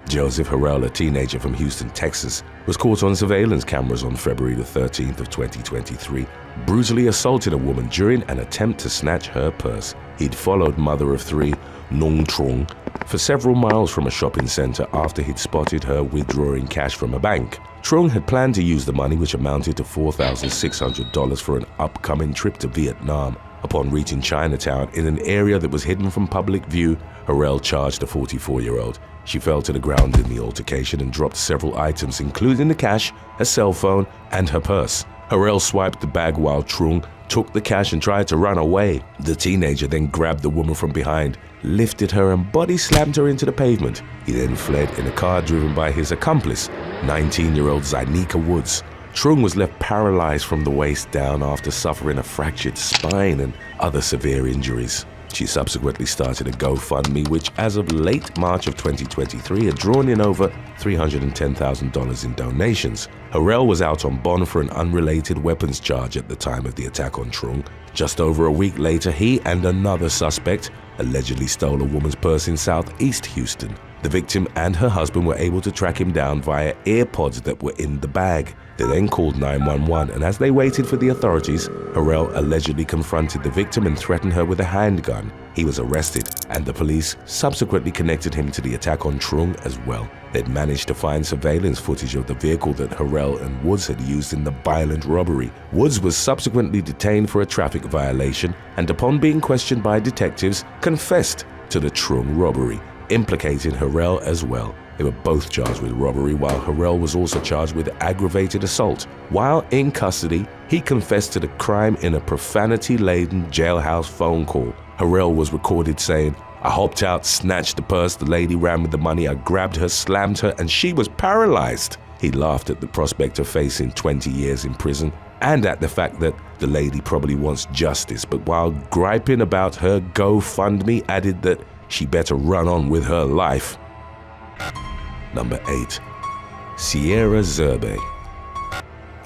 Joseph Harell, a teenager from Houston, Texas, was caught on surveillance cameras on February the 13th of 2023, brutally assaulting a woman during an attempt to snatch her purse. He'd followed mother of three, Nong Trong, for several miles from a shopping center after he'd spotted her withdrawing cash from a bank. Trong had planned to use the money, which amounted to $4,600, for an upcoming trip to Vietnam. Upon reaching Chinatown, in an area that was hidden from public view, Harell charged the 44-year-old. She fell to the ground in the altercation and dropped several items, including the cash, a cell phone, and her purse. Harell swiped the bag while Trung took the cash and tried to run away. The teenager then grabbed the woman from behind, lifted her and body slammed her into the pavement. He then fled in a car driven by his accomplice, 19-year-old Zynika Woods. Trung was left paralyzed from the waist down after suffering a fractured spine and other severe injuries. She subsequently started a GoFundMe, which as of late March of 2023 had drawn in over $310,000 in donations. Harell was out on bond for an unrelated weapons charge at the time of the attack on Trung. Just over a week later, he and another suspect allegedly stole a woman's purse in southeast Houston. The victim and her husband were able to track him down via AirPods that were in the bag. They then called 911, and as they waited for the authorities, Harell allegedly confronted the victim and threatened her with a handgun. He was arrested, and the police subsequently connected him to the attack on Trung as well. They'd managed to find surveillance footage of the vehicle that Harell and Woods had used in the violent robbery. Woods was subsequently detained for a traffic violation, and upon being questioned by detectives, confessed to the Trung robbery, implicating Harell as well. They were both charged with robbery, while Harell was also charged with aggravated assault. While in custody, he confessed to the crime in a profanity-laden jailhouse phone call. Harell was recorded saying, "I hopped out, snatched the purse, the lady ran with the money, I grabbed her, slammed her, and she was paralyzed." He laughed at the prospect of facing 20 years in prison and at the fact that the lady probably wants justice, but while griping about her GoFundMe, added that she better run on with her life. Number 8. Sierra Zerbe.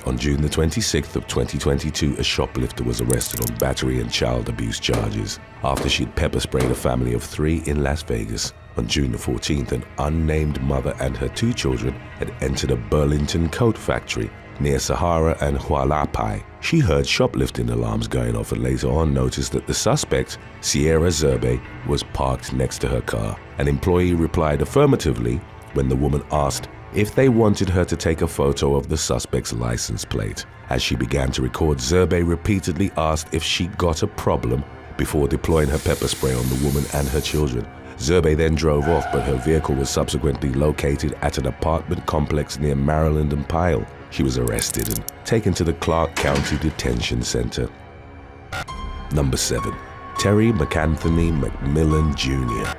On June the 26th of 2022, a shoplifter was arrested on battery and child abuse charges after she'd pepper sprayed a family of 3 in Las Vegas. On June the 14th, an unnamed mother and her 2 children had entered a Burlington coat factory near Sahara and Hualapai. She heard shoplifting alarms going off and later on noticed that the suspect, Sierra Zerbe, was parked next to her car. An employee replied affirmatively when the woman asked if they wanted her to take a photo of the suspect's license plate. As she began to record, Zerbe repeatedly asked if she got a problem before deploying her pepper spray on the woman and her children. Zerbe then drove off, but her vehicle was subsequently located at an apartment complex near Maryland and Pyle. She was arrested and taken to the Clark County Detention Center. Number 7. Terry McAnthony McMillan Jr.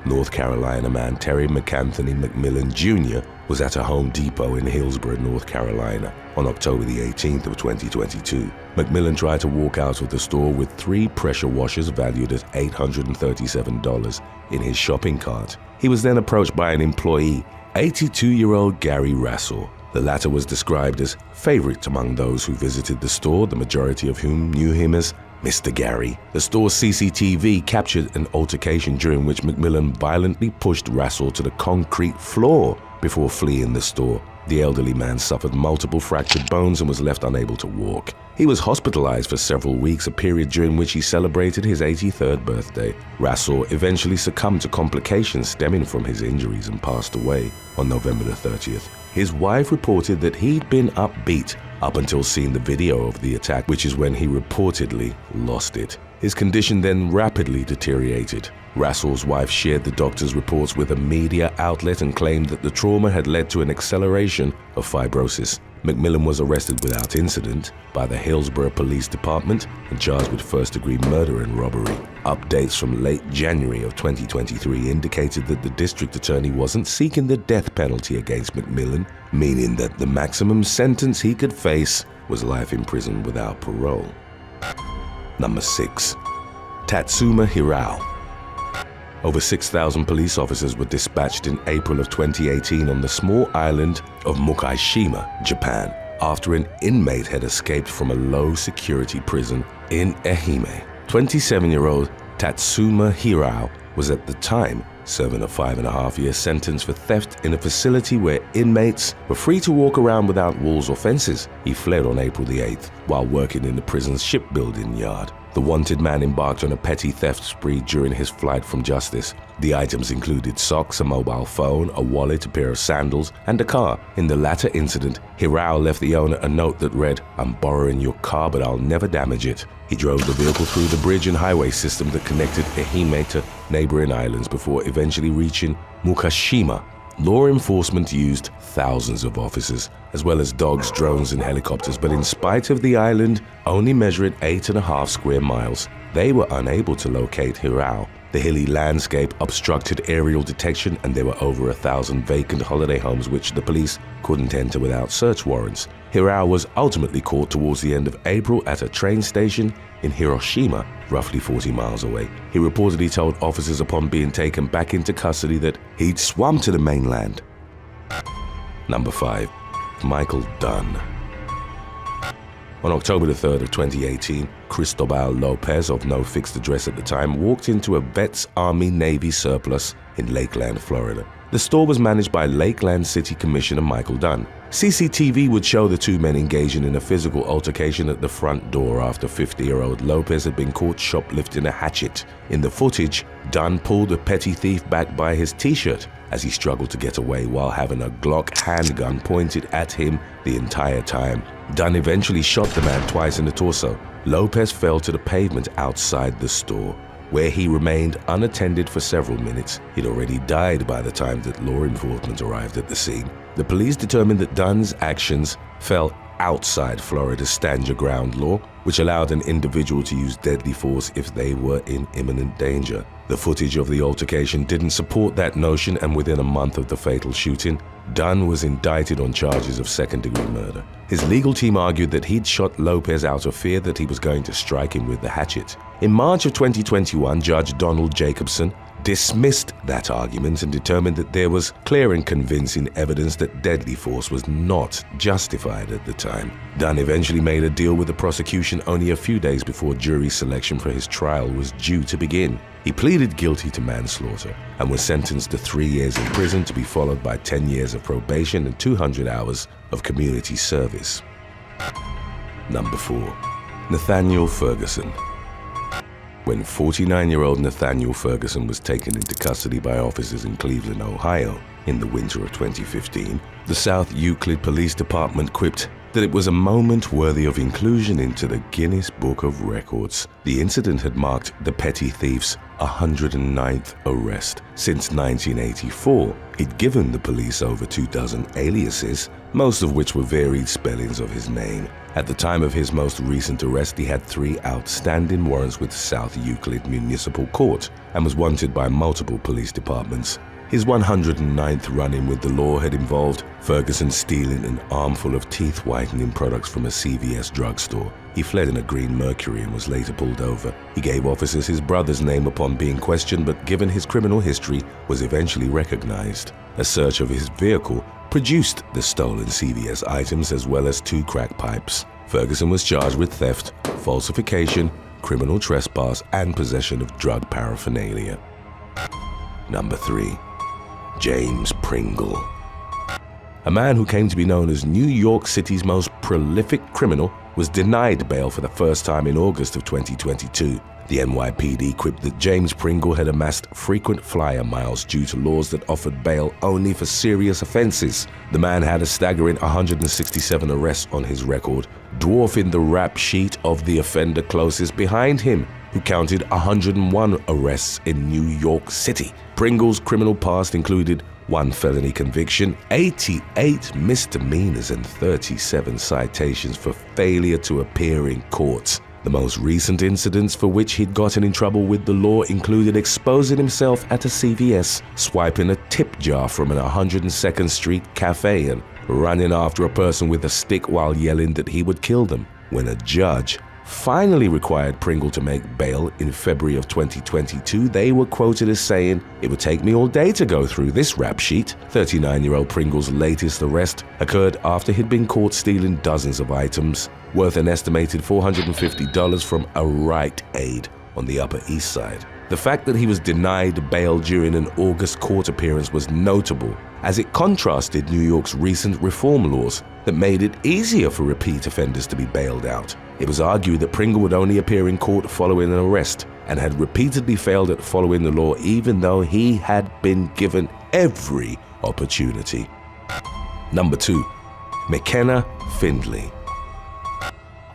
North Carolina man Terry McAnthony McMillan Jr. was at a Home Depot in Hillsborough, North Carolina on October the 18th of 2022. McMillan tried to walk out of the store with 3 pressure washers valued at $837 in his shopping cart. He was then approached by an employee, 82-year-old Gary Rassel. The latter was described as favorite among those who visited the store, the majority of whom knew him as Mr. Gary. The store's CCTV captured an altercation during which McMillan violently pushed Rassel to the concrete floor before fleeing the store. The elderly man suffered multiple fractured bones and was left unable to walk. He was hospitalized for several weeks, a period during which he celebrated his 83rd birthday. Rassel eventually succumbed to complications stemming from his injuries and passed away on November the 30th. His wife reported that he'd been upbeat up until seeing the video of the attack, which is when he reportedly lost it. His condition then rapidly deteriorated. Rassel's wife shared the doctor's reports with a media outlet and claimed that the trauma had led to an acceleration of fibrosis. McMillan was arrested without incident by the Hillsborough Police Department and charged with first-degree murder and robbery. Updates from late January of 2023 indicated that the district attorney wasn't seeking the death penalty against McMillan, meaning that the maximum sentence he could face was life in prison without parole. Number 6. Tatsuma Hiro. Over 6,000 police officers were dispatched in April of 2018 on the small island of Mukaishima, Japan, after an inmate had escaped from a low-security prison in Ehime. 27-year-old Tatsuma Hiro was at the time serving a 5.5-year sentence for theft in a facility where inmates were free to walk around without walls or fences. He fled on April the 8th while working in the prison's shipbuilding yard. The wanted man embarked on a petty theft spree during his flight from justice. The items included socks, a mobile phone, a wallet, a pair of sandals, and a car. In the latter incident, Harell left the owner a note that read, "I'm borrowing your car, but I'll never damage it." He drove the vehicle through the bridge and highway system that connected Ehime to neighboring islands before eventually reaching Mukashima. Law enforcement used thousands of officers, as well as dogs, drones, and helicopters, but in spite of the island only measuring 8.5 square miles, they were unable to locate Harell. The hilly landscape obstructed aerial detection, and there were over 1,000 vacant holiday homes which the police couldn't enter without search warrants. Harell was ultimately caught towards the end of April at a train station in Hiroshima, roughly 40 miles away. He reportedly told officers upon being taken back into custody that he'd swum to the mainland. Number 5. Michael Dunn. On October the 3rd of 2018, Cristobal Lopez, of no fixed address at the time, walked into a Vets Army Navy surplus in Lakeland, Florida. The store was managed by Lakeland City Commissioner Michael Dunn. CCTV would show the two men engaging in a physical altercation at the front door after 50-year-old Lopez had been caught shoplifting a hatchet. In the footage, Dunn pulled the petty thief back by his t-shirt as he struggled to get away while having a Glock handgun pointed at him the entire time. Dunn eventually shot the man twice in the torso. Lopez fell to the pavement outside the store, where he remained unattended for several minutes. He'd already died by the time that law enforcement arrived at the scene. The police determined that Dunn's actions fell outside Florida's stand your ground law, which allowed an individual to use deadly force if they were in imminent danger. The footage of the altercation didn't support that notion, and within a month of the fatal shooting, Dunn was indicted on charges of second-degree murder. His legal team argued that he'd shot Lopez out of fear that he was going to strike him with the hatchet. In March of 2021, Judge Donald Jacobson dismissed that argument and determined that there was clear and convincing evidence that deadly force was not justified at the time. Dunn eventually made a deal with the prosecution only a few days before jury selection for his trial was due to begin. He pleaded guilty to manslaughter and was sentenced to 3 years in prison, to be followed by 10 years of probation and 200 hours of community service. Number 4. Nathaniel Ferguson. When 49-year-old Nathaniel Ferguson was taken into custody by officers in Cleveland, Ohio in the winter of 2015, the South Euclid Police Department quipped that it was a moment worthy of inclusion into the Guinness Book of Records. The incident had marked the petty thief's 109th arrest. Since 1984, he'd given the police over 2,000 aliases, most of which were varied spellings of his name. At the time of his most recent arrest, he had 3 outstanding warrants with South Euclid Municipal Court and was wanted by multiple police departments. His 109th run-in with the law had involved Ferguson stealing an armful of teeth-whitening products from a CVS drugstore. He fled in a green Mercury and was later pulled over. He gave officers his brother's name upon being questioned, but given his criminal history, was eventually recognized. A search of his vehicle produced the stolen CVS items as well as 2 crack pipes. Ferguson was charged with theft, falsification, criminal trespass, and possession of drug paraphernalia. Number 3. James Pringle. A man who came to be known as New York City's most prolific criminal was denied bail for the first time in August of 2022. The NYPD quipped that James Pringle had amassed frequent flyer miles due to laws that offered bail only for serious offenses. The man had a staggering 167 arrests on his record, dwarfing the rap sheet of the offender closest behind him, who counted 101 arrests in New York City. Pringle's criminal past included 1 felony conviction, 88 misdemeanors, and 37 citations for failure to appear in court. The most recent incidents for which he'd gotten in trouble with the law included exposing himself at a CVS, swiping a tip jar from an 102nd Street cafe, and running after a person with a stick while yelling that he would kill them. When a judge finally required Pringle to make bail in February of 2022, they were quoted as saying, "It would take me all day to go through this rap sheet." 39-year-old Pringle's latest arrest occurred after he'd been caught stealing dozens of items worth an estimated $450 from a Rite Aid on the Upper East Side. The fact that he was denied bail during an August court appearance was notable, as it contrasted New York's recent reform laws that made it easier for repeat offenders to be bailed out. It was argued that Pringle would only appear in court following an arrest and had repeatedly failed at following the law even though he had been given every opportunity. Number 2. McKenna Finley.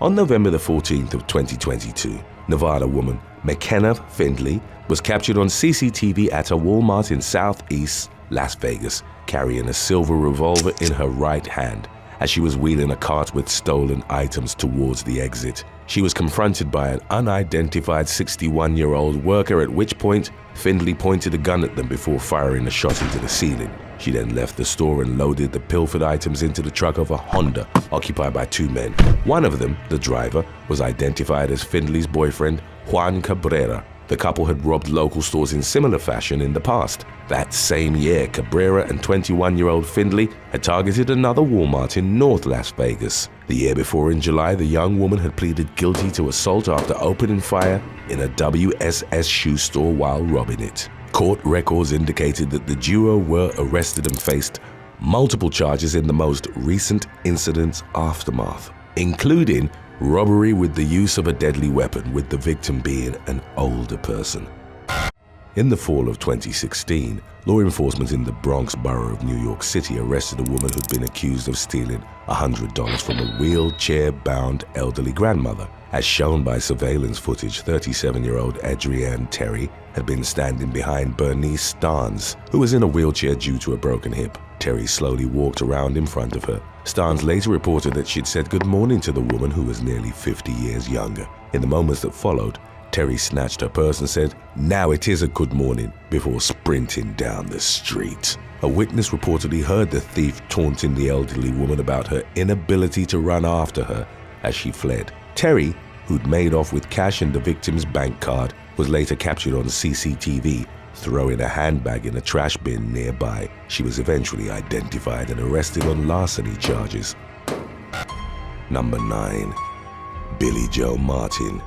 On November the 14th of 2022, Nevada woman McKenna Finley was captured on CCTV at a Walmart in southeast Las Vegas, carrying a silver revolver in her right hand. As she was wheeling a cart with stolen items towards the exit, she was confronted by an unidentified 61-year-old worker, at which point Finley pointed a gun at them before firing a shot into the ceiling. She then left the store and loaded the pilfered items into the trunk of a Honda occupied by 2 men. One of them, the driver, was identified as Finley's boyfriend, Juan Cabrera. The couple had robbed local stores in similar fashion in the past. That same year, Cabrera and 21-year-old Finley had targeted another Walmart in North Las Vegas. The year before, in July, the young woman had pleaded guilty to assault after opening fire in a WSS shoe store while robbing it. Court records indicated that the duo were arrested and faced multiple charges in the most recent incident's aftermath, including robbery with the use of a deadly weapon, with the victim being an older person. In the fall of 2016, law enforcement in the Bronx borough of New York City arrested a woman who'd been accused of stealing $100 from a wheelchair-bound elderly grandmother. As shown by surveillance footage, 37-year-old Adrienne Terry had been standing behind Bernice Starnes, who was in a wheelchair due to a broken hip. Terry slowly walked around in front of her. Starnes later reported that she'd said good morning to the woman, who was nearly 50 years younger. In the moments that followed, Terry snatched her purse and said, "Now it is a good morning," before sprinting down the street. A witness reportedly heard the thief taunting the elderly woman about her inability to run after her as she fled. Terry, who'd made off with cash and the victim's bank card, was later captured on CCTV throwing a handbag in a trash bin nearby. She was eventually identified and arrested on larceny charges. Number 9. Billy Joe Martin.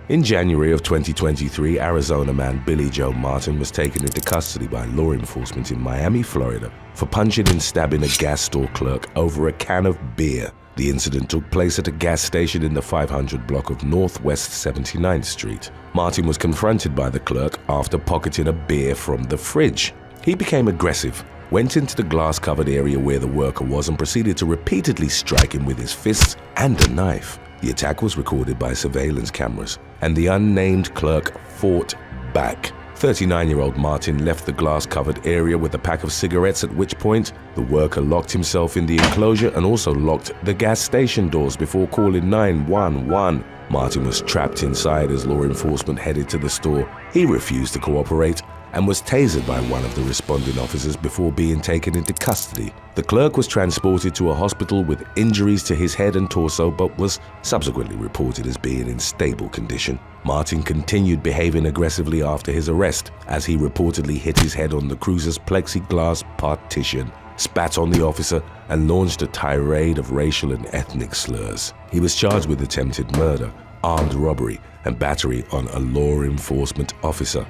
In January of 2023, Arizona man Billy Joe Martin was taken into custody by law enforcement in Miami, Florida, for punching and stabbing a gas store clerk over a can of beer. The incident took place at a gas station in the 500 block of Northwest 79th Street. Martin was confronted by the clerk after pocketing a beer from the fridge. He became aggressive, went into the glass-covered area where the worker was, and proceeded to repeatedly strike him with his fists and a knife. The attack was recorded by surveillance cameras, and the unnamed clerk fought back. 39-year-old Martin left the glass-covered area with a pack of cigarettes, at which point the worker locked himself in the enclosure and also locked the gas station doors before calling 911. Martin was trapped inside as law enforcement headed to the store. He refused to cooperate and was tasered by one of the responding officers before being taken into custody. The clerk was transported to a hospital with injuries to his head and torso, but was subsequently reported as being in stable condition. Martin continued behaving aggressively after his arrest, as he reportedly hit his head on the cruiser's plexiglass partition, spat on the officer, and launched a tirade of racial and ethnic slurs. He was charged with attempted murder, armed robbery, and battery on a law enforcement officer.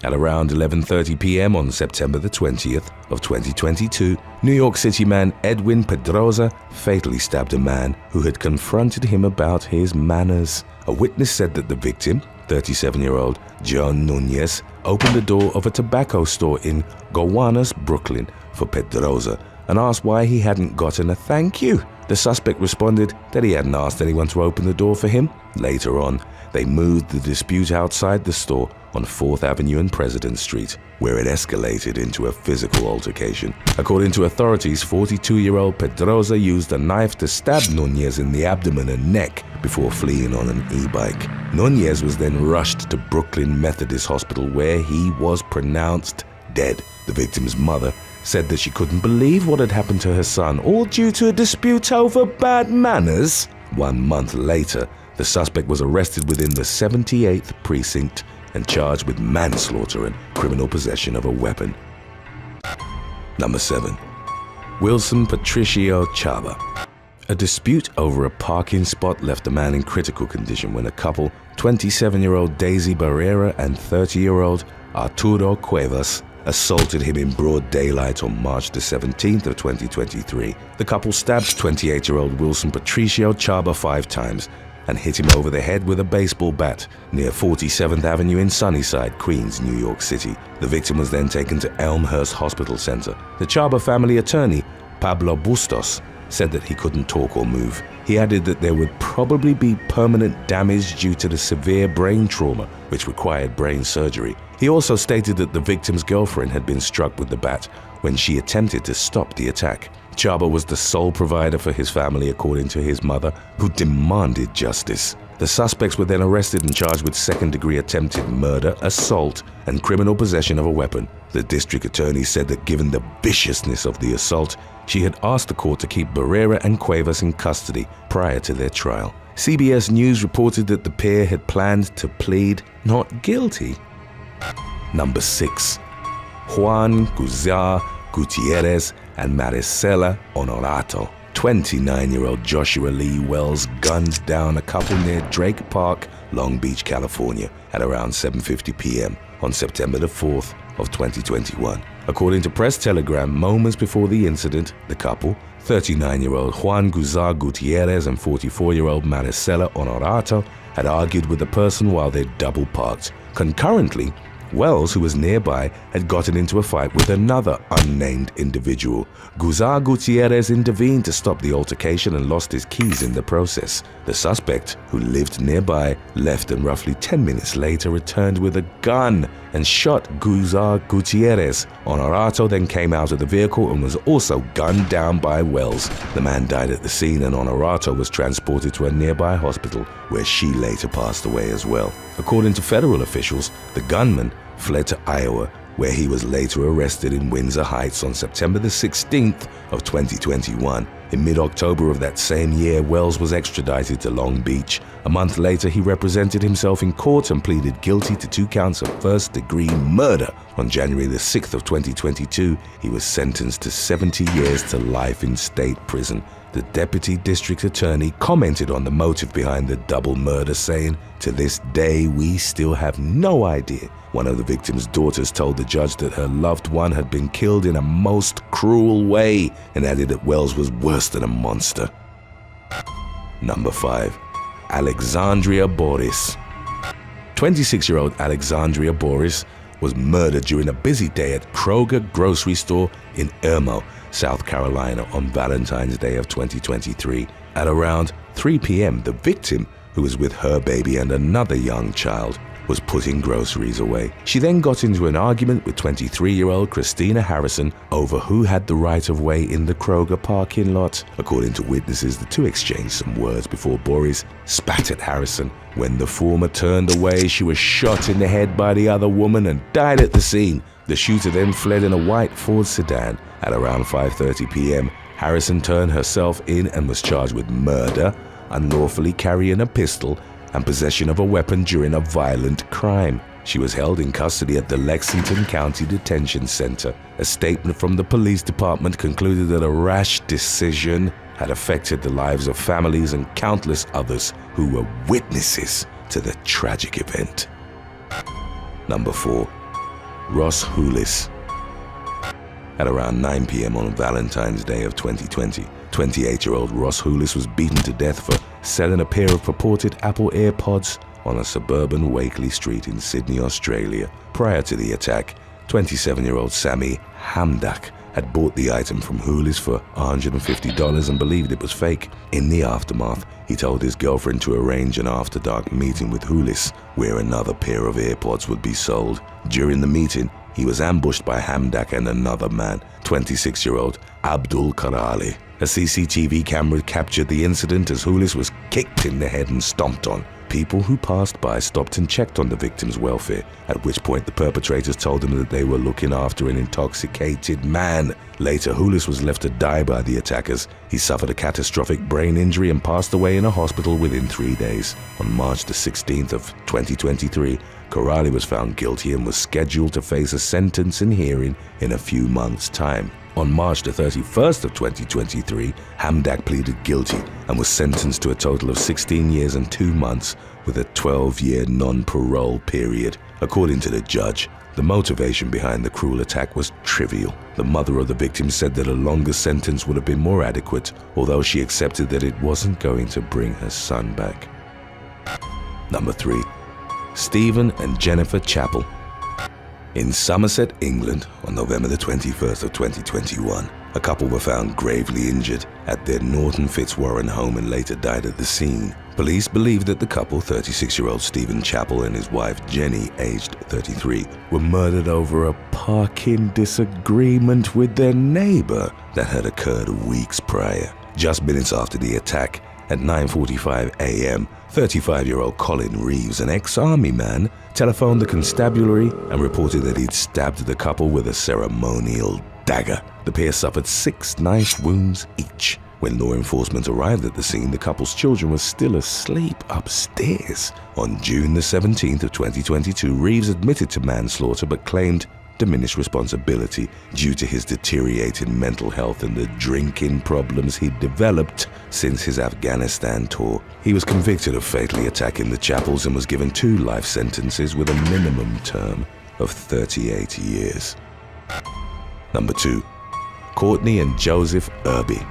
At around 11:30 p.m. on September the 20th of 2022, New York City man Edwin Pedroza fatally stabbed a man who had confronted him about his manners. A witness said that the victim, 37-year-old John Nunez, opened the door of a tobacco store in Gowanus, Brooklyn, for Pedroza and asked why he hadn't gotten a thank you. The suspect responded that he hadn't asked anyone to open the door for him. Later on, they moved the dispute outside the store on 4th Avenue and President Street, where it escalated into a physical altercation. According to authorities, 42-year-old Pedroza used a knife to stab Nunez in the abdomen and neck before fleeing on an e-bike. Nunez was then rushed to Brooklyn Methodist Hospital, where he was pronounced dead. The victim's mother said that she couldn't believe what had happened to her son, all due to a dispute over bad manners. 1 month later, the suspect was arrested within the 78th precinct and charged with manslaughter and criminal possession of a weapon. Number 7. Wilson Patricio Chaba. A dispute over a parking spot left the man in critical condition when a couple, 27-year-old Daisy Barrera and 30-year-old Arturo Cuevas, assaulted him in broad daylight on March the 17th of 2023. The couple stabbed 28-year-old Wilson Patricio Chaba 5 times and hit him over the head with a baseball bat near 47th Avenue in Sunnyside, Queens, New York City. The victim was then taken to Elmhurst Hospital Center. The Chaba family attorney, Pablo Bustos, said that he couldn't talk or move. He added that there would probably be permanent damage due to the severe brain trauma, which required brain surgery. He also stated that the victim's girlfriend had been struck with the bat when she attempted to stop the attack. Chaba was the sole provider for his family, according to his mother, who demanded justice. The suspects were then arrested and charged with second-degree attempted murder, assault, and criminal possession of a weapon. The district attorney said that given the viciousness of the assault, she had asked the court to keep Barrera and Cuevas in custody prior to their trial. CBS News reported that the pair had planned to plead not guilty. Number 6. Juan Gutierrez and Marisella Honorato. 29-year-old Joshua Lee Wells gunned down a couple near Drake Park, Long Beach, California at around 7:50 p.m. on September the 4th of 2021. According to Press Telegram, moments before the incident, the couple, 39-year-old Juan Gutierrez and 44-year-old Marisella Honorato, had argued with the person while they double parked. Concurrently, Wells, who was nearby, had gotten into a fight with another unnamed individual. Gutierrez intervened to stop the altercation and lost his keys in the process. The suspect, who lived nearby, left and roughly 10 minutes later returned with a gun and shot Gutierrez. Honorato then came out of the vehicle and was also gunned down by Wells. The man died at the scene and Honorato was transported to a nearby hospital where she later passed away as well. According to federal officials, the gunman fled to Iowa, where he was later arrested in Windsor Heights on September the 16th of 2021. In mid-October of that same year, Wells was extradited to Long Beach. A month later, he represented himself in court and pleaded guilty to 2 counts of first-degree murder. On January the 6th of 2022, he was sentenced to 70 years to life in state prison. The deputy district attorney commented on the motive behind the double murder, saying, "To this day, we still have no idea." One of the victim's daughters told the judge that her loved one had been killed in a most cruel way and added that Wells was worse than a monster. Number 5. Alexandria Boris. 26-year-old Alexandria Boris was murdered during a busy day at Kroger grocery store in Irmo, South Carolina on Valentine's Day of 2023. At around 3 p.m., the victim, who was with her baby and another young child, was putting groceries away. She then got into an argument with 23-year-old Christina Harrison over who had the right-of-way in the Kroger parking lot. According to witnesses, the two exchanged some words before Boris spat at Harrison. When the former turned away, she was shot in the head by the other woman and died at the scene. The shooter then fled in a white Ford sedan. At around 5:30 p.m., Harrison turned herself in and was charged with murder, unlawfully carrying a pistol, and possession of a weapon during a violent crime. She was held in custody at the Lexington County Detention Center. A statement from the police department concluded that a rash decision had affected the lives of families and countless others who were witnesses to the tragic event. Number 4. Ross Holis. At around 9 p.m. on Valentine's Day of 2020, 28-year-old Ross Holis was beaten to death for selling a pair of purported Apple AirPods on a suburban Wakeley Street in Sydney, Australia. Prior to the attack, 27-year-old Sami Hamdak had bought the item from Holis for $150 and believed it was fake. In the aftermath, he told his girlfriend to arrange an after-dark meeting with Holis, where another pair of AirPods would be sold. During the meeting, he was ambushed by Hamdak and another man, 26-year-old Abdul Karali. A CCTV camera captured the incident as Holis was kicked in the head and stomped on. People who passed by stopped and checked on the victim's welfare, at which point the perpetrators told them that they were looking after an intoxicated man. Later, Holis was left to die by the attackers. He suffered a catastrophic brain injury and passed away in a hospital within 3 days. On March the 16th of 2023, Karali was found guilty and was scheduled to face a sentence and hearing in a few months' time. On March the 31st of 2023, Hamdak pleaded guilty and was sentenced to a total of 16 years and 2 months with a 12-year non-parole period. According to the judge, the motivation behind the cruel attack was trivial. The mother of the victim said that a longer sentence would have been more adequate, although she accepted that it wasn't going to bring her son back. Number 3. Stephen and Jennifer Chappell. In Somerset, England, on November the 21st of 2021, a couple were found gravely injured at their Norton Fitzwarren home and later died at the scene. Police believe that the couple, 36-year-old Stephen Chappell and his wife Jenny, aged 33, were murdered over a parking disagreement with their neighbor that had occurred weeks prior. Just minutes after the attack, at 9:45 a.m., 35-year-old Colin Reeves, an ex-army man, telephoned the constabulary and reported that he'd stabbed the couple with a ceremonial dagger. The pair suffered 6 knife wounds each. When law enforcement arrived at the scene, the couple's children were still asleep upstairs. On June the 17th of 2022, Reeves admitted to manslaughter but claimed diminished responsibility due to his deteriorating mental health and the drinking problems he'd developed since his Afghanistan tour. He was convicted of fatally attacking the Chappells and was given 2 life sentences with a minimum term of 38 years. Number 2. Courtney and Joseph Herby.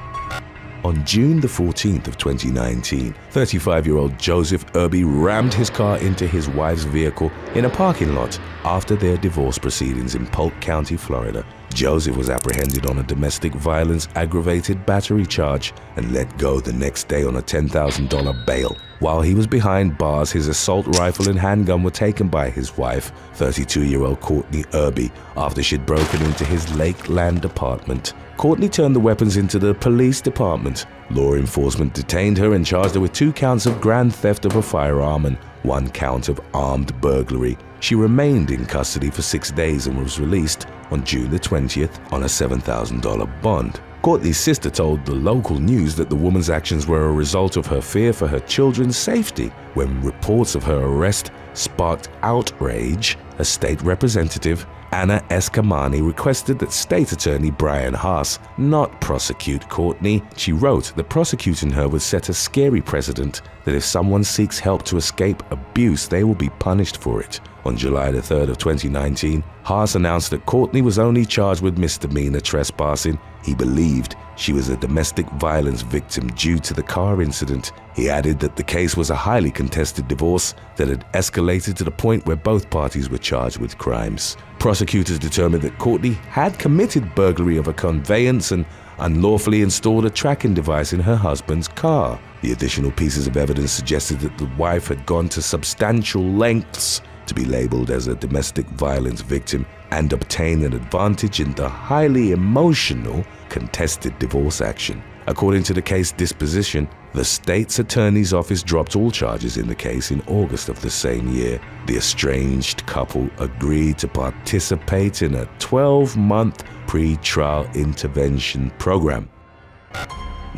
On June the 14th of 2019, 35-year-old Joseph Herby rammed his car into his wife's vehicle in a parking lot after their divorce proceedings in Polk County, Florida. Joseph was apprehended on a domestic violence aggravated battery charge and let go the next day on a $10,000 bail. While he was behind bars, his assault rifle and handgun were taken by his wife, 32-year-old Courtney Herby, after she'd broken into his Lakeland apartment. Courtney turned the weapons into the police department. Law enforcement detained her and charged her with 2 counts of grand theft of a firearm and 1 count of armed burglary. She remained in custody for 6 days and was released on June the 20th on a $7,000 bond. Courtney's sister told the local news that the woman's actions were a result of her fear for her children's safety. When reports of her arrest sparked outrage, a state representative, Anna Escamani, requested that State Attorney Brian Haas not prosecute Courtney. She wrote that prosecuting her would set a scary precedent that if someone seeks help to escape abuse, they will be punished for it. On July the 3rd of 2019, Haas announced that Courtney was only charged with misdemeanor trespassing. He believed she was a domestic violence victim due to the car incident. He added that the case was a highly contested divorce that had escalated to the point where both parties were charged with crimes. Prosecutors determined that Courtney had committed burglary of a conveyance and unlawfully installed a tracking device in her husband's car. The additional pieces of evidence suggested that the wife had gone to substantial lengths to be labeled as a domestic violence victim and obtain an advantage in the highly emotional, contested divorce action. According to the case disposition, the state's attorney's office dropped all charges in the case in August of the same year. The estranged couple agreed to participate in a 12-month pre-trial intervention program.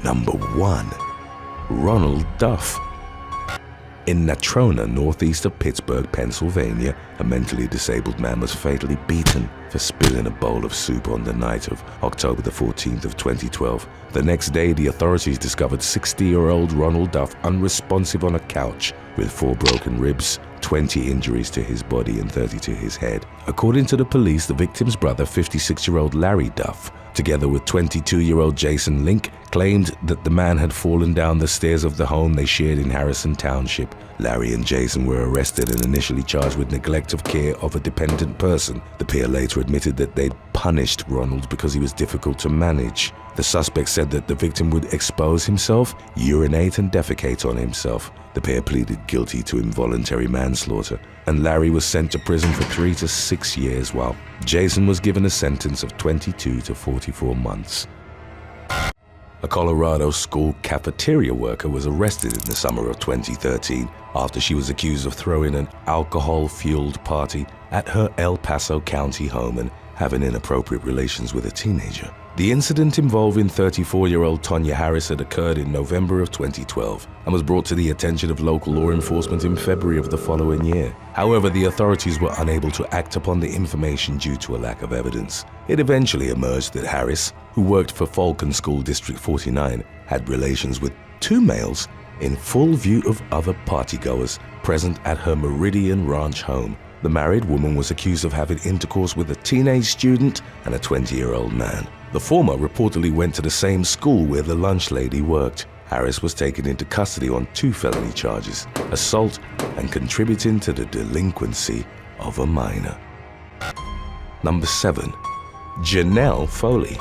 Number 1. Ronald Duff. In Natrona, northeast of Pittsburgh, Pennsylvania, a mentally disabled man was fatally beaten for spilling a bowl of soup on the night of October the 14th of 2012. The next day, the authorities discovered 60-year-old Ronald Duff unresponsive on a couch with 4 broken ribs, 20 injuries to his body and 30 to his head. According to the police, the victim's brother, 56-year-old Larry Duff, together with 22-year-old Jason Link, claimed that the man had fallen down the stairs of the home they shared in Harrison Township. Larry and Jason were arrested and initially charged with neglect of care of a dependent person. The pair later admitted that they'd punished Ronald because he was difficult to manage. The suspect said that the victim would expose himself, urinate and defecate on himself. The pair pleaded guilty to involuntary manslaughter, and Larry was sent to prison for 3 to 6 years, while Jason was given a sentence of 22 to 44 months. A Colorado school cafeteria worker was arrested in the summer of 2013 after she was accused of throwing an alcohol-fueled party at her El Paso County home and having inappropriate relations with a teenager. The incident involving 34-year-old Tonya Harris had occurred in November of 2012 and was brought to the attention of local law enforcement in February of the following year. However, the authorities were unable to act upon the information due to a lack of evidence. It eventually emerged that Harris, who worked for Fulton School District 49, had relations with 2 males in full view of other partygoers present at her Meridian Ranch home. The married woman was accused of having intercourse with a teenage student and a 20-year-old man. The former reportedly went to the same school where the lunch lady worked. Harris was taken into custody on 2 felony charges, assault and contributing to the delinquency of a minor. Number 7. Janelle Foley.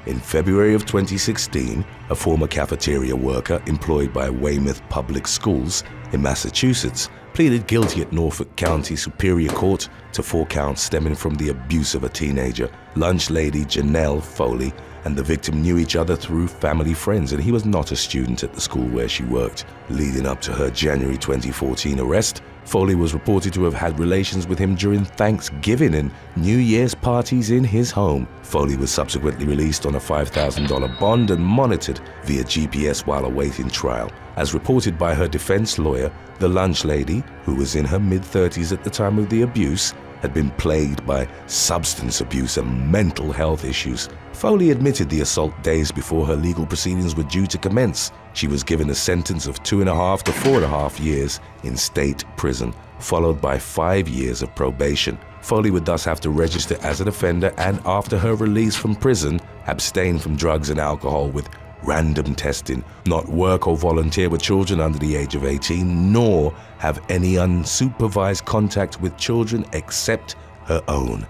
In February of 2016, a former cafeteria worker employed by Weymouth Public Schools in Massachusetts pleaded guilty at Norfolk County Superior Court to 4 counts stemming from the abuse of a teenager. Lunch lady Janelle Foley and the victim knew each other through family friends, and he was not a student at the school where she worked. Leading up to her January 2014 arrest, Foley was reported to have had relations with him during Thanksgiving and New Year's parties in his home. Foley was subsequently released on a $5,000 bond and monitored via GPS while awaiting trial. As reported by her defense lawyer, the lunch lady, who was in her mid-30s at the time of the abuse, had been plagued by substance abuse and mental health issues. Foley admitted the assault days before her legal proceedings were due to commence. She was given a sentence of 2.5 to 4.5 years in state prison, followed by 5 years of probation. Foley would thus have to register as an offender and, after her release from prison, abstain from drugs and alcohol with random testing, not work or volunteer with children under the age of 18, nor have any unsupervised contact with children except her own.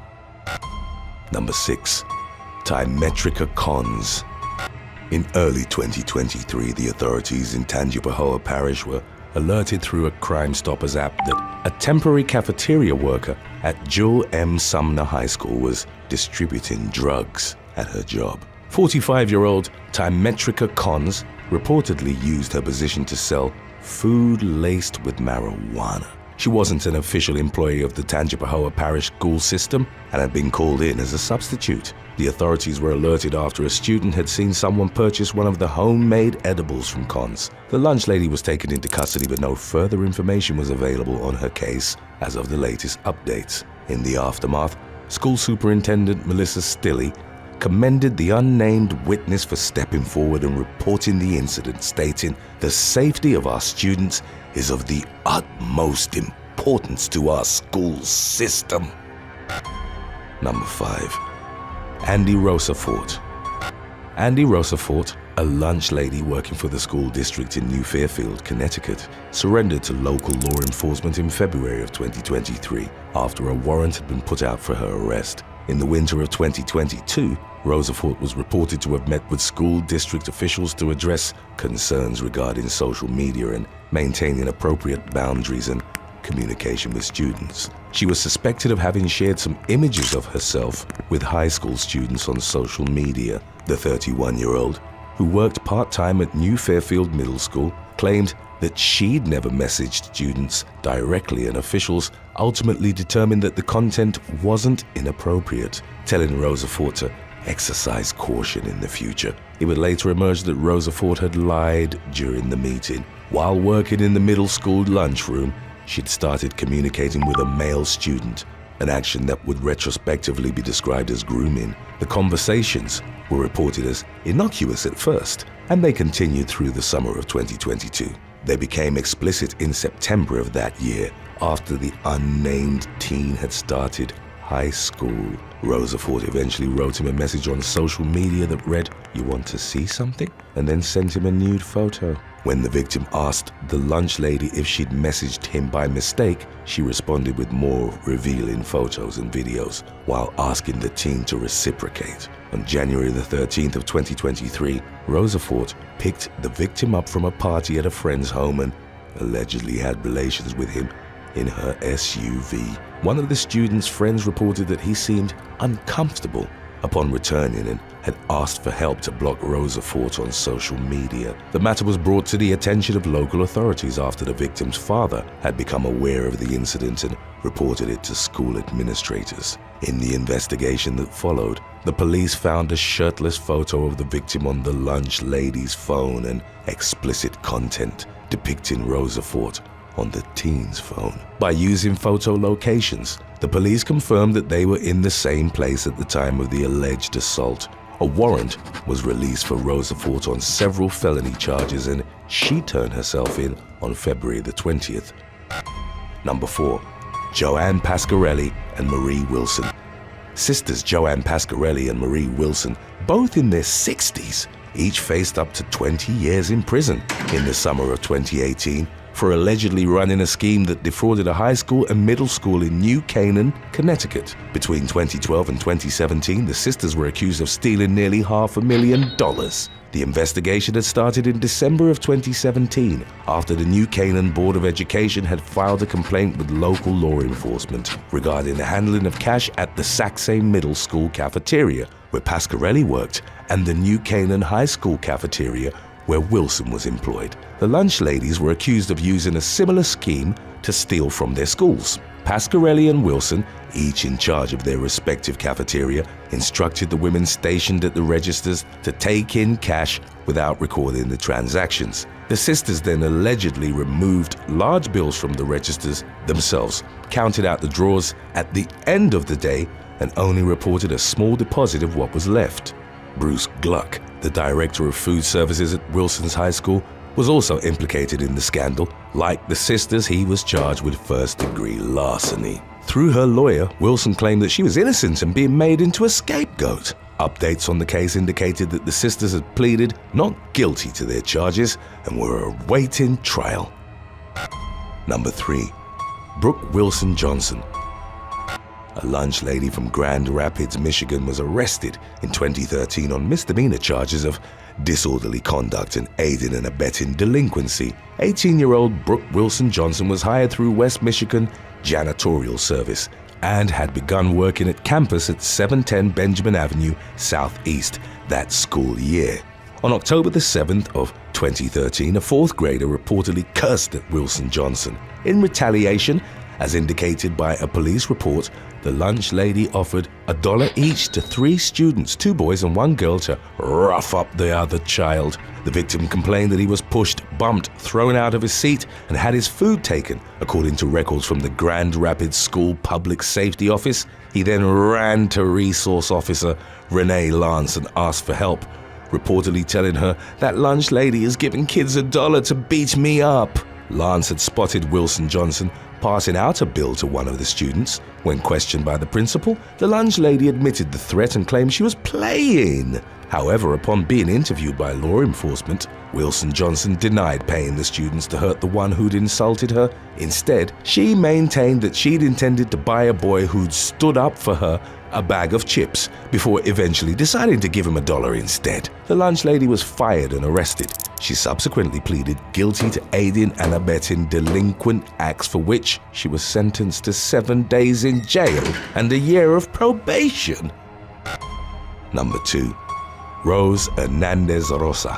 Number 6. Tetrica Cons. In early 2023, the authorities in Tangipahoa Parish were alerted through a Crime Stoppers app that a temporary cafeteria worker at Jewel M. Sumner High School was distributing drugs at her job. 45-year-old Tetrica Cons reportedly used her position to sell food laced with marijuana. She wasn't an official employee of the Tangipahoa Parish school system and had been called in as a substitute. The authorities were alerted after a student had seen someone purchase one of the homemade edibles from Cons. The lunch lady was taken into custody, but no further information was available on her case as of the latest updates. In the aftermath, School Superintendent Melissa Stilley commended the unnamed witness for stepping forward and reporting the incident, stating, "The safety of our students is of the utmost importance to our school system." Number 5. Andy Rosafor. Andy Rosafor, a lunch lady working for the school district in New Fairfield, Connecticut, surrendered to local law enforcement in February of 2023 after a warrant had been put out for her arrest. In the winter of 2022, Rosafor was reported to have met with school district officials to address concerns regarding social media and maintaining appropriate boundaries and communication with students. She was suspected of having shared some images of herself with high school students on social media. The 31-year-old, who worked part-time at New Fairfield Middle School, claimed that she'd never messaged students directly, and officials ultimately determined that the content wasn't inappropriate, telling Rosafor to exercise caution in the future. It would later emerge that Rosafor had lied during the meeting. While working in the middle school lunchroom, she'd started communicating with a male student, an action that would retrospectively be described as grooming. The conversations were reported as innocuous at first, and they continued through the summer of 2022. They became explicit in September of that year, after the unnamed teen had started high school. Rosafor eventually wrote him a message on social media that read, "You want to see something?" and then sent him a nude photo. When the victim asked the lunch lady if she'd messaged him by mistake, she responded with more revealing photos and videos, while asking the teen to reciprocate. On January the 13th of 2023, Rosafor picked the victim up from a party at a friend's home and allegedly had relations with him in her SUV. One of the student's friends reported that he seemed uncomfortable upon returning and had asked for help to block Rosafor on social media. The matter was brought to the attention of local authorities after the victim's father had become aware of the incident and reported it to school administrators. In the investigation that followed, the police found a shirtless photo of the victim on the lunch lady's phone and explicit content depicting Rosafor on the teen's phone. By using photo locations, the police confirmed that they were in the same place at the time of the alleged assault. A warrant was released for Rosafor on several felony charges, and she turned herself in on February the 20th. Number 4. Joanne Pasquarelli and Marie Wilson. Sisters Joanne Pasquarelli and Marie Wilson, both in their 60s, each faced up to 20 years in prison in the summer of 2018 for allegedly running a scheme that defrauded a high school and middle school in New Canaan, Connecticut. Between 2012 and 2017, the sisters were accused of stealing nearly $500,000. The investigation had started in December of 2017 after the New Canaan Board of Education had filed a complaint with local law enforcement regarding the handling of cash at the Saxay Middle School cafeteria, where Pasquarelli worked, and the New Canaan High School cafeteria, where Wilson was employed. The lunch ladies were accused of using a similar scheme to steal from their schools. Pasquarelli and Wilson, each in charge of their respective cafeteria, instructed the women stationed at the registers to take in cash without recording the transactions. The sisters then allegedly removed large bills from the registers themselves, counted out the drawers at the end of the day, and only reported a small deposit of what was left. Bruce Gluck, the director of food services at Wilson's high school, was also implicated in the scandal. Like the sisters, he was charged with first-degree larceny. Through her lawyer, Wilson claimed that she was innocent and being made into a scapegoat. Updates on the case indicated that the sisters had pleaded not guilty to their charges and were awaiting trial. Number 3. Brooke Wilson Johnson. A lunch lady from Grand Rapids, Michigan, was arrested in 2013 on misdemeanor charges of disorderly conduct and aiding and abetting delinquency. 18-year-old Brooke Wilson Johnson was hired through West Michigan Janitorial Service and had begun working at campus at 710 Benjamin Avenue Southeast that school year. On October the 7th of 2013, a fourth grader reportedly cursed at Wilson Johnson. In retaliation, as indicated by a police report, the lunch lady offered $1 each to 3 students, 2 boys and 1 girl, to rough up the other child. The victim complained that he was pushed, bumped, thrown out of his seat, and had his food taken. According to records from the Grand Rapids School Public Safety Office, he then ran to Resource Officer Renee Lance and asked for help, reportedly telling her, "That lunch lady is giving kids $1 to beat me up." Lance had spotted Wilson Johnson passing out a bill to one of the students. When questioned by the principal, the lunch lady admitted the threat and claimed she was playing. However, upon being interviewed by law enforcement, Wilson Johnson denied paying the students to hurt the one who'd insulted her. Instead, she maintained that she'd intended to buy a boy who'd stood up for her a bag of chips before eventually deciding to give him $1 instead. The lunch lady was fired and arrested. She subsequently pleaded guilty to aiding and abetting delinquent acts, for which she was sentenced to 7 days in jail and a year of probation. Number 2. Rose Hernandez Rosa.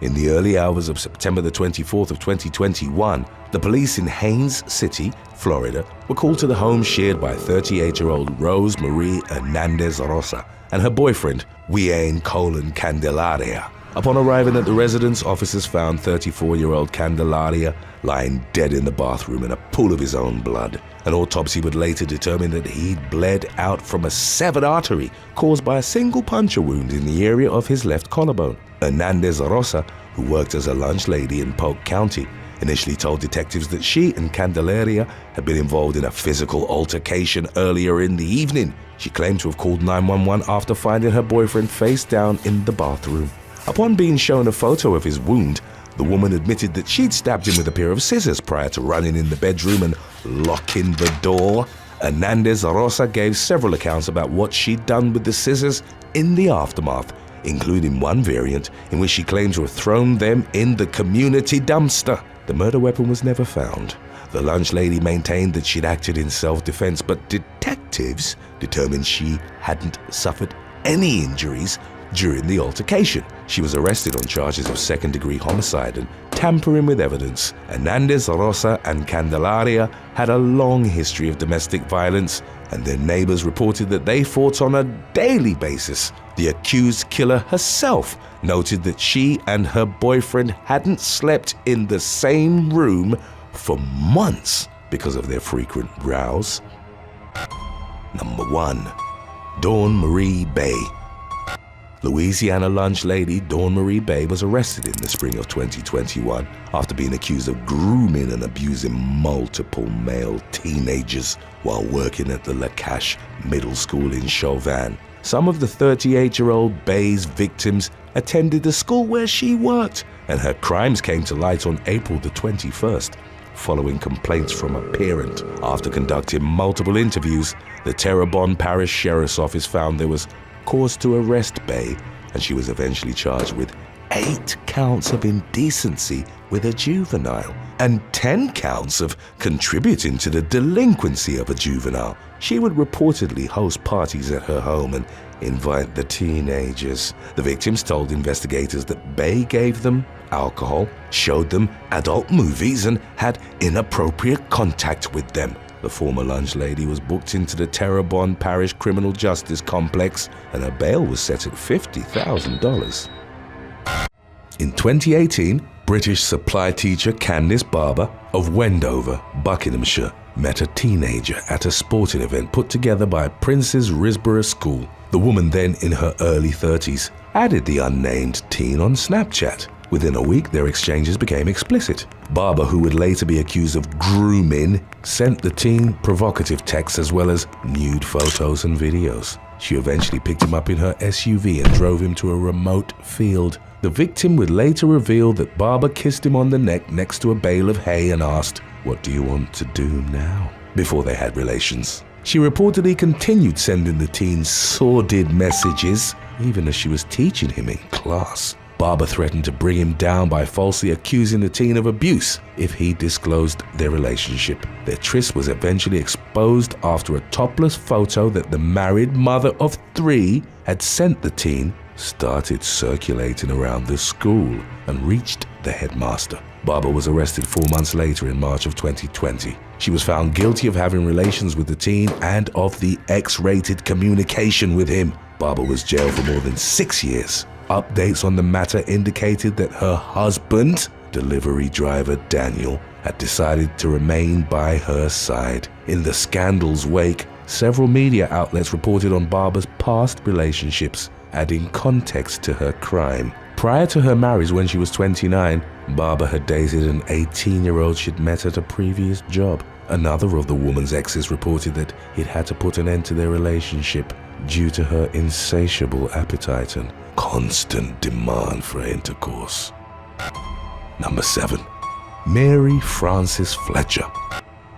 In the early hours of September the 24th of 2021, the police in Haines City, Florida, were called to the home shared by 38-year-old Rose Marie Hernandez Rosa and her boyfriend, Juan Candelaria. Upon arriving at the residence, officers found 34-year-old Candelaria lying dead in the bathroom in a pool of his own blood. An autopsy would later determine that he'd bled out from a severed artery caused by a single puncture wound in the area of his left collarbone. Hernandez Rosa, who worked as a lunch lady in Polk County, initially told detectives that she and Candelaria had been involved in a physical altercation earlier in the evening. She claimed to have called 911 after finding her boyfriend face down in the bathroom. Upon being shown a photo of his wound, the woman admitted that she'd stabbed him with a pair of scissors prior to running in the bedroom and locking the door. Hernandez Rosa gave several accounts about what she'd done with the scissors in the aftermath, including one variant in which she claimed to have thrown them in the community dumpster. The murder weapon was never found. The lunch lady maintained that she'd acted in self-defense, but detectives determined she hadn't suffered any injuries during the altercation. She was arrested on charges of second-degree homicide and tampering with evidence. Hernandez, Rosa, and Candelaria had a long history of domestic violence, and their neighbors reported that they fought on a daily basis. The accused killer herself noted that she and her boyfriend hadn't slept in the same room for months because of their frequent rows. Number 1. Dawn Marie Bay. Louisiana lunch lady Dawn Marie Bay was arrested in the spring of 2021 after being accused of grooming and abusing multiple male teenagers while working at the LaCache Middle School in Chauvin. Some of the 38-year-old Bay's victims attended the school where she worked, and her crimes came to light on April the 21st. Following complaints from a parent. After conducting multiple interviews, the Terrebonne Parish Sheriff's Office found there was cause to arrest Bay, and she was eventually charged with 8 counts of indecency with a juvenile and 10 counts of contributing to the delinquency of a juvenile. She would reportedly host parties at her home and invite the teenagers. The victims told investigators that Bay gave them alcohol, showed them adult movies, and had inappropriate contact with them. The former lunch lady was booked into the Terrebonne Parish Criminal Justice Complex, and her bail was set at $50,000. In 2018, British supply teacher Candace Barber of Wendover, Buckinghamshire, met a teenager at a sporting event put together by Prince's Risborough School. The woman, then in her early 30s, added the unnamed teen on Snapchat. Within a week, their exchanges became explicit. Barber, who would later be accused of grooming, sent the teen provocative texts as well as nude photos and videos. She eventually picked him up in her SUV and drove him to a remote field. The victim would later reveal that Barber kissed him on the neck next to a bale of hay and asked, "What do you want to do now?" before they had relations. She reportedly continued sending the teen sordid messages, even as she was teaching him in class. Barber threatened to bring him down by falsely accusing the teen of abuse if he disclosed their relationship. Their tryst was eventually exposed after a topless photo that the married mother of 3 had sent the teen started circulating around the school and reached the headmaster. Barber was arrested 4 months later in March of 2020. She was found guilty of having relations with the teen and of the X-rated communication with him. Barber was jailed for more than 6 years. Updates on the matter indicated that her husband, delivery driver Daniel, had decided to remain by her side. In the scandal's wake, several media outlets reported on Barber's past relationships, adding context to her crime. Prior to her marriage when she was 29, Barber had dated an 18-year-old she'd met at a previous job. Another of the woman's exes reported that he'd had to put an end to their relationship due to her insatiable appetite and constant demand for intercourse. Number 7. Mary Frances Fletcher.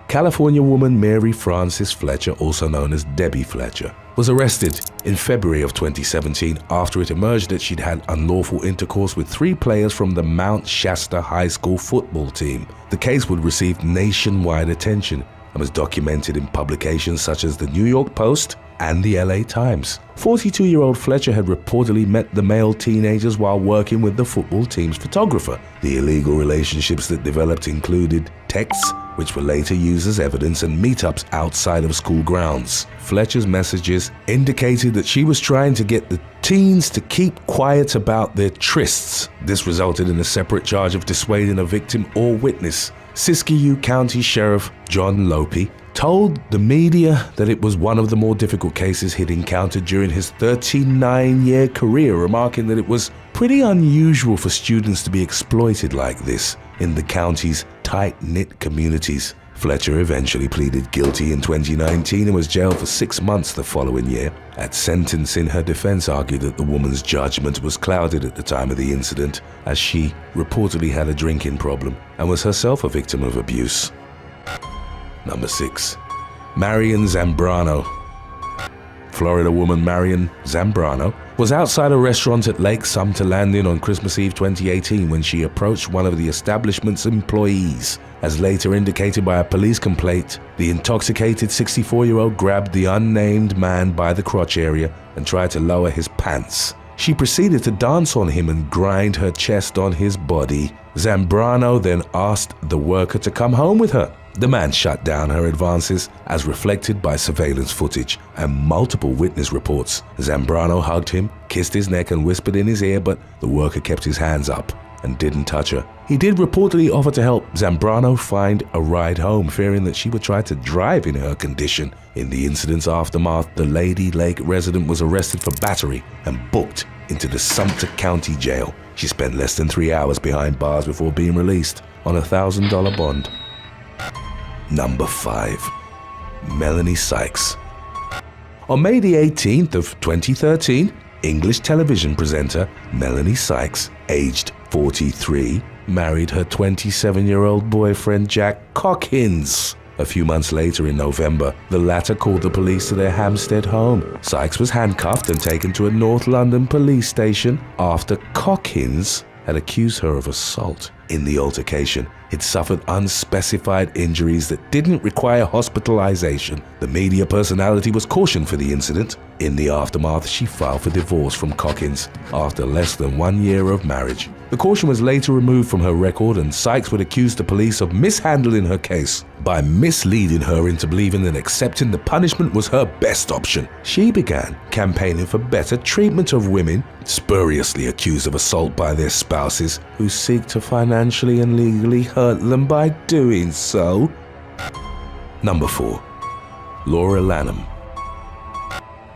California woman Mary Frances Fletcher, also known as Debbie Fletcher, was arrested in February of 2017 after it emerged that she'd had unlawful intercourse with 3 players from the Mount Shasta High School football team. The case would receive nationwide attention and was documented in publications such as the New York Post and the LA Times. 42-year-old Fletcher had reportedly met the male teenagers while working with the football team's photographer. The illegal relationships that developed included texts, which were later used as evidence, and meetups outside of school grounds. Fletcher's messages indicated that she was trying to get the teens to keep quiet about their trysts. This resulted in a separate charge of dissuading a victim or witness. Siskiyou County Sheriff John Lope told the media that it was one of the more difficult cases he'd encountered during his 39-year career, remarking that it was pretty unusual for students to be exploited like this in the county's tight-knit communities. Fletcher eventually pleaded guilty in 2019 and was jailed for 6 months the following year. At sentencing, her defense argued that the woman's judgment was clouded at the time of the incident, as she reportedly had a drinking problem and was herself a victim of abuse. Number 6. Marian Zambrano. Florida woman Marian Zambrano was outside a restaurant at Lake Sumter Landing on Christmas Eve 2018 when she approached one of the establishment's employees. As later indicated by a police complaint, the intoxicated 64-year-old grabbed the unnamed man by the crotch area and tried to lower his pants. She proceeded to dance on him and grind her chest on his body. Zambrano then asked the worker to come home with her. The man shut down her advances, as reflected by surveillance footage and multiple witness reports. Zambrano hugged him, kissed his neck and whispered in his ear, but the worker kept his hands up and didn't touch her. He did reportedly offer to help Zambrano find a ride home, fearing that she would try to drive in her condition. In the incident's aftermath, the Lady Lake resident was arrested for battery and booked into the Sumter County Jail. She spent less than 3 hours behind bars before being released on a $1,000 bond. Number 5. Melanie Sykes. On May the 18th of 2013, English television presenter Melanie Sykes, aged 43, married her 27-year-old boyfriend Jack Cockins. A few months later in November, the latter called the police to their Hampstead home. Sykes was handcuffed and taken to a North London police station after Cockins had accused her of assault. In the altercation, he'd suffered unspecified injuries that didn't require hospitalization. The media personality was cautioned for the incident. In the aftermath, she filed for divorce from Cockins after less than 1 year of marriage. The caution was later removed from her record, and Sykes would accuse the police of mishandling her case by misleading her into believing that accepting the punishment was her best option. She began campaigning for better treatment of women spuriously accused of assault by their spouses who seek to financially and legally hurt them by doing so. Number 4. Laura Lanham.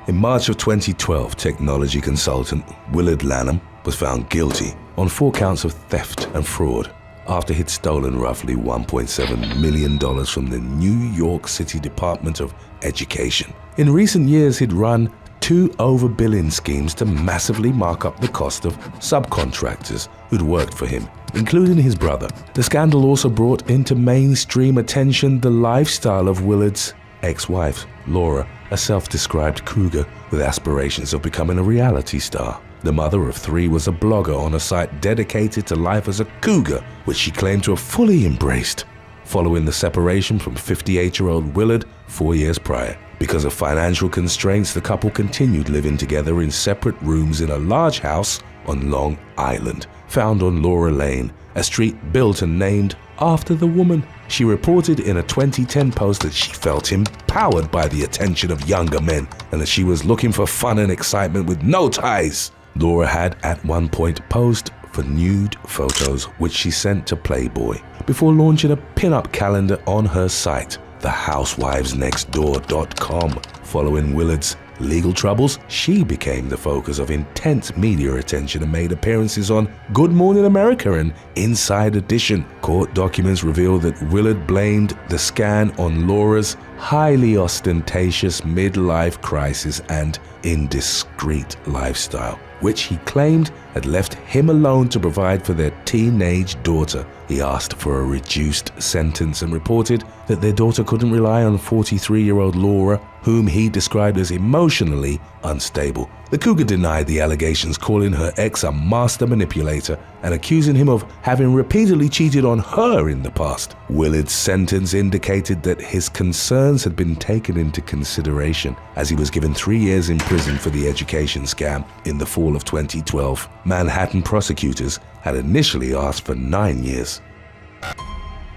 In March of 2012, technology consultant Willard Lanham was found guilty on 4 counts of theft and fraud after he'd stolen roughly $1.7 million from the New York City Department of Education. In recent years, he'd run 2 overbilling schemes to massively mark up the cost of subcontractors who'd worked for him, including his brother. The scandal also brought into mainstream attention the lifestyle of Willard's ex-wife, Laura, a self-described cougar with aspirations of becoming a reality star. The mother of 3 was a blogger on a site dedicated to life as a cougar, which she claimed to have fully embraced, following the separation from 58-year-old Willard 4 years prior. Because of financial constraints, the couple continued living together in separate rooms in a large house on Long Island, found on Laura Lane, a street built and named after the woman. She reported in a 2010 post that she felt empowered by the attention of younger men and that she was looking for fun and excitement with no ties. Laura had at one point posed for nude photos, which she sent to Playboy, before launching a pin-up calendar on her site, thehousewivesnextdoor.com. Following Willard's legal troubles, she became the focus of intense media attention and made appearances on Good Morning America and Inside Edition. Court documents reveal that Willard blamed the scan on Laura's highly ostentatious midlife crisis and indiscreet lifestyle, which he claimed had left him alone to provide for their teenage daughter. He asked for a reduced sentence and reported that their daughter couldn't rely on 43-year-old Laura, whom he described as emotionally unstable. The cougar denied the allegations, calling her ex a master manipulator and accusing him of having repeatedly cheated on her in the past. Willard's sentence indicated that his concerns had been taken into consideration, as he was given 3 years in prison for the education scam in the fall of 2012. Manhattan prosecutors had initially asked for 9 years.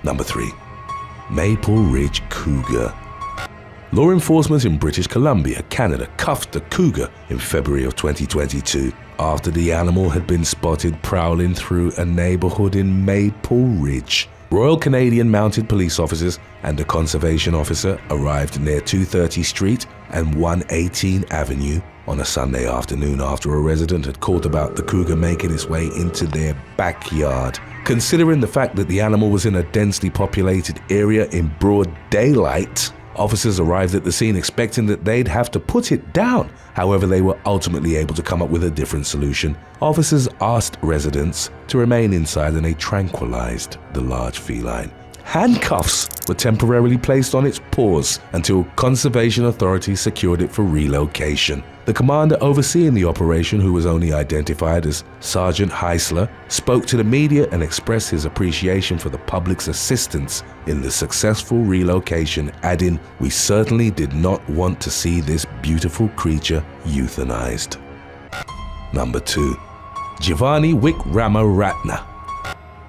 Number 3. Maple Ridge Cougar. Law enforcement in British Columbia, Canada, cuffed the cougar in February of 2022 after the animal had been spotted prowling through a neighborhood in Maple Ridge. Royal Canadian Mounted Police officers and a conservation officer arrived near 230 Street and 118 Avenue on a Sunday afternoon after a resident had called about the cougar making its way into their backyard. Considering the fact that the animal was in a densely populated area in broad daylight, officers arrived at the scene expecting that they'd have to put it down. However, they were ultimately able to come up with a different solution. Officers asked residents to remain inside and they tranquilized the large feline. Handcuffs were temporarily placed on its paws until conservation authorities secured it for relocation. The commander overseeing the operation, who was only identified as Sergeant Heisler, spoke to the media and expressed his appreciation for the public's assistance in the successful relocation, adding, "We certainly did not want to see this beautiful creature euthanized." Number 2. Giovanni Wickramaratne.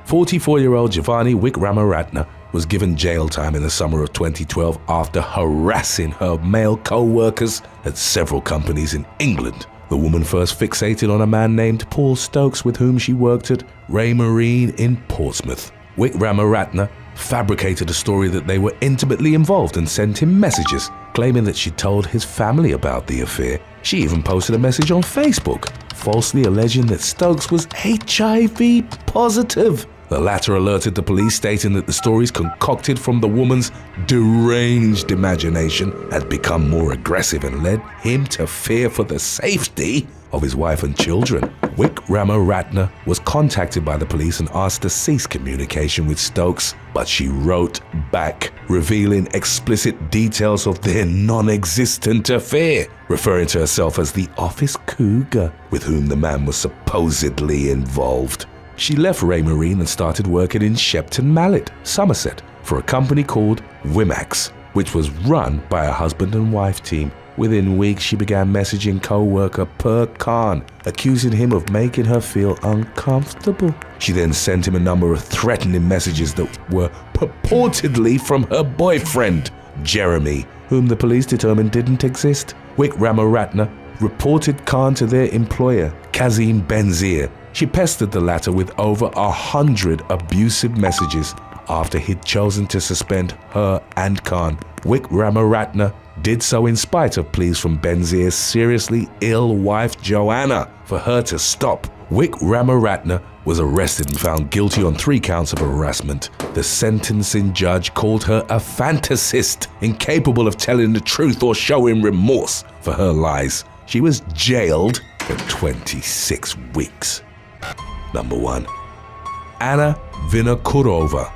44-year-old Giovanni Wickramaratne was given jail time in the summer of 2012 after harassing her male co-workers at several companies in England. The woman first fixated on a man named Paul Stokes with whom she worked at Ray Marine in Portsmouth. Wickramaratne fabricated a story that they were intimately involved and sent him messages, claiming that she told his family about the affair. She even posted a message on Facebook, falsely alleging that Stokes was HIV positive. The latter alerted the police, stating that the stories concocted from the woman's deranged imagination had become more aggressive and led him to fear for the safety of his wife and children. Wickramaratne was contacted by the police and asked to cease communication with Stokes, but she wrote back, revealing explicit details of their non-existent affair, referring to herself as the office cougar with whom the man was supposedly involved. She left Ray Marine and started working in Shepton Mallet, Somerset, for a company called Wimax, which was run by a husband and wife team. Within weeks, she began messaging co-worker Per Khan, accusing him of making her feel uncomfortable. She then sent him a number of threatening messages that were purportedly from her boyfriend, Jeremy, whom the police determined didn't exist. Wickramaratne reported Khan to their employer, Kazim Benzir. She pestered the latter with over 100 abusive messages after he'd chosen to suspend her and Khan. Wickramaratne did so in spite of pleas from Benzir's seriously ill wife Joanna for her to stop. Wickramaratne was arrested and found guilty on 3 counts of harassment. The sentencing judge called her a fantasist, incapable of telling the truth or showing remorse for her lies. She was jailed for 26 weeks. Number 1. Anna Vinokurova.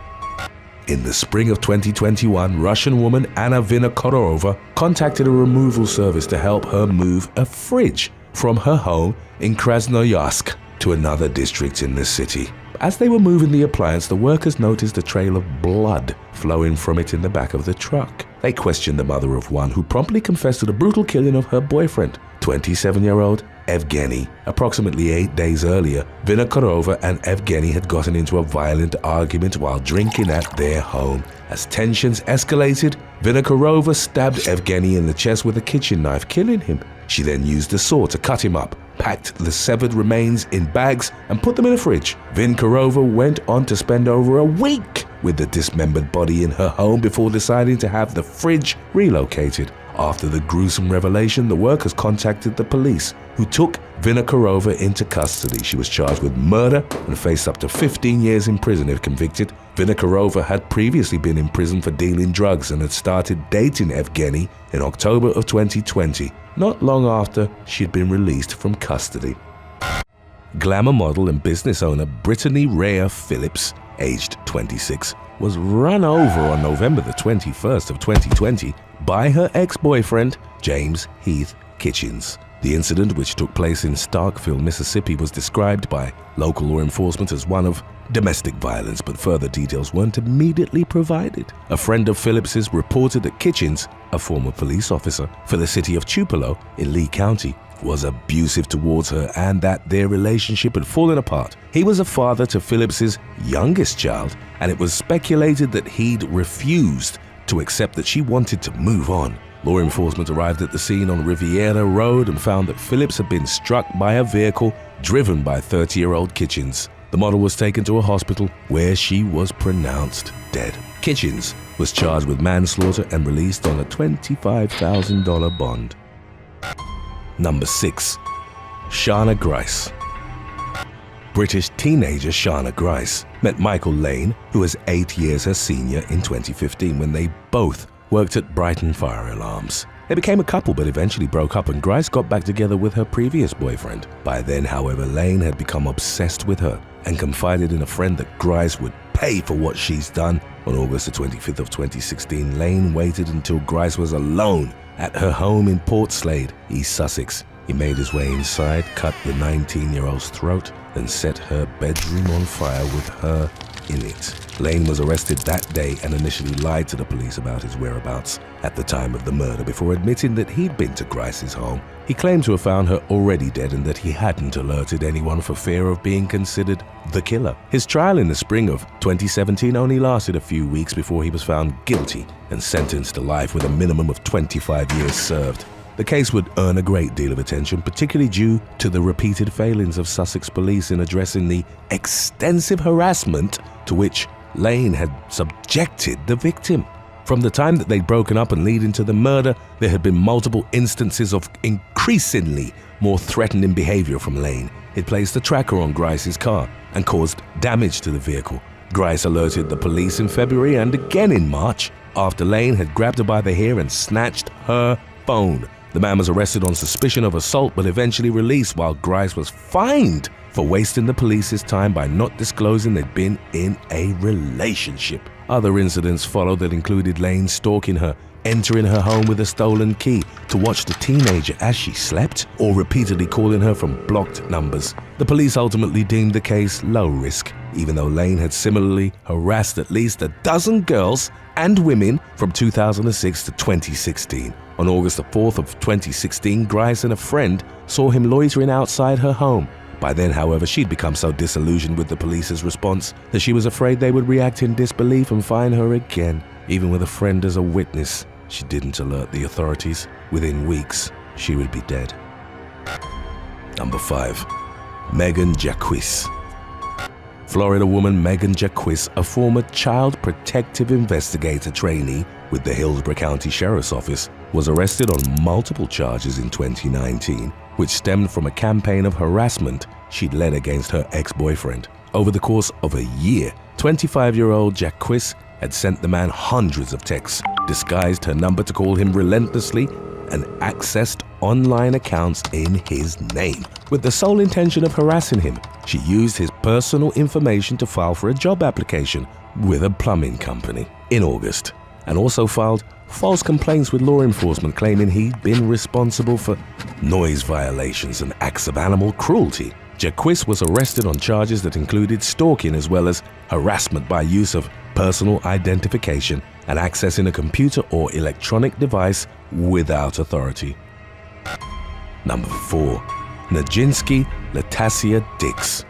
In the spring of 2021, Russian woman Anna Vinokurova contacted a removal service to help her move a fridge from her home in Krasnoyarsk to another district in the city. As they were moving the appliance, the workers noticed a trail of blood flowing from it in the back of the truck. They questioned the mother of one, who promptly confessed to the brutal killing of her boyfriend, 27-year-old Evgeny. Approximately 8 days earlier, Vinokurova and Evgeny had gotten into a violent argument while drinking at their home. As tensions escalated, Vinokurova stabbed Evgeny in the chest with a kitchen knife, killing him. She then used a saw to cut him up, packed the severed remains in bags, and put them in a fridge. Vinokurova went on to spend over a week with the dismembered body in her home before deciding to have the fridge relocated. After the gruesome revelation, the workers contacted the police, who took Vinokurova into custody. She was charged with murder and faced up to 15 years in prison if convicted. Vinokurova had previously been in prison for dealing drugs and had started dating Evgeny in October of 2020, not long after she had been released from custody. Glamour model and business owner Britany Phillips, aged 26, was run over on November the 21st of 2020 by her ex-boyfriend, James Heath Kitchens. The incident, which took place in Starkville, Mississippi, was described by local law enforcement as one of domestic violence, but further details weren't immediately provided. A friend of Phillips's reported that Kitchens, a former police officer for the city of Tupelo in Lee County, was abusive towards her and that their relationship had fallen apart. He was a father to Phillips's youngest child, and it was speculated that he'd refused to accept that she wanted to move on. Law enforcement arrived at the scene on Riviera Road and found that Phillips had been struck by a vehicle driven by 30-year-old Kitchens. The model was taken to a hospital where she was pronounced dead. Kitchens was charged with manslaughter and released on a $25,000 bond. Number 6. Shaana Grace. British teenager Shaana Grace met Michael Lane, who was 8 years her senior, in 2015 when they both worked at Brighton Fire Alarms. They became a couple but eventually broke up, and Grace got back together with her previous boyfriend. By then, however, Lane had become obsessed with her and confided in a friend that Grace would pay for what she's done. On August the 25th of 2016, Lane waited until Grace was alone at her home in Portslade, East Sussex. He made his way inside, cut the 19-year-old's throat, then set her bedroom on fire with her in it. Lane was arrested that day and initially lied to the police about his whereabouts at the time of the murder before admitting that he'd been to Grace's home. He claimed to have found her already dead and that he hadn't alerted anyone for fear of being considered the killer. His trial in the spring of 2017 only lasted a few weeks before he was found guilty and sentenced to life with a minimum of 25 years served. The case would earn a great deal of attention, particularly due to the repeated failings of Sussex police in addressing the extensive harassment to which Lane had subjected the victim. From the time that they'd broken up and leading to the murder, there had been multiple instances of increasingly more threatening behavior from Lane. He'd placed a tracker on Grace's car and caused damage to the vehicle. Grace alerted the police in February and again in March after Lane had grabbed her by the hair and snatched her phone. The man was arrested on suspicion of assault but eventually released, while Grace was fined for wasting the police's time by not disclosing they'd been in a relationship. Other incidents followed that included Lane stalking her, entering her home with a stolen key to watch the teenager as she slept, or repeatedly calling her from blocked numbers. The police ultimately deemed the case low risk, even though Lane had similarly harassed at least a dozen girls and women from 2006 to 2016. On August the 4th of 2016, Grace and a friend saw him loitering outside her home. By then, however, she'd become so disillusioned with the police's response that she was afraid they would react in disbelief and fine her again. Even with a friend as a witness, she didn't alert the authorities. Within weeks, she would be dead. Number 5. Megan Jacquis. Florida woman Megan Jacquis, a former child protective investigator trainee with the Hillsborough County Sheriff's Office, was arrested on multiple charges in 2019, which stemmed from a campaign of harassment she'd led against her ex-boyfriend. Over the course of a year, 25-year-old Jacquis had sent the man hundreds of texts, disguised her number to call him relentlessly, and accessed online accounts in his name. With the sole intention of harassing him, she used his personal information to file for a job application with a plumbing company in August, and also filed false complaints with law enforcement claiming he'd been responsible for noise violations and acts of animal cruelty. Jacquis was arrested on charges that included stalking as well as harassment by use of personal identification and accessing a computer or electronic device without authority. Number 4. Najinsky Latasia Dix.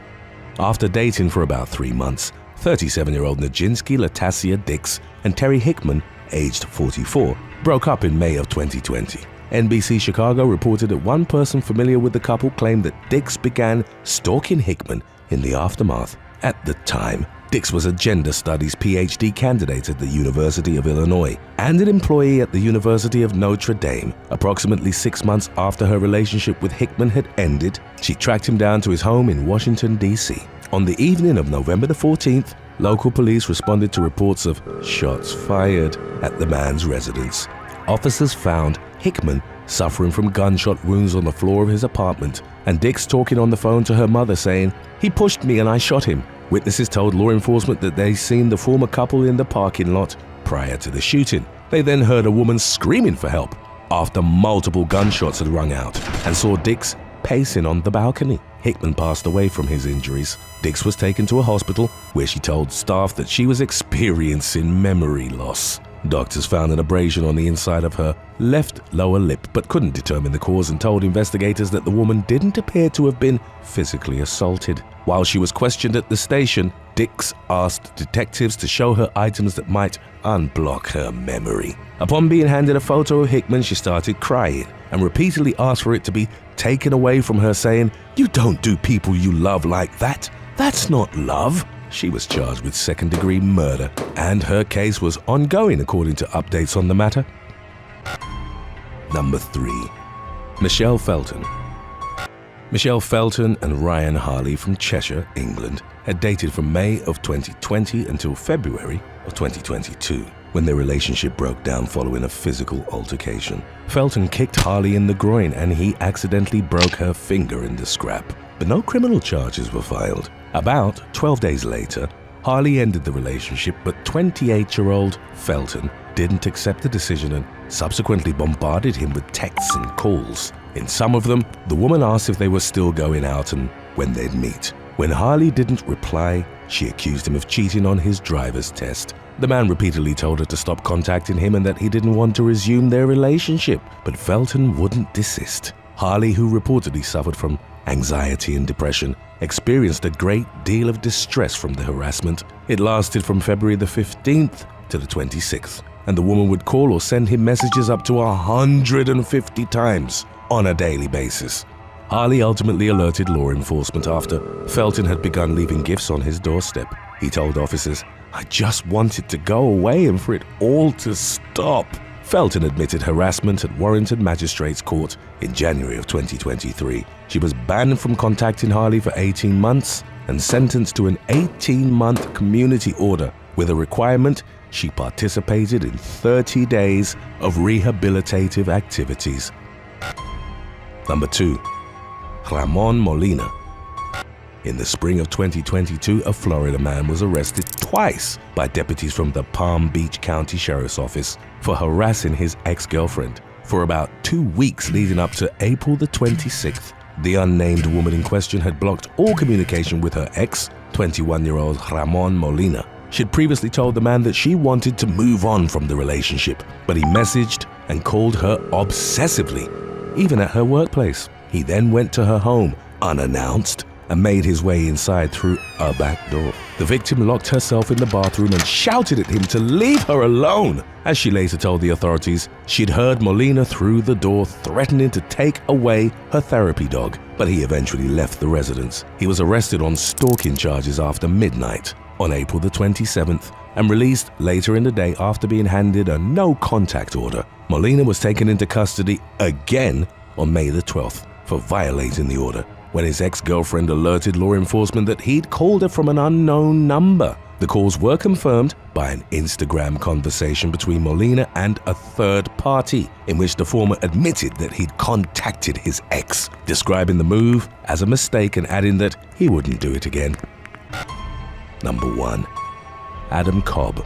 After dating for about 3 months, 37-year-old Najinsky Latasia Dix and Terry Hickman, aged 44, broke up in May of 2020. NBC Chicago reported that one person familiar with the couple claimed that Dix began stalking Hickman in the aftermath. At the time, Dix was a gender studies PhD candidate at the University of Illinois and an employee at the University of Notre Dame. Approximately 6 months after her relationship with Hickman had ended, she tracked him down to his home in Washington, D.C. On the evening of November the 14th, local police responded to reports of shots fired at the man's residence. Officers found Hickman suffering from gunshot wounds on the floor of his apartment, and Dix talking on the phone to her mother saying, "He pushed me and I shot him." Witnesses told law enforcement that they'd seen the former couple in the parking lot prior to the shooting. They then heard a woman screaming for help after multiple gunshots had rung out and saw Dix pacing on the balcony. Hickman passed away from his injuries. Dix was taken to a hospital where she told staff that she was experiencing memory loss. Doctors found an abrasion on the inside of her left lower lip but couldn't determine the cause and told investigators that the woman didn't appear to have been physically assaulted. While she was questioned at the station, Dix asked detectives to show her items that might unblock her memory. Upon being handed a photo of Hickman, she started crying and repeatedly asked for it to be taken away from her, saying, "You don't do people you love like that. That's not love." She was charged with second-degree murder, and her case was ongoing according to updates on the matter. Number 3. Michelle Felton. Michelle Felton and Ryan Harley from Cheshire, England, had dated from May of 2020 until February of 2022, when their relationship broke down following a physical altercation. Felton kicked Harley in the groin and he accidentally broke her finger in the scrap, but no criminal charges were filed. About 12 days later, Harley ended the relationship, but 28-year-old Felton didn't accept the decision and subsequently bombarded him with texts and calls. In some of them, the woman asked if they were still going out and when they'd meet. When Harley didn't reply, she accused him of cheating on his driver's test. The man repeatedly told her to stop contacting him and that he didn't want to resume their relationship, but Felton wouldn't desist. Harley, who reportedly suffered from anxiety and depression, experienced a great deal of distress from the harassment. It lasted from February the 15th to the 26th, and the woman would call or send him messages up to 150 times on a daily basis. Harley ultimately alerted law enforcement after Felton had begun leaving gifts on his doorstep. He told officers, "I just wanted to go away and for it all to stop." Felton admitted harassment at Warrington Magistrates Court in January of 2023. She was banned from contacting Harley for 18 months and sentenced to an 18-month community order with a requirement she participated in 30 days of rehabilitative activities. Number 2. Ramon Molina. In the spring of 2022, a Florida man was arrested twice by deputies from the Palm Beach County Sheriff's Office for harassing his ex-girlfriend. For about 2 weeks leading up to April the 26th, the unnamed woman in question had blocked all communication with her ex, 21-year-old Ramon Molina. She had previously told the man that she wanted to move on from the relationship, but he messaged and called her obsessively, even at her workplace. He then went to her home, unannounced, and made his way inside through a back door. The victim locked herself in the bathroom and shouted at him to leave her alone. As she later told the authorities, she'd heard Molina through the door threatening to take away her therapy dog, but he eventually left the residence. He was arrested on stalking charges after midnight on April the 27th and released later in the day after being handed a no-contact order. Molina was taken into custody again on May the 12th for violating the order, when his ex-girlfriend alerted law enforcement that he'd called her from an unknown number. The calls were confirmed by an Instagram conversation between Molina and a third party, in which the former admitted that he'd contacted his ex, describing the move as a mistake and adding that he wouldn't do it again. Number 1. Adam Cobb.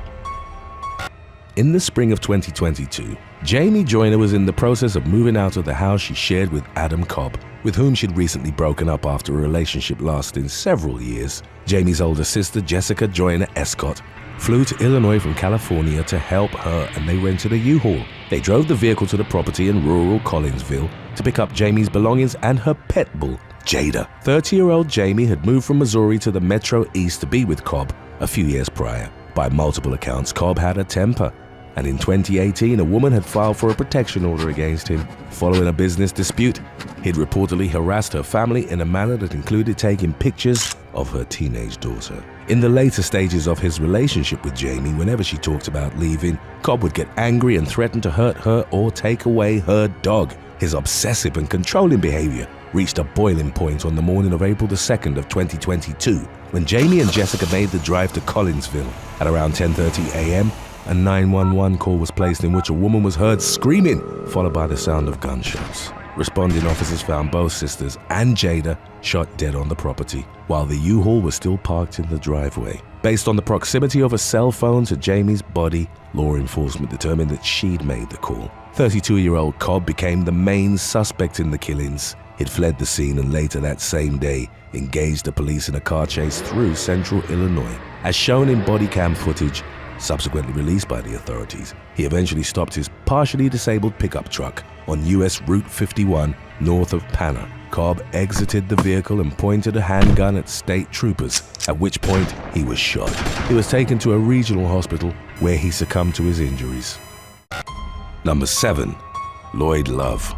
In the spring of 2022, Jamie Joyner was in the process of moving out of the house she shared with Adam Cobb, with whom she'd recently broken up after a relationship lasting several years. Jamie's older sister, Jessica Joyner Escott, flew to Illinois from California to help her, and they rented a U-Haul. They drove the vehicle to the property in rural Collinsville to pick up Jamie's belongings and her pet bull, Jada. 30-year-old Jamie had moved from Missouri to the Metro East to be with Cobb a few years prior. By multiple accounts, Cobb had a temper, and in 2018, a woman had filed for a protection order against him. Following a business dispute, he'd reportedly harassed her family in a manner that included taking pictures of her teenage daughter. In the later stages of his relationship with Jamie, whenever she talked about leaving, Cobb would get angry and threaten to hurt her or take away her dog. His obsessive and controlling behavior reached a boiling point on the morning of April the 2nd of 2022, when Jamie and Jessica made the drive to Collinsville. At around 10:30 a.m., a 911 call was placed in which a woman was heard screaming, followed by the sound of gunshots. Responding officers found both sisters and Jada shot dead on the property, while the U-Haul was still parked in the driveway. Based on the proximity of a cell phone to Jamie's body, law enforcement determined that she'd made the call. 32-year-old Cobb became the main suspect in the killings. He'd fled the scene and later that same day engaged the police in a car chase through central Illinois. As shown in body cam footage, subsequently released by the authorities, he eventually stopped his partially disabled pickup truck on US Route 51 north of Panna. Cobb exited the vehicle and pointed a handgun at state troopers, at which point he was shot. He was taken to a regional hospital where he succumbed to his injuries. Number 7. Lloyd Love.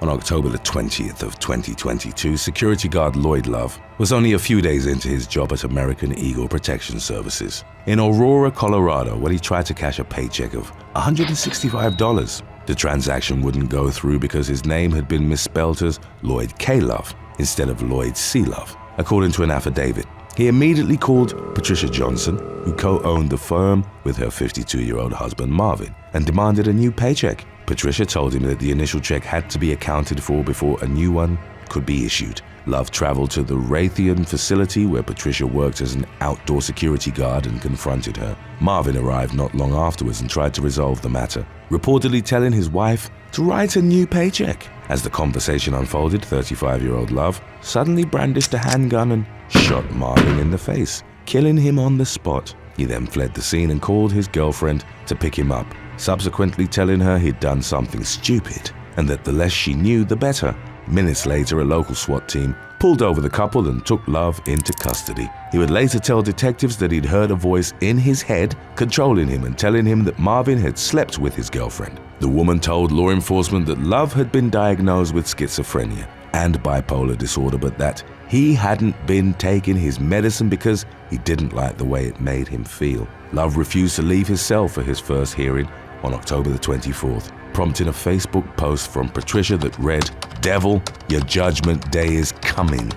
On October the 20th of 2022, security guard Lloyd Love was only a few days into his job at American Eagle Protection Services in Aurora, Colorado, when he tried to cash a paycheck of $165. The transaction wouldn't go through because his name had been misspelled as Lloyd K. Love instead of Lloyd C. Love, according to an affidavit. He immediately called Patricia Johnson, who co-owned the firm with her 52-year-old husband Marvin, and demanded a new paycheck. Patricia told him that the initial check had to be accounted for before a new one could be issued. Love traveled to the Raytheon facility where Patricia worked as an outdoor security guard and confronted her. Marvin arrived not long afterwards and tried to resolve the matter, reportedly telling his wife to write a new paycheck. As the conversation unfolded, 35-year-old Love suddenly brandished a handgun and shot Marvin in the face, killing him on the spot. He then fled the scene and called his girlfriend to pick him up, subsequently telling her he'd done something stupid and that the less she knew, the better. Minutes later, a local SWAT team pulled over the couple and took Love into custody. He would later tell detectives that he'd heard a voice in his head controlling him and telling him that Marvin had slept with his girlfriend. The woman told law enforcement that Love had been diagnosed with schizophrenia and bipolar disorder, but that he hadn't been taking his medicine because he didn't like the way it made him feel. Love refused to leave his cell for his first hearing on October the 24th, prompting a Facebook post from Patricia that read, "Devil, your judgment day is coming."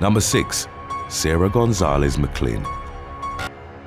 Number 6. Sarah Gonzalez McLean.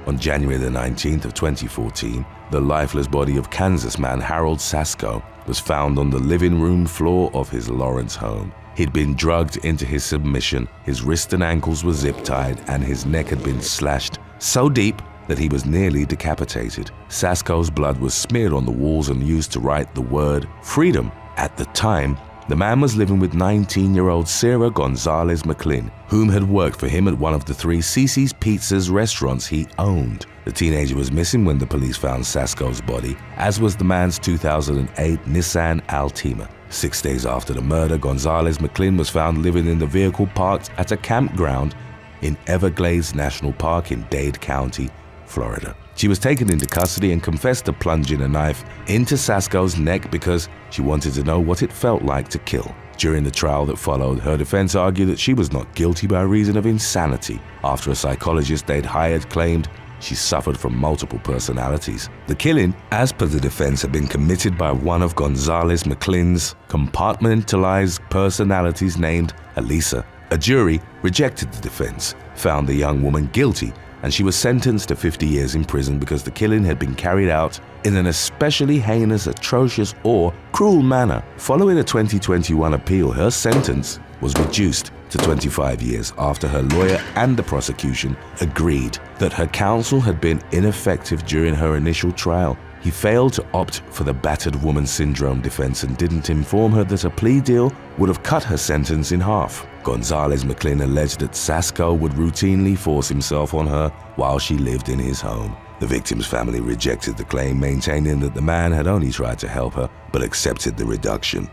On January the 19th of 2014, the lifeless body of Kansas man Harold Sasko was found on the living room floor of his Lawrence home. He'd been drugged into his submission, his wrists and ankles were zip-tied, and his neck had been slashed so deep that he was nearly decapitated. Sasko's blood was smeared on the walls and used to write the word freedom. At the time, the man was living with 19-year-old Sarah Gonzalez McLean, whom had worked for him at one of the 3 Cece's Pizzas restaurants he owned. The teenager was missing when the police found Sasko's body, as was the man's 2008 Nissan Altima. 6 days after the murder, Gonzalez McLean was found living in the vehicle parked at a campground in Everglades National Park in Dade County, Florida. She was taken into custody and confessed to plunging a knife into Sasko's neck because she wanted to know what it felt like to kill. During the trial that followed, her defense argued that she was not guilty by reason of insanity after a psychologist they'd hired claimed she suffered from multiple personalities. The killing, as per the defense, had been committed by one of Gonzalez McLean's compartmentalized personalities named Elisa. A jury rejected the defense, found the young woman guilty, and she was sentenced to 50 years in prison because the killing had been carried out in an especially heinous, atrocious, or cruel manner. Following a 2021 appeal, her sentence was reduced to 25 years after her lawyer and the prosecution agreed that her counsel had been ineffective during her initial trial. He failed to opt for the battered woman syndrome defense and didn't inform her that a plea deal would have cut her sentence in half. Gonzalez McLean alleged that Sasko would routinely force himself on her while she lived in his home. The victim's family rejected the claim, maintaining that the man had only tried to help her but accepted the reduction.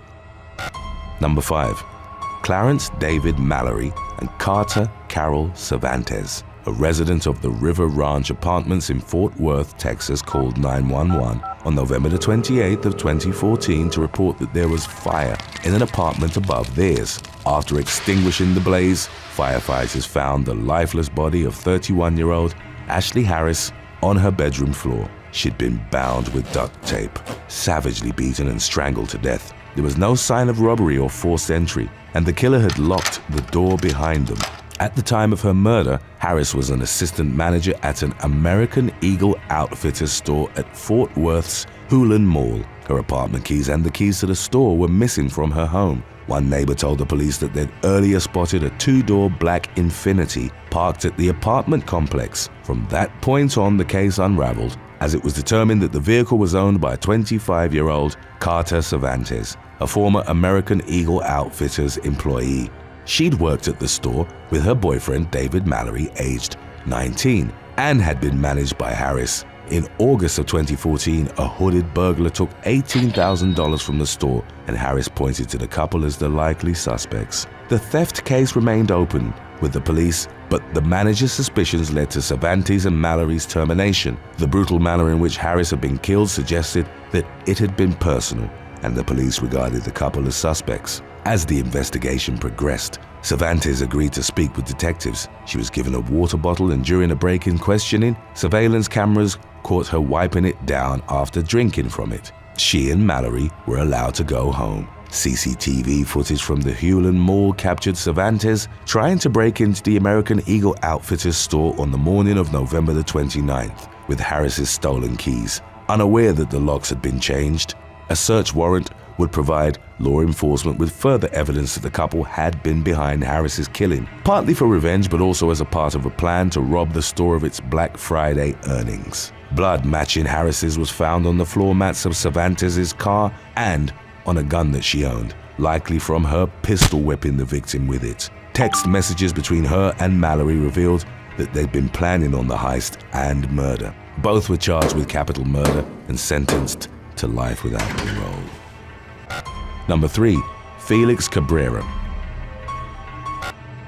Number 5. Clarence David Mallory and Carter Carol Cervantes. A resident of the River Ranch Apartments in Fort Worth, Texas, called 911 on November the 28th of 2014 to report that there was fire in an apartment above theirs. After extinguishing the blaze, firefighters found the lifeless body of 31-year-old Ashley Harris on her bedroom floor. She'd been bound with duct tape, savagely beaten and strangled to death. There was no sign of robbery or forced entry, and the killer had locked the door behind them. At the time of her murder, Harris was an assistant manager at an American Eagle Outfitters store at Fort Worth's Hulen Mall. Her apartment keys and the keys to the store were missing from her home. One neighbor told the police that they'd earlier spotted a 2-door black Infiniti parked at the apartment complex. From that point on, the case unraveled, as it was determined that the vehicle was owned by 25-year-old Carter Cervantes, a former American Eagle Outfitters employee. She'd worked at the store with her boyfriend David Mallory, aged 19, and had been managed by Harris. In August of 2014, a hooded burglar took $18,000 from the store, and Harris pointed to the couple as the likely suspects. The theft case remained open with the police, but the manager's suspicions led to Cervantes and Mallory's termination. The brutal manner in which Harris had been killed suggested that it had been personal, and the police regarded the couple as suspects. As the investigation progressed, Cervantes agreed to speak with detectives. She was given a water bottle, and during a break-in questioning, surveillance cameras caught her wiping it down after drinking from it. She and Mallory were allowed to go home. CCTV footage from the Hulen Mall captured Cervantes trying to break into the American Eagle Outfitters store on the morning of November the 29th with Harris's stolen keys. Unaware that the locks had been changed, a search warrant would provide law enforcement with further evidence that the couple had been behind Harris's killing, partly for revenge but also as a part of a plan to rob the store of its Black Friday earnings. Blood matching Harris's was found on the floor mats of Cervantes' car and on a gun that she owned, likely from her pistol whipping the victim with it. Text messages between her and Mallory revealed that they'd been planning on the heist and murder. Both were charged with capital murder and sentenced to life without parole. Number 3. Felix Cabrera.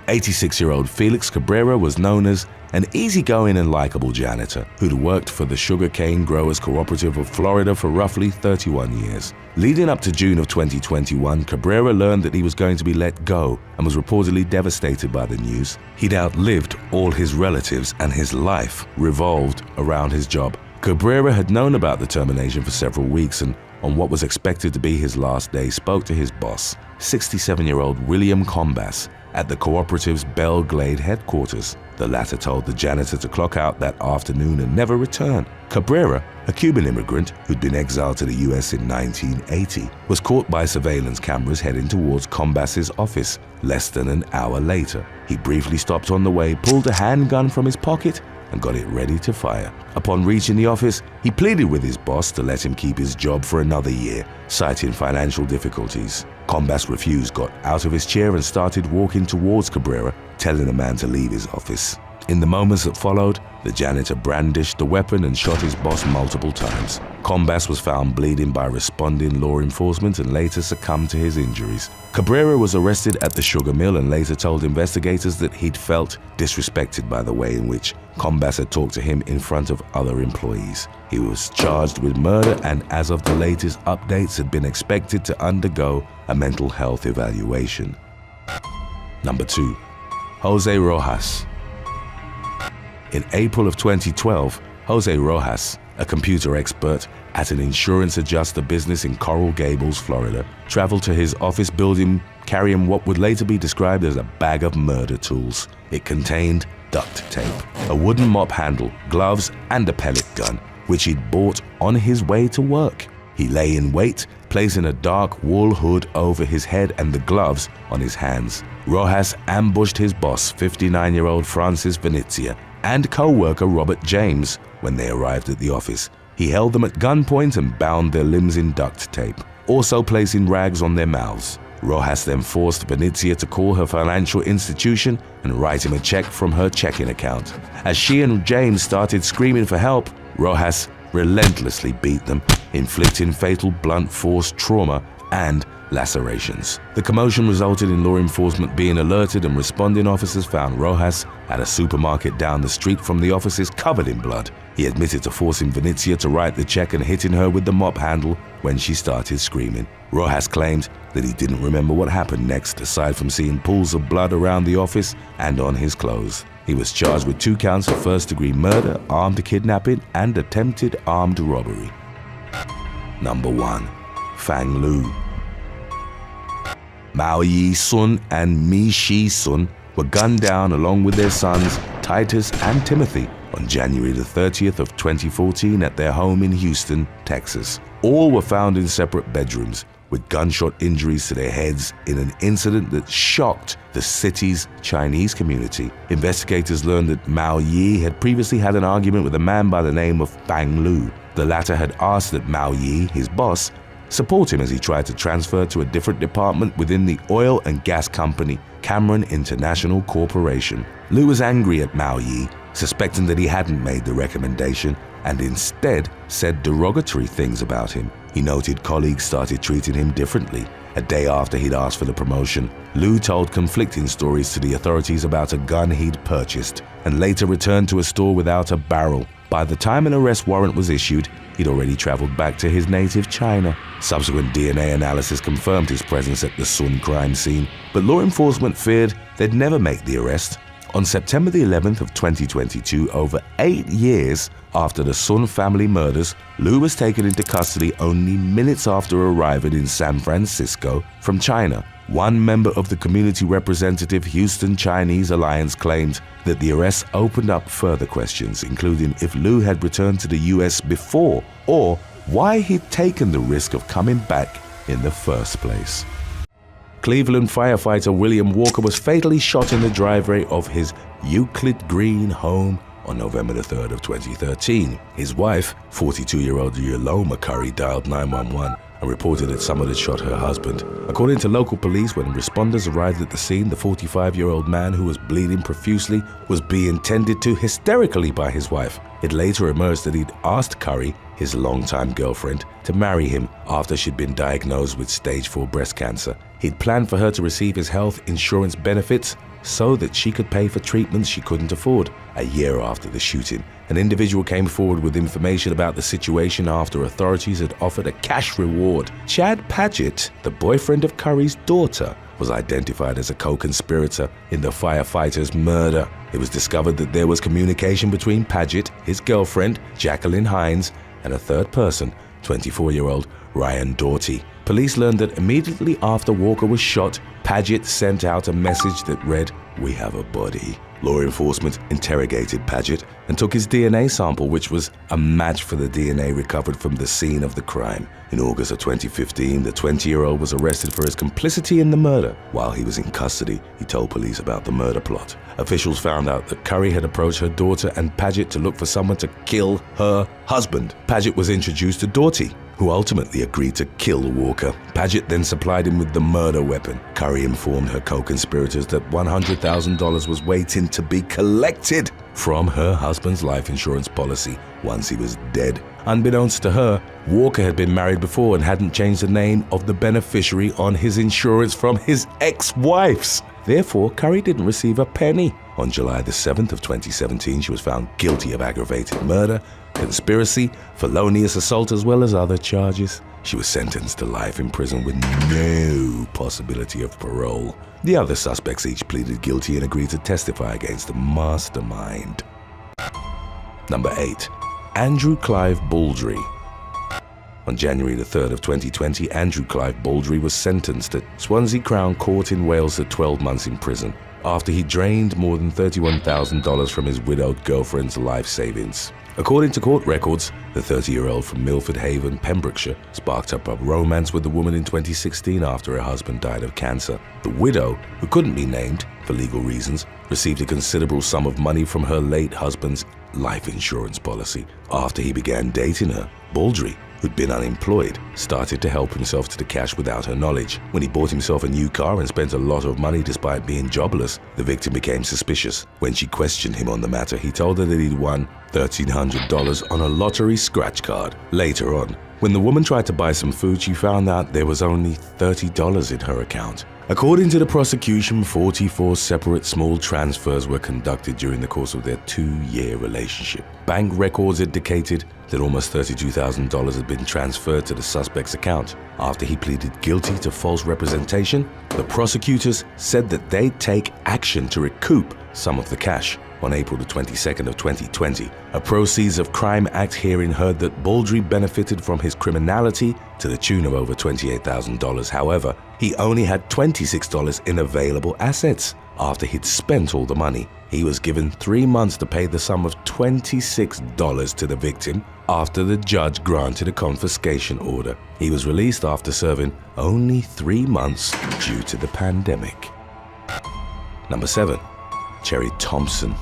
86-year-old Felix Cabrera was known as an easygoing and likable janitor who'd worked for the Sugarcane Growers Cooperative of Florida for roughly 31 years. Leading up to June of 2021, Cabrera learned that he was going to be let go and was reportedly devastated by the news. He'd outlived all his relatives and his life revolved around his job. Cabrera had known about the termination for several weeks and on what was expected to be his last day spoke to his boss, 67-year-old William Combas, at the cooperative's Belle Glade headquarters. The latter told the janitor to clock out that afternoon and never return. Cabrera, a Cuban immigrant who'd been exiled to the US in 1980, was caught by surveillance cameras heading towards Combas's office less than an hour later. He briefly stopped on the way, pulled a handgun from his pocket, and got it ready to fire. Upon reaching the office, he pleaded with his boss to let him keep his job for another year, citing financial difficulties. Combas refused, got out of his chair and started walking towards Cabrera, telling the man to leave his office. In the moments that followed, the janitor brandished the weapon and shot his boss multiple times. Combas was found bleeding by responding law enforcement and later succumbed to his injuries. Cabrera was arrested at the sugar mill and later told investigators that he'd felt disrespected by the way in which Combas had talked to him in front of other employees. He was charged with murder and, as of the latest updates, had been expected to undergo a mental health evaluation. Number 2. Jose Rojas. In April of 2012, Jose Rojas, a computer expert at an insurance adjuster business in Coral Gables, Florida, traveled to his office building carrying what would later be described as a bag of murder tools. It contained duct tape, a wooden mop handle, gloves, and a pellet gun, which he'd bought on his way to work. He lay in wait, placing a dark wool hood over his head and the gloves on his hands. Rojas ambushed his boss, 59-year-old Francis Venezia, and co-worker Robert James when they arrived at the office. He held them at gunpoint and bound their limbs in duct tape, also placing rags on their mouths. Rojas then forced Venezia to call her financial institution and write him a check from her checking account. As she and James started screaming for help, Rojas relentlessly beat them, inflicting fatal blunt force trauma and lacerations. The commotion resulted in law enforcement being alerted and responding officers found Rojas at a supermarket down the street from the offices covered in blood. He admitted to forcing Venezia to write the check and hitting her with the mop handle when she started screaming. Rojas claimed that he didn't remember what happened next aside from seeing pools of blood around the office and on his clothes. He was charged with 2 counts of first-degree murder, armed kidnapping, and attempted armed robbery. Number 1. Fang Lu. Mao Yi-sun and Mi Shi-sun were gunned down along with their sons Titus and Timothy on January the 30th of 2014 at their home in Houston, Texas. All were found in separate bedrooms with gunshot injuries to their heads in an incident that shocked the city's Chinese community. Investigators learned that Mao Yi had previously had an argument with a man by the name of Fang Lu. The latter had asked that Mao Yi, his boss, support him as he tried to transfer to a different department within the oil and gas company Cameron International Corporation. Lu was angry at Mao Yi, suspecting that he hadn't made the recommendation and instead said derogatory things about him. He noted colleagues started treating him differently. A day after he'd asked for the promotion, Lu told conflicting stories to the authorities about a gun he'd purchased and later returned to a store without a barrel. By the time an arrest warrant was issued, he'd already traveled back to his native China. Subsequent DNA analysis confirmed his presence at the Sun crime scene, but law enforcement feared they'd never make the arrest. On September the 11th of 2022, over 8 years after the Sun family murders, Lu was taken into custody only minutes after arriving in San Francisco from China. One member of the community representative Houston Chinese Alliance claimed that the arrest opened up further questions, including if Lu had returned to the US before or why he'd taken the risk of coming back in the first place. Cleveland firefighter William Walker was fatally shot in the driveway of his Euclid Green home on November the 3rd of 2013. His wife, 42-year-old Yoloma Curry, dialed 911 and reported that someone had shot her husband. According to local police, when responders arrived at the scene, the 45-year-old man who was bleeding profusely was being tended to hysterically by his wife. It later emerged that he'd asked Curry, his longtime girlfriend, to marry him after she'd been diagnosed with stage 4 breast cancer. He'd planned for her to receive his health insurance benefits so that she could pay for treatments she couldn't afford. A year after the shooting, an individual came forward with information about the situation after authorities had offered a cash reward. Chad Paget, the boyfriend of Curry's daughter, was identified as a co-conspirator in the firefighter's murder. It was discovered that there was communication between Paget, his girlfriend, Jacqueline Hines, and a third person, 24-year-old Ryan Doughty. Police learned that immediately after Walker was shot, Paget sent out a message that read, "We have a body." Law enforcement interrogated Paget and took his DNA sample, which was a match for the DNA recovered from the scene of the crime. In August of 2015, the 20-year-old was arrested for his complicity in the murder. While he was in custody, he told police about the murder plot. Officials found out that Curry had approached her daughter and Paget to look for someone to kill her husband. Paget was introduced to Doughty, who ultimately agreed to kill Walker. Paget then supplied him with the murder weapon. Curry informed her co-conspirators that $100,000 was waiting to be collected from her husband's life insurance policy once he was dead. Unbeknownst to her, Walker had been married before and hadn't changed the name of the beneficiary on his insurance from his ex-wife's. Therefore, Curry didn't receive a penny. On July the 7th of 2017, she was found guilty of aggravated murder, conspiracy, felonious assault, as well as other charges. She was sentenced to life in prison with no possibility of parole. The other suspects each pleaded guilty and agreed to testify against the mastermind. Number 8. Andrew Clive Baldry. On January the 3rd of 2020, Andrew Clive Baldry was sentenced at Swansea Crown Court in Wales to 12 months in prison after he drained more than $31,000 from his widowed girlfriend's life savings. According to court records, the 30-year-old from Milford Haven, Pembrokeshire, sparked up a romance with the woman in 2016 after her husband died of cancer. The widow, who couldn't be named for legal reasons, received a considerable sum of money from her late husband's life insurance policy. After he began dating her, Baldry, who'd been unemployed, started to help himself to the cash without her knowledge. When he bought himself a new car and spent a lot of money despite being jobless, the victim became suspicious. When she questioned him on the matter, he told her that he'd won $1,300 on a lottery scratch card. Later on, when the woman tried to buy some food, she found out there was only $30 in her account. According to the prosecution, 44 separate small transfers were conducted during the course of their 2-year relationship. Bank records indicated that almost $32,000 had been transferred to the suspect's account. After he pleaded guilty to false representation, the prosecutors said that they'd take action to recoup some of the cash. On April the 22nd of 2020, a Proceeds of Crime Act hearing heard that Baldry benefited from his criminality to the tune of over $28,000. However, he only had $26 in available assets. After he'd spent all the money, he was given 3 months to pay the sum of $26 to the victim after the judge granted a confiscation order. He was released after serving only 3 months due to the pandemic. Number 7. Cherry Thompson.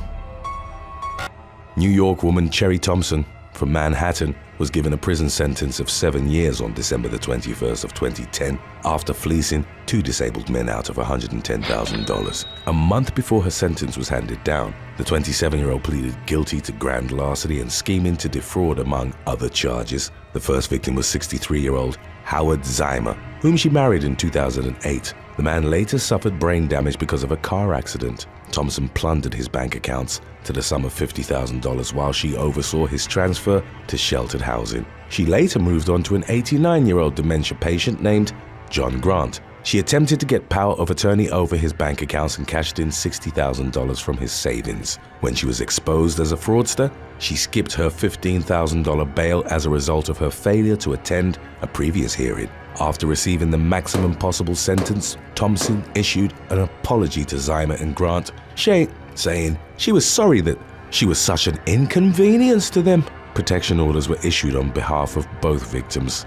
New York woman Cherry Thompson from Manhattan was given a prison sentence of 7 years on December the 21st of 2010 after fleecing 2 disabled men out of $110,000. A month before her sentence was handed down, the 27-year-old pleaded guilty to grand larceny and scheming to defraud, among other charges. The first victim was 63-year-old Howard Zimer, whom she married in 2008. The man later suffered brain damage because of a car accident. Thompson plundered his bank accounts to the sum of $50,000 while she oversaw his transfer to sheltered housing. She later moved on to an 89-year-old dementia patient named John Grant. She attempted to get power of attorney over his bank accounts and cashed in $60,000 from his savings. When she was exposed as a fraudster, she skipped her $15,000 bail as a result of her failure to attend a previous hearing. After receiving the maximum possible sentence, Thompson issued an apology to Zimer and Grant, saying she was sorry that she was such an inconvenience to them. Protection orders were issued on behalf of both victims.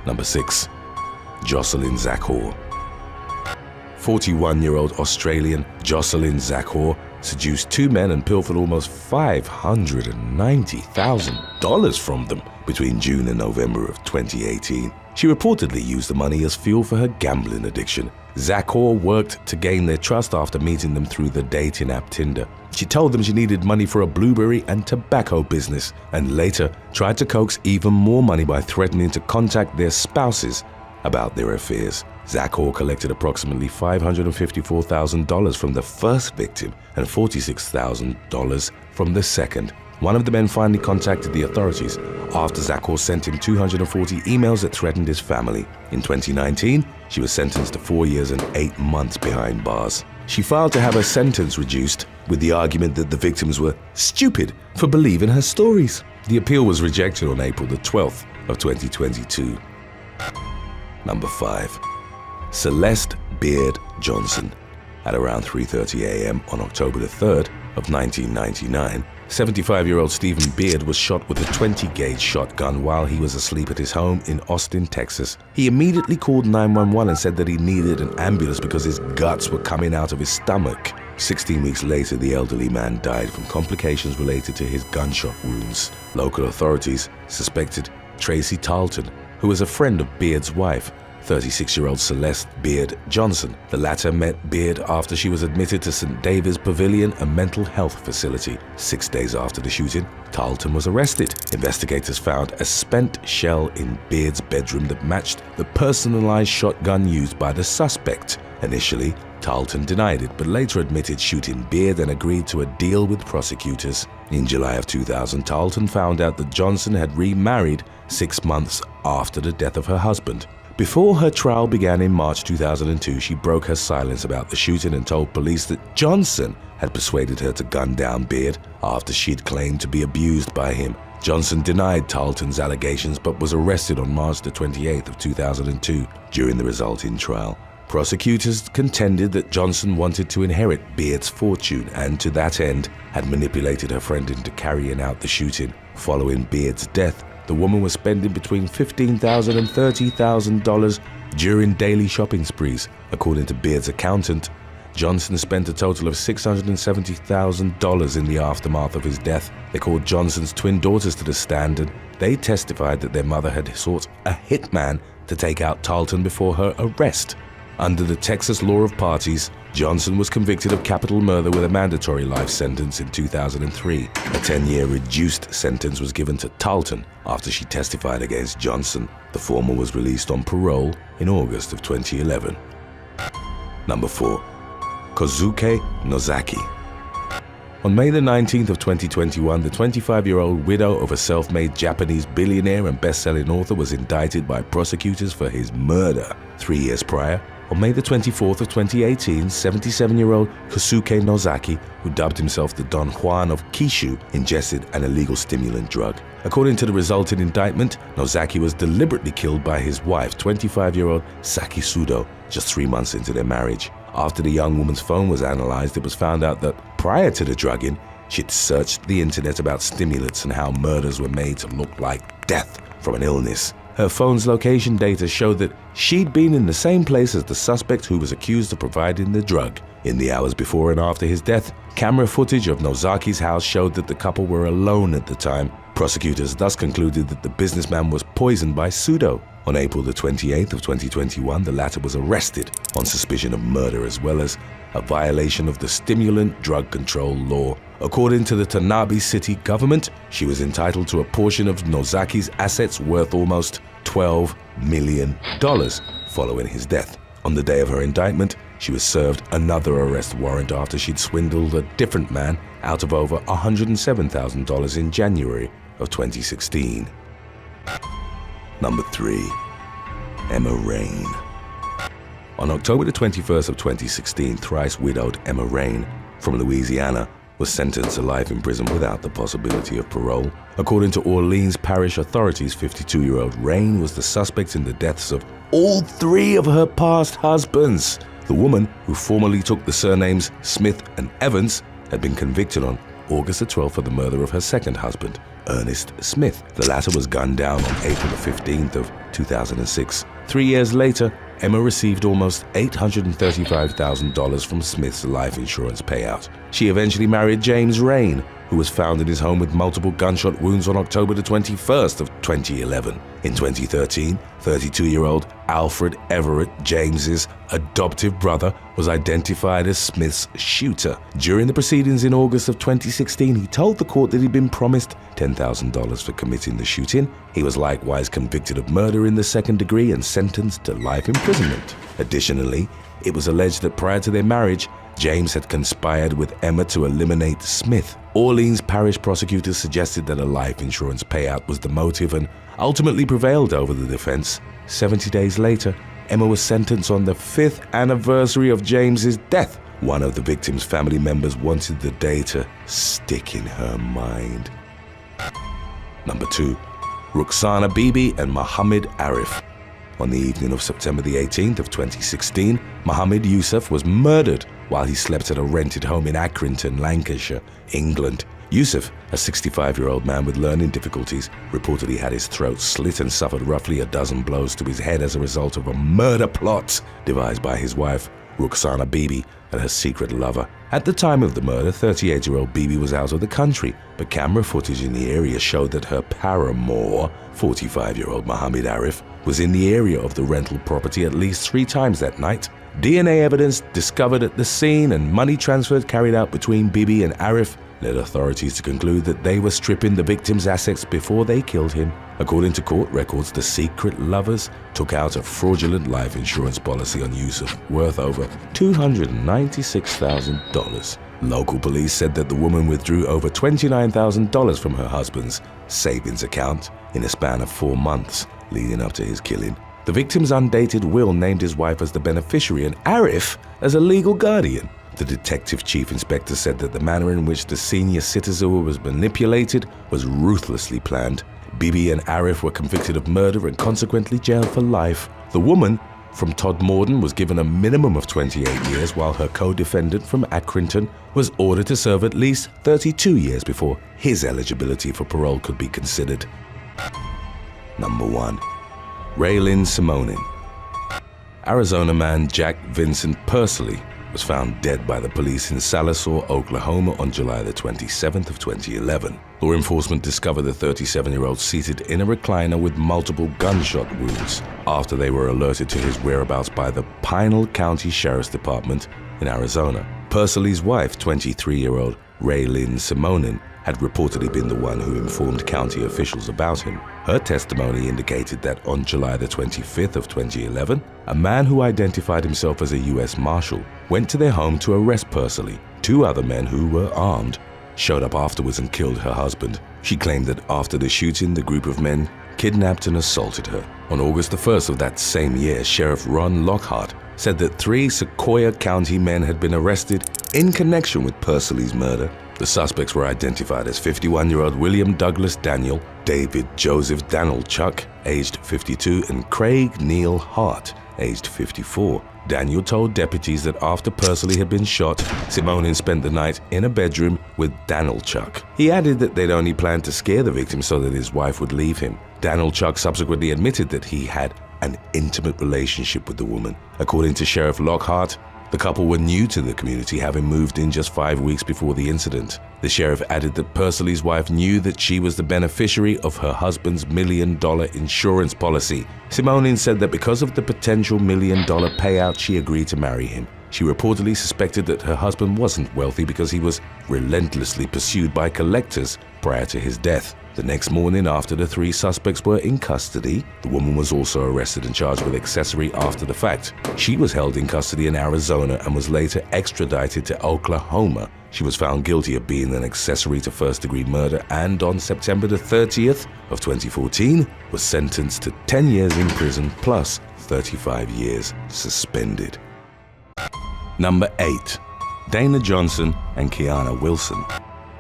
Number 6. Jocelyn Zachor. 41-year-old Australian Jocelyn Zachor seduced 2 men and pilfered almost $590,000 from them between June and November of 2018. She reportedly used the money as fuel for her gambling addiction. Zakhor worked to gain their trust after meeting them through the dating app Tinder. She told them she needed money for a blueberry and tobacco business, and later tried to coax even more money by threatening to contact their spouses about their affairs. Zakhor collected approximately $554,000 from the first victim and $46,000 from the second. One of the men finally contacted the authorities after Zakhor sent him 240 emails that threatened his family. In 2019, she was sentenced to 4 years and 8 months behind bars. She filed to have her sentence reduced with the argument that the victims were stupid for believing her stories. The appeal was rejected on April the 12th of 2022. Number 5. Celeste Beard Johnson. At around 3:30 a.m. on October the 3rd of 1999, 75-year-old Stephen Beard was shot with a 20-gauge shotgun while he was asleep at his home in Austin, Texas. He immediately called 911 and said that he needed an ambulance because his guts were coming out of his stomach. 16 weeks later, the elderly man died from complications related to his gunshot wounds. Local authorities suspected Tracy Tarleton, who was a friend of Beard's wife, 36-year-old Celeste Beard Johnson. The latter met Beard after she was admitted to St. David's Pavilion, a mental health facility. 6 days after the shooting, Tarleton was arrested. Investigators found a spent shell in Beard's bedroom that matched the personalized shotgun used by the suspect. Initially, Tarleton denied it, but later admitted shooting Beard and agreed to a deal with prosecutors. In July of 2000, Tarleton found out that Johnson had remarried 6 months after the death of her husband. Before her trial began in March 2002, she broke her silence about the shooting and told police that Johnson had persuaded her to gun down Beard after she'd claimed to be abused by him. Johnson denied Tarleton's allegations but was arrested on March the 28th of 2002 during the resulting trial. Prosecutors contended that Johnson wanted to inherit Beard's fortune and to that end had manipulated her friend into carrying out the shooting. Following Beard's death, the woman was spending between $15,000 and $30,000 during daily shopping sprees. According to Beard's accountant, Johnson spent a total of $670,000 in the aftermath of his death. They called Johnson's twin daughters to the stand and they testified that their mother had sought a hitman to take out Tarleton before her arrest. Under the Texas law of parties, Johnson was convicted of capital murder with a mandatory life sentence in 2003. A 10-year reduced sentence was given to Tarleton after she testified against Johnson. The former was released on parole in August of 2011. Number 4. Kozuke Nozaki. On May the 19th of 2021, the 25-year-old widow of a self-made Japanese billionaire and best-selling author was indicted by prosecutors for his murder. 3 years prior, on May the 24th of 2018, 77-year-old Kosuke Nozaki, who dubbed himself the Don Juan of Kishu, ingested an illegal stimulant drug. According to the resulting indictment, Nozaki was deliberately killed by his wife, 25-year-old Saki Sudo, just 3 months into their marriage. After the young woman's phone was analyzed, it was found out that prior to the drugging, she'd searched the internet about stimulants and how murders were made to look like death from an illness. Her phone's location data showed that she'd been in the same place as the suspect who was accused of providing the drug. In the hours before and after his death, camera footage of Nozaki's house showed that the couple were alone at the time. Prosecutors thus concluded that the businessman was poisoned by Sudo. On April the 28th of 2021, the latter was arrested on suspicion of murder as well as a violation of the stimulant drug control law. According to the Tanabe city government, she was entitled to a portion of Nozaki's assets worth almost $12 million following his death. On the day of her indictment, she was served another arrest warrant after she'd swindled a different man out of over $107,000 in January of 2016. Number 3. Emma Rain. On October the 21st of 2016, thrice widowed Emma Rain from Louisiana was sentenced to life in prison without the possibility of parole. According to Orleans Parish authorities, 52-year-old Rain was the suspect in the deaths of all 3 of her past husbands. The woman, who formerly took the surnames Smith and Evans, had been convicted on August the 12th for the murder of her second husband, Ernest Smith. The latter was gunned down on April the 15th of 2006. 3 years later, Emma received almost $835,000 from Smith's life insurance payout. She eventually married James Rain, who was found in his home with multiple gunshot wounds on October the 21st of 2011. In 2013, 32-year-old Alfred Everett James's adoptive brother was identified as Smith's shooter. During the proceedings in August of 2016, he told the court that he'd been promised $10,000 for committing the shooting. He was likewise convicted of murder in the second degree and sentenced to life imprisonment. Additionally, it was alleged that prior to their marriage, James had conspired with Emma to eliminate Smith. Orleans parish prosecutors suggested that a life insurance payout was the motive and ultimately prevailed over the defense. 70 days later, Emma was sentenced on the 5th anniversary of James's death. One of the victim's family members wanted the day to stick in her mind. Number 2. Rukhsana Bibi and Muhammad Arif. On the evening of September the 18th of 2016, Muhammad Yusuf was murdered while he slept at a rented home in Accrington, Lancashire, England. Yusuf, a 65-year-old man with learning difficulties, reportedly had his throat slit and suffered roughly a dozen blows to his head as a result of a murder plot devised by his wife, Rukhsana Bibi, and her secret lover. At the time of the murder, 38-year-old Bibi was out of the country, but camera footage in the area showed that her paramour, 45-year-old Muhammad Arif, was in the area of the rental property at least 3 times that night. DNA evidence discovered at the scene and money transfers carried out between Bibi and Arif led authorities to conclude that they were stripping the victim's assets before they killed him. According to court records, the secret lovers took out a fraudulent life insurance policy on Yusuf worth over $296,000. Local police said that the woman withdrew over $29,000 from her husband's savings account in a span of 4 months leading up to his killing. The victim's undated will named his wife as the beneficiary and Arif as a legal guardian. The detective chief inspector said that the manner in which the senior citizen was manipulated was ruthlessly planned. Bibi and Arif were convicted of murder and consequently jailed for life. The woman from Todmorden was given a minimum of 28 years, while her co-defendant from Accrington was ordered to serve at least 32 years before his eligibility for parole could be considered. Number 1. Raylyn Simonin. Arizona man Jack Vincent Pursley was found dead by the police in Sallisaw, Oklahoma on July the 27th of 2011. Law enforcement discovered the 37-year-old seated in a recliner with multiple gunshot wounds after they were alerted to his whereabouts by the Pinal County Sheriff's Department in Arizona. Pursley's wife, 23-year-old Raylyn Simonin, had reportedly been the one who informed county officials about him. Her testimony indicated that on July the 25th of 2011, a man who identified himself as a U.S. Marshal went to their home to arrest Pursley. 2 other men who were armed showed up afterwards and killed her husband. She claimed that after the shooting, the group of men kidnapped and assaulted her. On August the 1st of that same year, Sheriff Ron Lockhart said that 3 Sequoia County men had been arrested in connection with Pursley's murder. The suspects were identified as 51-year-old William Douglas Daniel, David Joseph Danilchuk, aged 52, and Craig Neil Hart, aged 54. Daniel told deputies that after Pursley had been shot, Simonin spent the night in a bedroom with Danilchuk. He added that they'd only planned to scare the victim so that his wife would leave him. Danilchuk subsequently admitted that he had an intimate relationship with the woman. According to Sheriff Lockhart, the couple were new to the community, having moved in just 5 weeks before the incident. The sheriff added that Pursley's wife knew that she was the beneficiary of her husband's $1 million insurance policy. Simonin said that because of the potential $1 million payout, she agreed to marry him. She reportedly suspected that her husband wasn't wealthy because he was relentlessly pursued by collectors prior to his death. The next morning, after the 3 suspects were in custody, the woman was also arrested and charged with accessory after the fact. She was held in custody in Arizona and was later extradited to Oklahoma. She was found guilty of being an accessory to first-degree murder and on September the 30th of 2014 was sentenced to 10 years in prison plus 35 years suspended. Number 8. Dana Johnson and Kiana Wilson.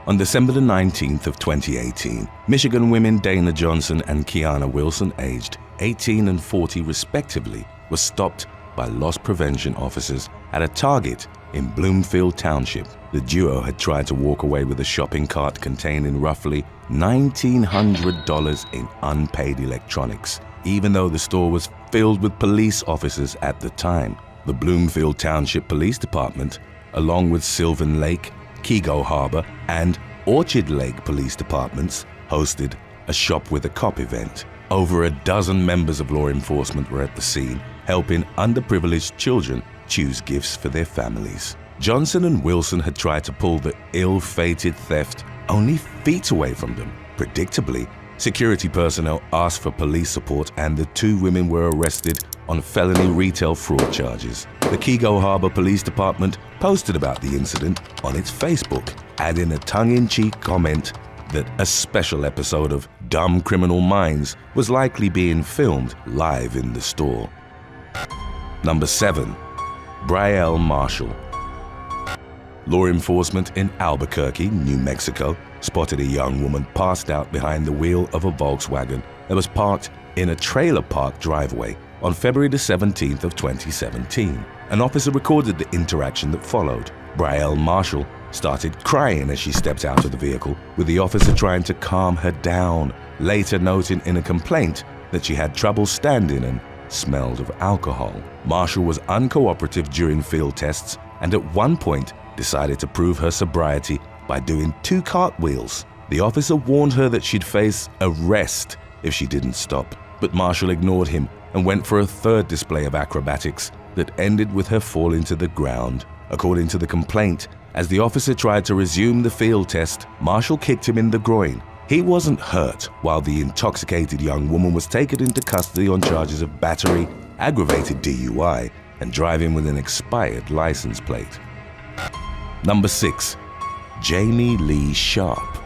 On December the 19th of 2018, Michigan women Dana Johnson and Kiana Wilson, aged 18 and 40 respectively, were stopped by loss prevention officers at a Target in Bloomfield Township. The duo had tried to walk away with a shopping cart containing roughly $1,900 in unpaid electronics, even though the store was filled with police officers at the time. The Bloomfield Township Police Department, along with Sylvan Lake, Kego Harbor, and Orchard Lake Police Departments hosted a Shop with a Cop event. Over a dozen members of law enforcement were at the scene, helping underprivileged children choose gifts for their families. Johnson and Wilson had tried to pull the ill-fated theft only feet away from them. Predictably, security personnel asked for police support and the two women were arrested on felony retail fraud charges. The Kego Harbor Police Department posted about the incident on its Facebook, adding a tongue-in-cheek comment that a special episode of Dumb Criminal Minds was likely being filmed live in the store. Number 7. Brielle Marshall. Law enforcement in Albuquerque, New Mexico, spotted a young woman passed out behind the wheel of a Volkswagen that was parked in a trailer park driveway on February the 17th of 2017. An officer recorded the interaction that followed. Brielle Marshall started crying as she stepped out of the vehicle, with the officer trying to calm her down, later noting in a complaint that she had trouble standing and smelled of alcohol. Marshall was uncooperative during field tests and at one point decided to prove her sobriety by doing 2 cartwheels. The officer warned her that she'd face arrest if she didn't stop, but Marshall ignored him and went for a 3rd display of acrobatics that ended with her falling to the ground. According to the complaint, as the officer tried to resume the field test, Marshall kicked him in the groin. He wasn't hurt, while the intoxicated young woman was taken into custody on charges of battery, aggravated DUI, and driving with an expired license plate. Number 6. Jamie Lee Sharp.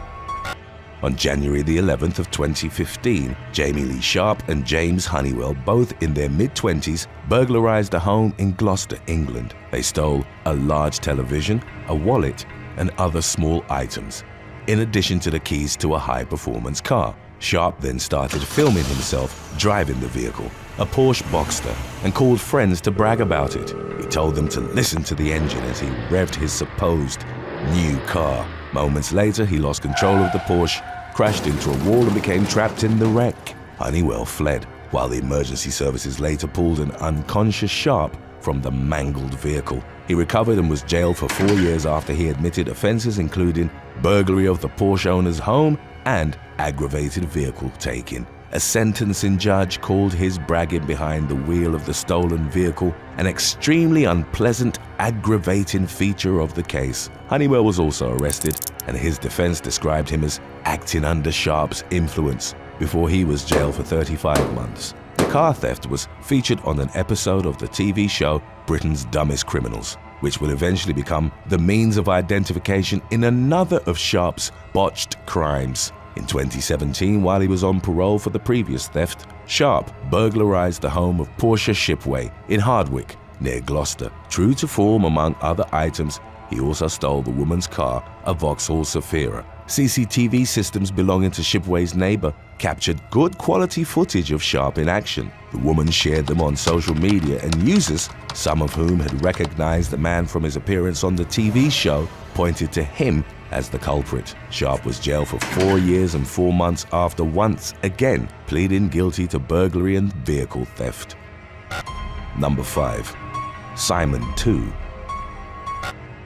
On January the 11th of 2015, Jamie Lee Sharp and James Honeywell, both in their mid-20s, burglarized a home in Gloucester, England. They stole a large television, a wallet, and other small items, in addition to the keys to a high-performance car. Sharp then started filming himself driving the vehicle, a Porsche Boxster, and called friends to brag about it. He told them to listen to the engine as he revved his supposed new car. Moments later, he lost control of the Porsche, crashed into a wall and became trapped in the wreck. Honeywell fled, while the emergency services later pulled an unconscious Sharp from the mangled vehicle. He recovered and was jailed for 4 years after he admitted offenses including burglary of the Porsche owner's home and aggravated vehicle taking. A sentencing judge called his bragging behind the wheel of the stolen vehicle an extremely unpleasant, aggravating feature of the case. Honeywell was also arrested, and his defense described him as acting under Sharp's influence before he was jailed for 35 months. The car theft was featured on an episode of the TV show Britain's Dumbest Criminals, which would eventually become the means of identification in another of Sharp's botched crimes. In 2017, while he was on parole for the previous theft, Sharp burglarized the home of Portia Shipway in Hardwick, near Gloucester. True to form, among other items, he also stole the woman's car, a Vauxhall Zafira. CCTV systems belonging to Shipway's neighbor captured good quality footage of Sharp in action. The woman shared them on social media, and users, some of whom had recognized the man from his appearance on the TV show, pointed to him as the culprit. Sharp was jailed for 4 years and 4 months after once again pleading guilty to burglary and vehicle theft. Number 5. Simon 2.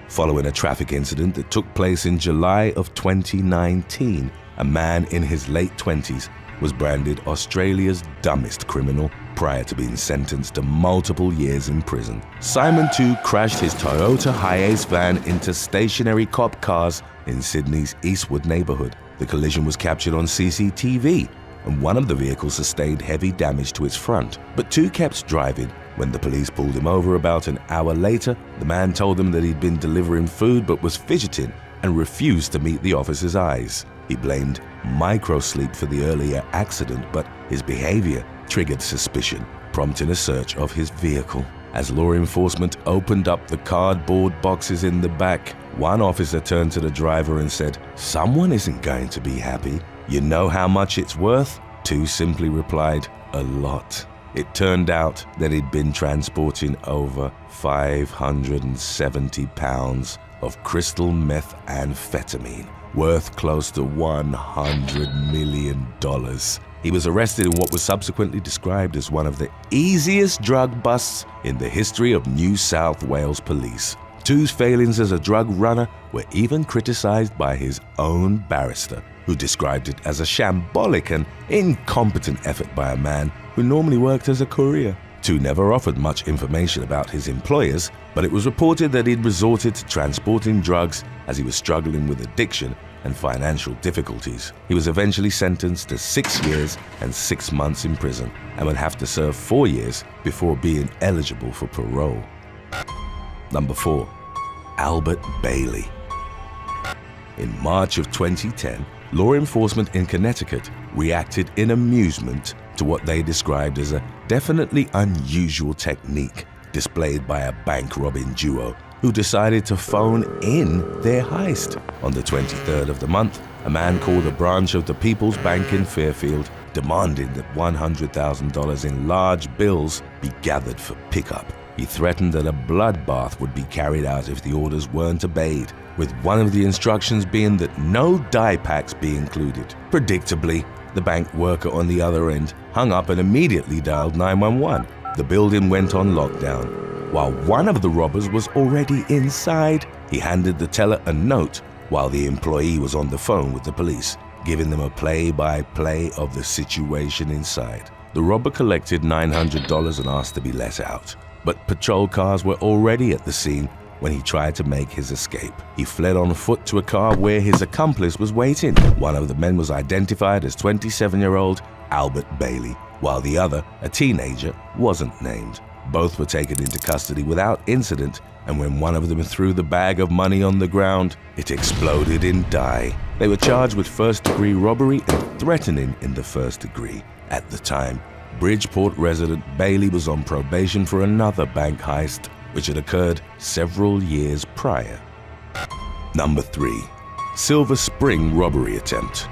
Following a traffic incident that took place in July of 2019, a man in his late 20s was branded Australia's dumbest criminal prior to being sentenced to multiple years in prison. Simon 2 crashed his Toyota Hiace van into stationary cop cars in Sydney's Eastwood neighborhood. The collision was captured on CCTV, and one of the vehicles sustained heavy damage to its front, but 2 kept driving. When the police pulled him over about an hour later, the man told them that he'd been delivering food but was fidgeting and refused to meet the officer's eyes. He blamed microsleep for the earlier accident, but his behavior triggered suspicion, prompting a search of his vehicle. As law enforcement opened up the cardboard boxes in the back, one officer turned to the driver and said, "Someone isn't going to be happy. You know how much it's worth?" 2 simply replied, "A lot." It turned out that he'd been transporting over 570 pounds of crystal methamphetamine, worth close to $100 million. He was arrested in what was subsequently described as one of the easiest drug busts in the history of New South Wales police. Tu's failings as a drug runner were even criticized by his own barrister, who described it as a shambolic and incompetent effort by a man who normally worked as a courier. Tu never offered much information about his employers, but it was reported that he'd resorted to transporting drugs as he was struggling with addiction and financial difficulties. He was eventually sentenced to 6 years and 6 months in prison and would have to serve 4 years before being eligible for parole. Number 4. Albert Bailey. In March of 2010, law enforcement in Connecticut reacted in amusement to what they described as a definitely unusual technique displayed by a bank-robbing duo who decided to phone in their heist. On the 23rd of the month, a man called a branch of the People's Bank in Fairfield demanded that $100,000 in large bills be gathered for pickup. He threatened that a bloodbath would be carried out if the orders weren't obeyed, with one of the instructions being that no dye packs be included. Predictably, the bank worker on the other end hung up and immediately dialed 911. The building went on lockdown. While one of the robbers was already inside, he handed the teller a note while the employee was on the phone with the police, giving them a play-by-play of the situation inside. The robber collected $900 and asked to be let out, but patrol cars were already at the scene when he tried to make his escape. He fled on foot to a car where his accomplice was waiting. One of the men was identified as 27-year-old Albert Bailey, while the other, a teenager, wasn't named. Both were taken into custody without incident, and when one of them threw the bag of money on the ground, it exploded in dye. They were charged with first-degree robbery and threatening in the first degree. At the time, Bridgeport resident Bailey was on probation for another bank heist, which had occurred several years prior. Number 3. Silver Spring robbery attempt.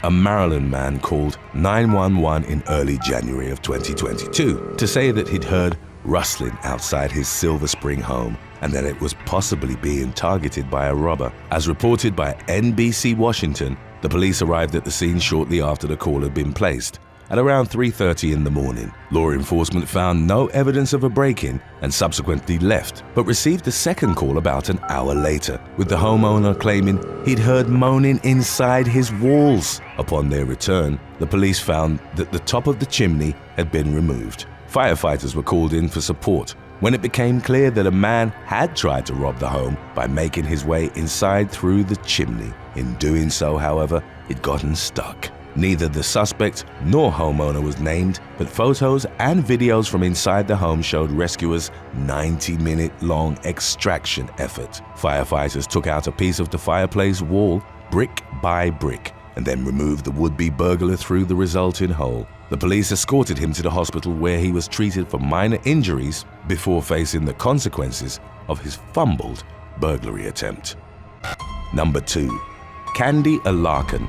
A Maryland man called 911 in early January of 2022 to say that he'd heard rustling outside his Silver Spring home and that it was possibly being targeted by a robber. As reported by NBC Washington, the police arrived at the scene shortly after the call had been placed. At around 3:30 in the morning, law enforcement found no evidence of a break-in and subsequently left, but received a second call about an hour later, with the homeowner claiming he'd heard moaning inside his walls. Upon their return, the police found that the top of the chimney had been removed. Firefighters were called in for support when it became clear that a man had tried to rob the home by making his way inside through the chimney. In doing so, however, he'd gotten stuck. Neither the suspect nor homeowner was named, but photos and videos from inside the home showed rescuers' 90-minute-long extraction effort. Firefighters took out a piece of the fireplace wall, brick by brick, and then removed the would-be burglar through the resulting hole. The police escorted him to the hospital where he was treated for minor injuries before facing the consequences of his fumbled burglary attempt. Number 2. Candy Alarcon.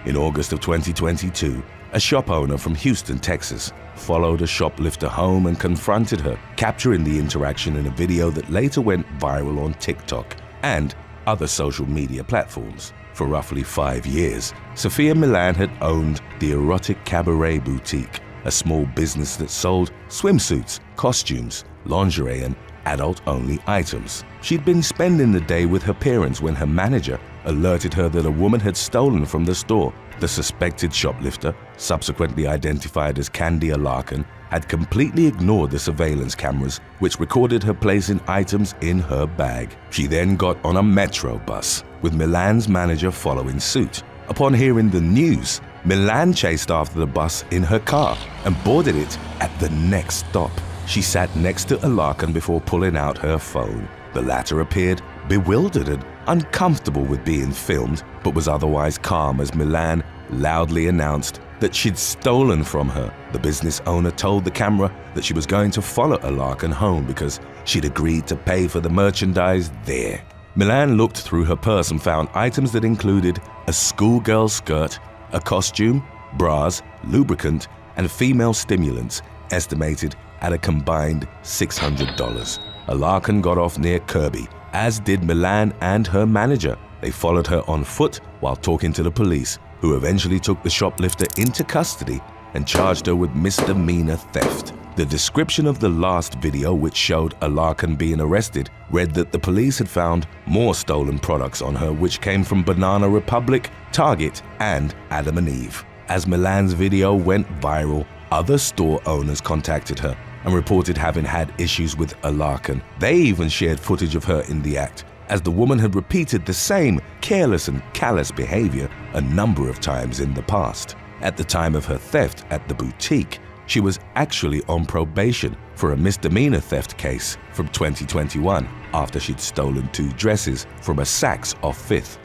In August of 2022, a shop owner from Houston, Texas, followed a shoplifter home and confronted her, capturing the interaction in a video that later went viral on TikTok and other social media platforms. For roughly 5 years, Sophia Milan had owned the Erotic Cabaret Boutique, a small business that sold swimsuits, costumes, lingerie, and adult-only items. She'd been spending the day with her parents when her manager alerted her that a woman had stolen from the store. The suspected shoplifter, subsequently identified as Candy Alarcon, had completely ignored the surveillance cameras, which recorded her placing items in her bag. She then got on a metro bus, with Milan's manager following suit. Upon hearing the news, Milan chased after the bus in her car and boarded it at the next stop. She sat next to Alarcon before pulling out her phone. The latter appeared bewildered and uncomfortable with being filmed, but was otherwise calm as Milan loudly announced that she'd stolen from her. The business owner told the camera that she was going to follow Alarcon home because she'd agreed to pay for the merchandise there. Milan looked through her purse and found items that included a schoolgirl skirt, a costume, bras, lubricant, and female stimulants, estimated at a combined $600. Alarcon got off near Herby, as did Milan and her manager. They followed her on foot while talking to the police, who eventually took the shoplifter into custody and charged her with misdemeanor theft. The description of the last video, which showed Alarcon being arrested, read that the police had found more stolen products on her which came from Banana Republic, Target, and Adam and Eve. As Milan's video went viral, other store owners contacted her and reported having had issues with Alarcon. They even shared footage of her in the act, as the woman had repeated the same careless and callous behavior a number of times in the past. At the time of her theft at the boutique, she was actually on probation for a misdemeanor theft case from 2021 after she'd stolen 2 dresses from a Saks off 5th.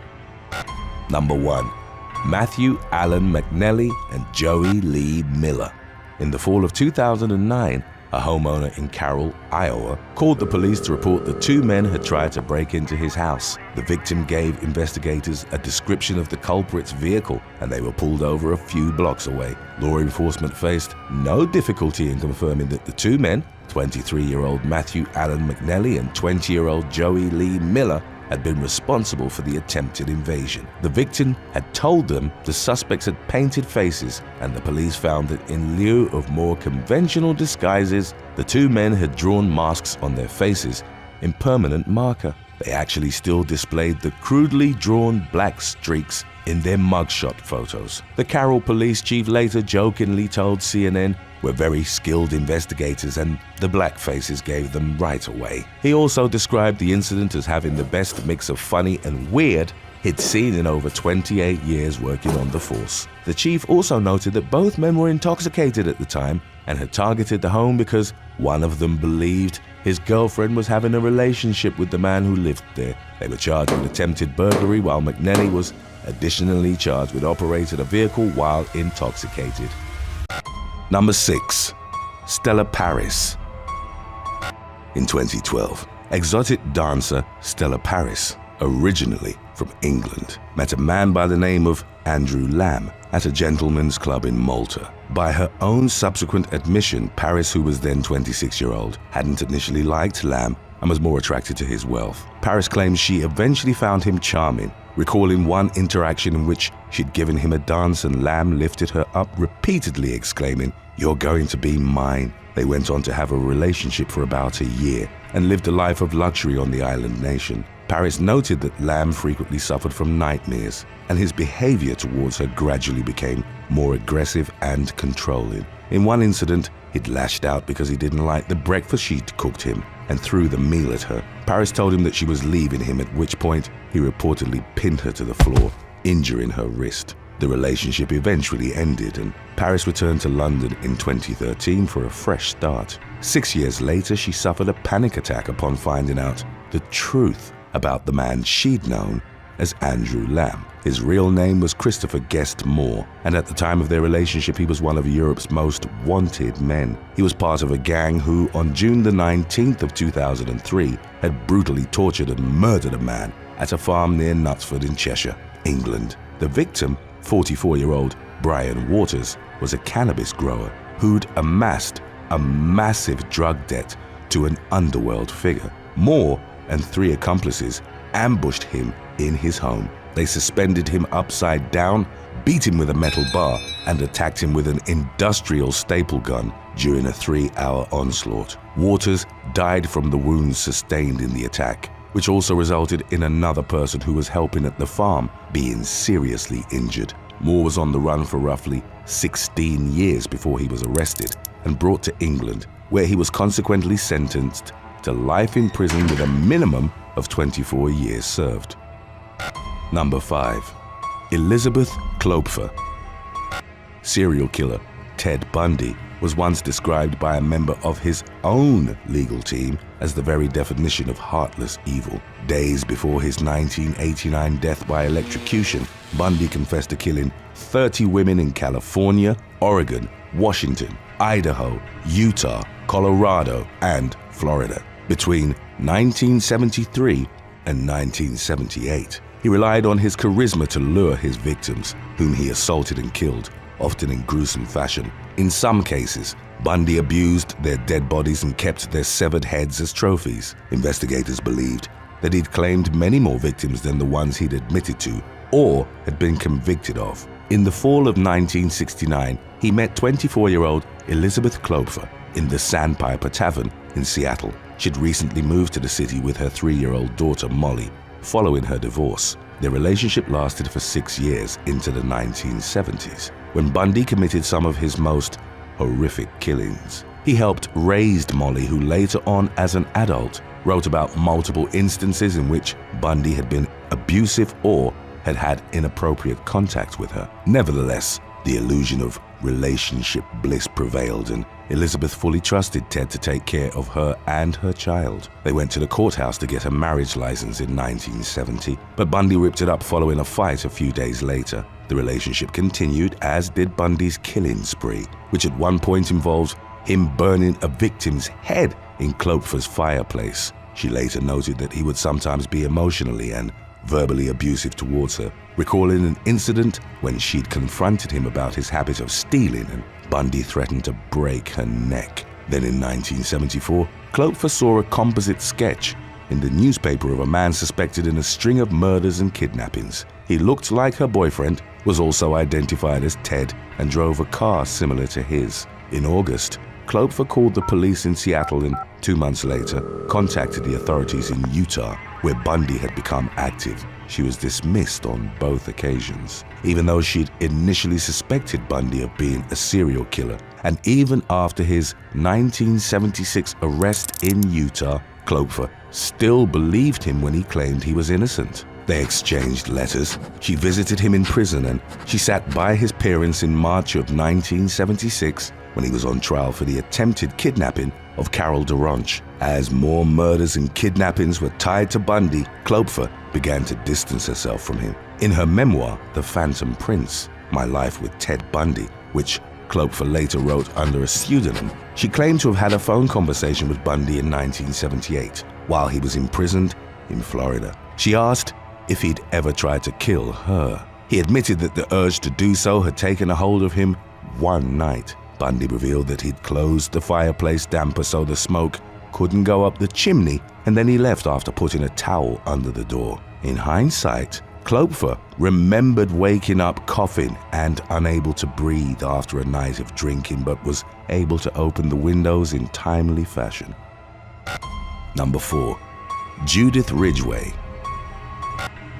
Number 1. Matthew Allen McNelly and Joey Lee Miller. In the fall of 2009, a homeowner in Carroll, Iowa, called the police to report that 2 men had tried to break into his house. The victim gave investigators a description of the culprit's vehicle, and they were pulled over a few blocks away. Law enforcement faced no difficulty in confirming that the 2 men, 23-year-old Matthew Allen McNelly and 20-year-old Joey Lee Miller, had been responsible for the attempted invasion. The victim had told them the suspects had painted faces, and the police found that in lieu of more conventional disguises, the 2 men had drawn masks on their faces in permanent marker. They actually still displayed the crudely drawn black streaks in their mugshot photos. The Carroll police chief later jokingly told CNN, "We're very skilled investigators and the black faces gave them right away." He also described the incident as having the best mix of funny and weird he'd seen in over 28 years working on the force. The chief also noted that both men were intoxicated at the time and had targeted the home because one of them believed his girlfriend was having a relationship with the man who lived there. They were charged with attempted burglary, while McNelly was additionally charged with operating a vehicle while intoxicated. Number 6. Stella Paris. In 2012, exotic dancer Stella Paris, originally from England, met a man by the name of Andrew Lamb at a gentleman's club in Malta. By her own subsequent admission, Paris, who was then 26-year-old, hadn't initially liked Lamb and was more attracted to his wealth. Paris claims she eventually found him charming, recalling one interaction in which she'd given him a dance and Lamb lifted her up repeatedly, exclaiming, "You're going to be mine." They went on to have a relationship for about a year and lived a life of luxury on the island nation. Paris noted that Lamb frequently suffered from nightmares, and his behavior towards her gradually became more aggressive and controlling. In one incident, he'd lashed out because he didn't like the breakfast she'd cooked him and threw the meal at her. Paris told him that she was leaving him, at which point he reportedly pinned her to the floor, injuring her wrist. The relationship eventually ended, and Paris returned to London in 2013 for a fresh start. 6 years later, she suffered a panic attack upon finding out the truth about the man she'd known as Andrew Lamb. His real name was Christopher Guest Moore, and at the time of their relationship, he was one of Europe's most wanted men. He was part of a gang who, on June the 19th of 2003, had brutally tortured and murdered a man at a farm near Knutsford in Cheshire, England. The victim, 44-year-old Brian Waters, was a cannabis grower who'd amassed a massive drug debt to an underworld figure. Moore and 3 accomplices ambushed him in his home. They suspended him upside down, beat him with a metal bar, and attacked him with an industrial staple gun during a 3-hour onslaught. Waters died from the wounds sustained in the attack, which also resulted in another person who was helping at the farm being seriously injured. Moore was on the run for roughly 16 years before he was arrested and brought to England, where he was consequently sentenced to life in prison with a minimum of 24 years served. Number 5. Elizabeth Klopfer. Serial killer Ted Bundy was once described by a member of his own legal team as the very definition of heartless evil. Days before his 1989 death by electrocution, Bundy confessed to killing 30 women in California, Oregon, Washington, Idaho, Utah, Colorado, and Florida between 1973 and 1978. He relied on his charisma to lure his victims, whom he assaulted and killed, often in gruesome fashion. In some cases, Bundy abused their dead bodies and kept their severed heads as trophies. Investigators believed that he'd claimed many more victims than the ones he'd admitted to or had been convicted of. In the fall of 1969, he met 24-year-old Elizabeth Klopfer in the Sandpiper Tavern in Seattle. She'd recently moved to the city with her 3-year-old daughter Molly following her divorce. Their relationship lasted for 6 years into the 1970s, when Bundy committed some of his most horrific killings. He helped raise Molly, who later on as an adult wrote about multiple instances in which Bundy had been abusive or had had inappropriate contact with her. Nevertheless, the illusion of relationship bliss prevailed, and Elizabeth fully trusted Ted to take care of her and her child. They went to the courthouse to get a marriage license in 1970, but Bundy ripped it up following a fight a few days later. The relationship continued, as did Bundy's killing spree, which at one point involved him burning a victim's head in Kloepfer's fireplace. She later noted that he would sometimes be emotionally and verbally abusive towards her, recalling an incident when she'd confronted him about his habit of stealing and Bundy threatened to break her neck. Then in 1974, Kloepfer saw a composite sketch in the newspaper of a man suspected in a string of murders and kidnappings. He looked like her boyfriend, was also identified as Ted, and drove a car similar to his. In August, Kloepfer called the police in Seattle and 2 months later contacted the authorities in Utah, where Bundy had become active. She was dismissed on both occasions, even though she'd initially suspected Bundy of being a serial killer. And even after his 1976 arrest in Utah, Kloepfer still believed him when he claimed he was innocent. They exchanged letters. She visited him in prison, and she sat by his parents in March of 1976 when he was on trial for the attempted kidnapping of Carol DeRonch. As more murders and kidnappings were tied to Bundy, Kloepfer began to distance herself from him. In her memoir, The Phantom Prince, My Life with Ted Bundy, which Kloepfer later wrote under a pseudonym, she claimed to have had a phone conversation with Bundy in 1978 while he was imprisoned in Florida. She asked if he'd ever tried to kill her. He admitted that the urge to do so had taken a hold of him one night. Bundy revealed that he'd closed the fireplace damper so the smoke couldn't go up the chimney, and then he left after putting a towel under the door. In hindsight, Kloepfer remembered waking up coughing and unable to breathe after a night of drinking, but was able to open the windows in timely fashion. Number 4. Judith Ridgway.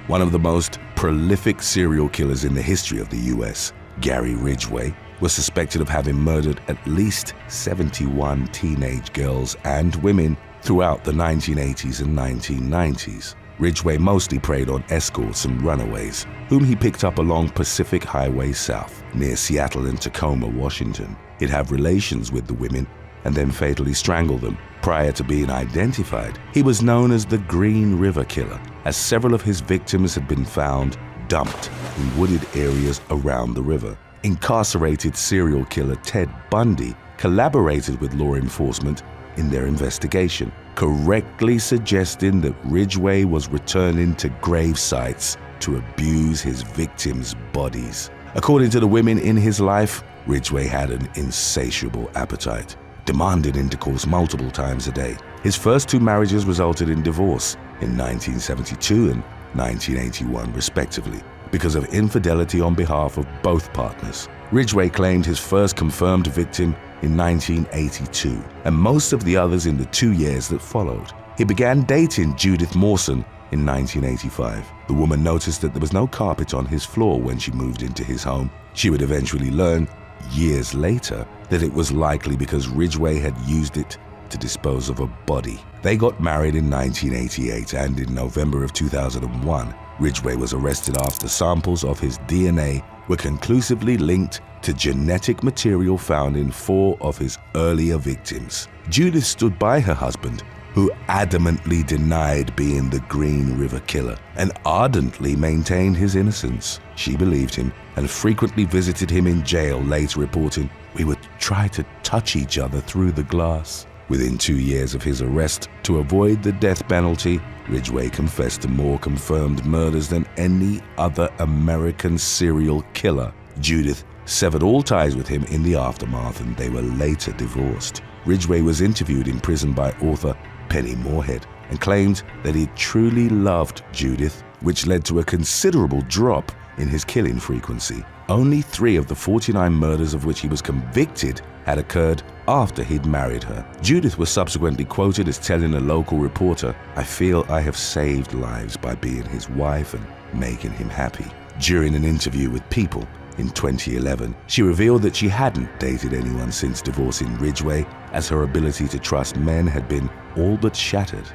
One of the most prolific serial killers in the history of the U.S., Gary Ridgway, was suspected of having murdered at least 71 teenage girls and women throughout the 1980s and 1990s. Ridgway mostly preyed on escorts and runaways, whom he picked up along Pacific Highway South, near Seattle and Tacoma, Washington. He'd have relations with the women and then fatally strangle them. Prior to being identified, he was known as the Green River Killer, as several of his victims had been found dumped in wooded areas around the river. Incarcerated serial killer Ted Bundy collaborated with law enforcement in their investigation, correctly suggesting that Ridgway was returning to grave sites to abuse his victims' bodies. According to the women in his life, Ridgway had an insatiable appetite, demanded intercourse multiple times a day. His first 2 marriages resulted in divorce in 1972 and 1981, respectively, because of infidelity on behalf of both partners. Ridgway claimed his first confirmed victim in 1982, and most of the others in the 2 years that followed. He began dating Judith Mawson in 1985. The woman noticed that there was no carpet on his floor when she moved into his home. She would eventually learn, years later, that it was likely because Ridgway had used it to dispose of a body. They got married in 1988, and in November of 2001, Ridgway was arrested after samples of his DNA were conclusively linked to genetic material found in 4 of his earlier victims. Judith stood by her husband, who adamantly denied being the Green River Killer and ardently maintained his innocence. She believed him and frequently visited him in jail, later reporting, "We would try to touch each other through the glass." Within 2 years of his arrest, to avoid the death penalty, Ridgway confessed to more confirmed murders than any other American serial killer. Judith severed all ties with him in the aftermath, and they were later divorced. Ridgway was interviewed in prison by author Penny Moorhead and claimed that he truly loved Judith, which led to a considerable drop in his killing frequency. Only 3 of the 49 murders of which he was convicted had occurred after he'd married her. Judith was subsequently quoted as telling a local reporter, "I feel I have saved lives by being his wife and making him happy." During an interview with People in 2011, she revealed that she hadn't dated anyone since divorcing Ridgway, as her ability to trust men had been all but shattered.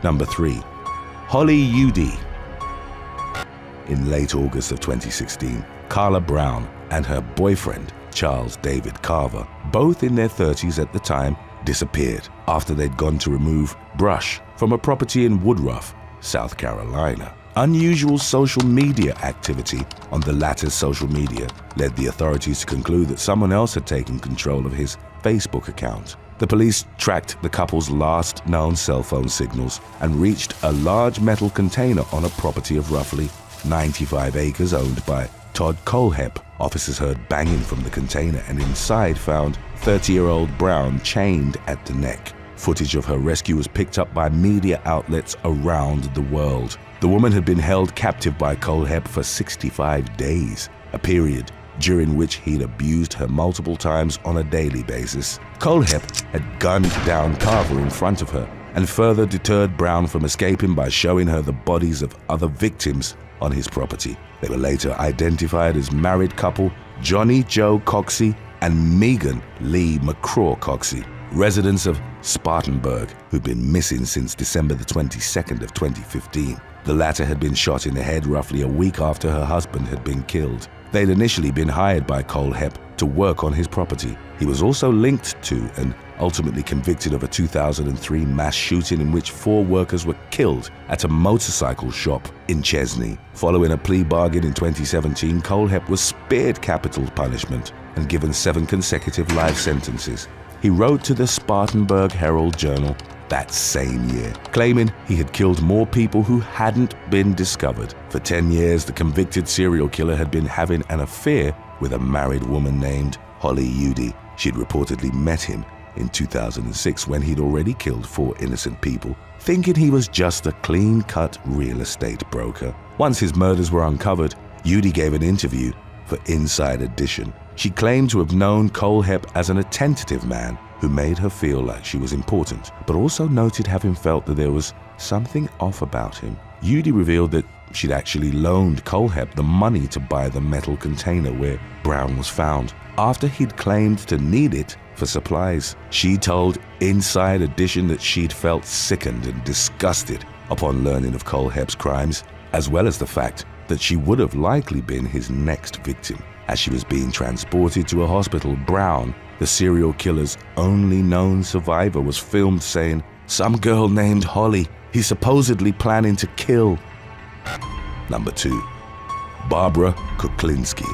Number 3. Holly Udy. In late August of 2016, Carla Brown and her boyfriend, Charles David Carver, both in their 30s at the time, disappeared after they'd gone to remove brush from a property in Woodruff, South Carolina. Unusual social media activity on the latter's social media led the authorities to conclude that someone else had taken control of his Facebook account. The police tracked the couple's last known cell phone signals and reached a large metal container on a property of roughly 95 acres owned by Todd Colehep. Officers heard banging from the container and inside found 30-year-old Brown chained at the neck. Footage of her rescue was picked up by media outlets around the world. The woman had been held captive by Colehep for 65 days, a period during which he'd abused her multiple times on a daily basis. Colehep had gunned down Carver in front of her and further deterred Brown from escaping by showing her the bodies of other victims on his property. They were later identified as married couple Johnny Joe Coxey and Megan Lee McCraw Coxey, residents of Spartanburg, who'd been missing since December the 22nd of 2015. The latter had been shot in the head roughly a week after her husband had been killed. They'd initially been hired by Colehep to work on his property. He was also linked to and ultimately convicted of a 2003 mass shooting in which 4 workers were killed at a motorcycle shop in Chesney. Following a plea bargain in 2017, Colehep was spared capital punishment and given 7 consecutive life sentences. He wrote to the Spartanburg Herald-Journal that same year, claiming he had killed more people who hadn't been discovered. For 10 years, the convicted serial killer had been having an affair with a married woman named Holly Udy. She'd reportedly met him in 2006 when he'd already killed 4 innocent people, thinking he was just a clean-cut real estate broker. Once his murders were uncovered, Udy gave an interview for Inside Edition. She claimed to have known Colehep as an attentive man who made her feel like she was important, but also noted having felt that there was something off about him. Udy revealed that she'd actually loaned Colehep the money to buy the metal container where Brown was found, after he'd claimed to need it for supplies. She told Inside Edition that she'd felt sickened and disgusted upon learning of Colehep's crimes, as well as the fact that she would have likely been his next victim. As she was being transported to a hospital, Brown, the serial killer's only known survivor, was filmed saying, "Some girl named Holly, he's supposedly planning to kill." Number 2. Barbara Kuklinski.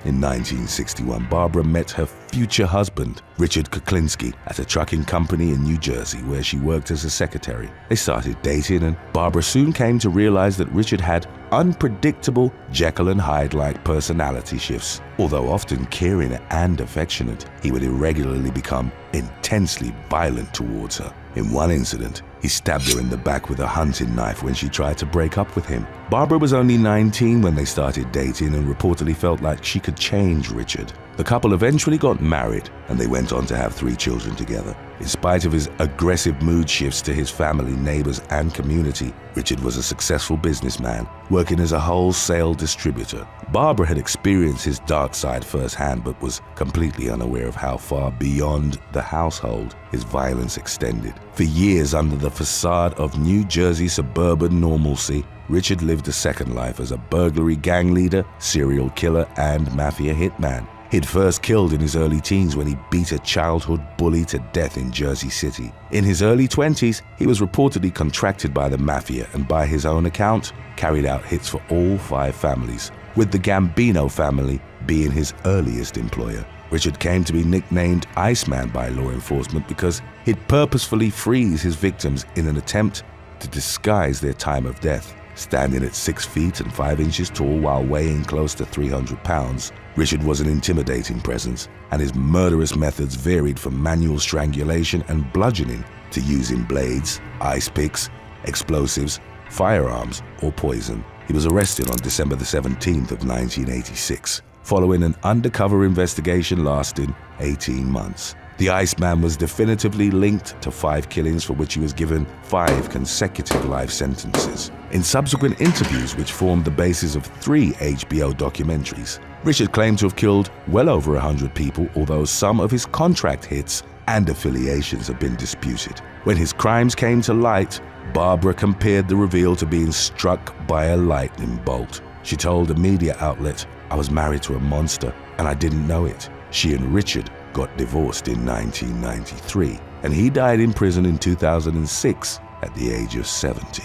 In 1961, Barbara met her future husband, Richard Kuklinski, at a trucking company in New Jersey where she worked as a secretary. They started dating, and Barbara soon came to realize that Richard had unpredictable Jekyll and Hyde-like personality shifts. Although often caring and affectionate, he would irregularly become intensely violent towards her. In one incident, he stabbed her in the back with a hunting knife when she tried to break up with him. Barbara was only 19 when they started dating and reportedly felt like she could change Richard. The couple eventually got married and they went on to have 3 children together. In spite of his aggressive mood shifts to his family, neighbors, and community, Richard was a successful businessman, working as a wholesale distributor. Barbara had experienced his dark side firsthand, but was completely unaware of how far beyond the household his violence extended. For years, under the facade of New Jersey suburban normalcy, Richard lived a second life as a burglary gang leader, serial killer, and mafia hitman. He'd first killed in his early teens when he beat a childhood bully to death in Jersey City. In his early 20s, he was reportedly contracted by the mafia and, by his own account, carried out hits for all 5 families, with the Gambino family being his earliest employer. Richard came to be nicknamed Iceman by law enforcement because he'd purposefully freeze his victims in an attempt to disguise their time of death. Standing at 6 feet and 5 inches tall while weighing close to 300 pounds, Richard was an intimidating presence, and his murderous methods varied from manual strangulation and bludgeoning to using blades, ice picks, explosives, firearms, or poison. He was arrested on December the 17th of 1986. following an undercover investigation lasting 18 months. The Iceman was definitively linked to 5 killings for which he was given 5 consecutive life sentences. In subsequent interviews, which formed the basis of 3 HBO documentaries, Richard claimed to have killed well over 100 people, although some of his contract hits and affiliations have been disputed. When his crimes came to light, Barbara compared the reveal to being struck by a lightning bolt. She told a media outlet, "I was married to a monster and I didn't know it." She and Richard got divorced in 1993, and he died in prison in 2006 at the age of 70.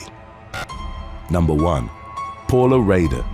Number 1. Paula Rader.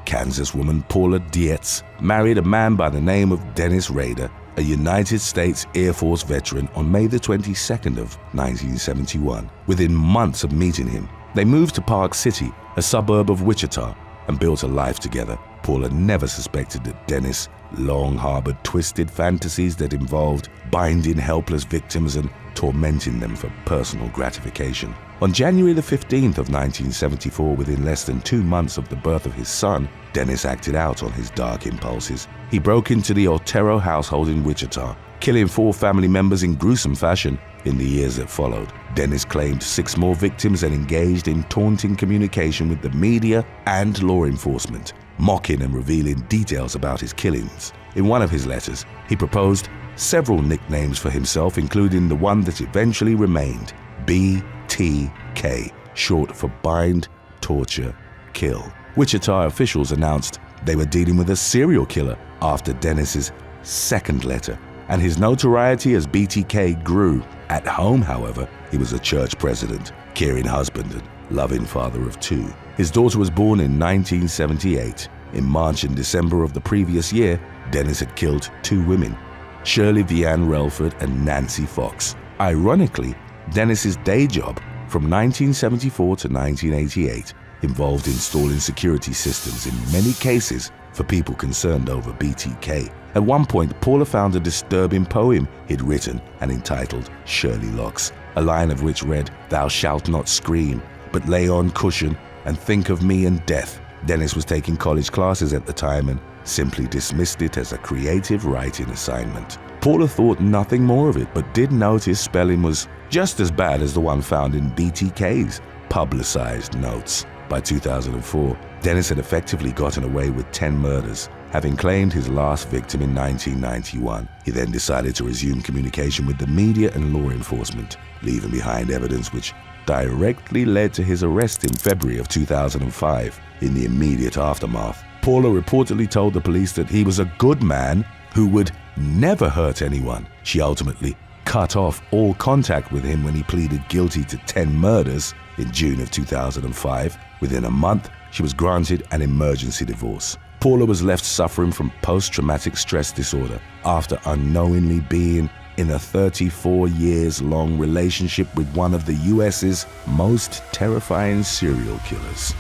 Kansas woman Paula Dietz married a man by the name of Dennis Rader, a United States Air Force veteran, on May the 22nd of 1971. Within months of meeting him, they moved to Park City, a suburb of Wichita, and built a life together. Paula never suspected that Dennis long harbored twisted fantasies that involved binding helpless victims and tormenting them for personal gratification. On January the 15th of 1974, within less than 2 months of the birth of his son, Dennis acted out on his dark impulses. He broke into the Otero household in Wichita, killing 4 family members in gruesome fashion in the years that followed. Dennis claimed 6 more victims and engaged in taunting communication with the media and law enforcement, mocking and revealing details about his killings. In one of his letters, he proposed several nicknames for himself, including the one that eventually remained, BTK, short for Bind, Torture, Kill. Wichita officials announced they were dealing with a serial killer after Dennis's second letter, and his notoriety as BTK grew. At home, however, he was a church president, caring husband, and loving father of 2. His daughter was born in 1978. In March and December of the previous year, Dennis had killed 2 women, Shirley Vianne Relford and Nancy Fox. Ironically, Dennis's day job from 1974 to 1988 involved installing security systems in many cases for people concerned over BTK. At one point, Paula found a disturbing poem he'd written and entitled Shirley Locks, a line of which read, "Thou shalt not scream, but lay on cushion and think of me and death." Dennis was taking college classes at the time and simply dismissed it as a creative writing assignment. Paula thought nothing more of it, but did note his spelling was just as bad as the one found in BTK's publicized notes. By 2004, Dennis had effectively gotten away with 10 murders, having claimed his last victim in 1991. He then decided to resume communication with the media and law enforcement, leaving behind evidence which directly led to his arrest in February of 2005. In the immediate aftermath, Paula reportedly told the police that he was a good man who would never hurt anyone. She ultimately cut off all contact with him when he pleaded guilty to 10 murders in June of 2005. Within a month, she was granted an emergency divorce. Paula was left suffering from post-traumatic stress disorder after unknowingly being in a 34 years long relationship with one of the US's most terrifying serial killers.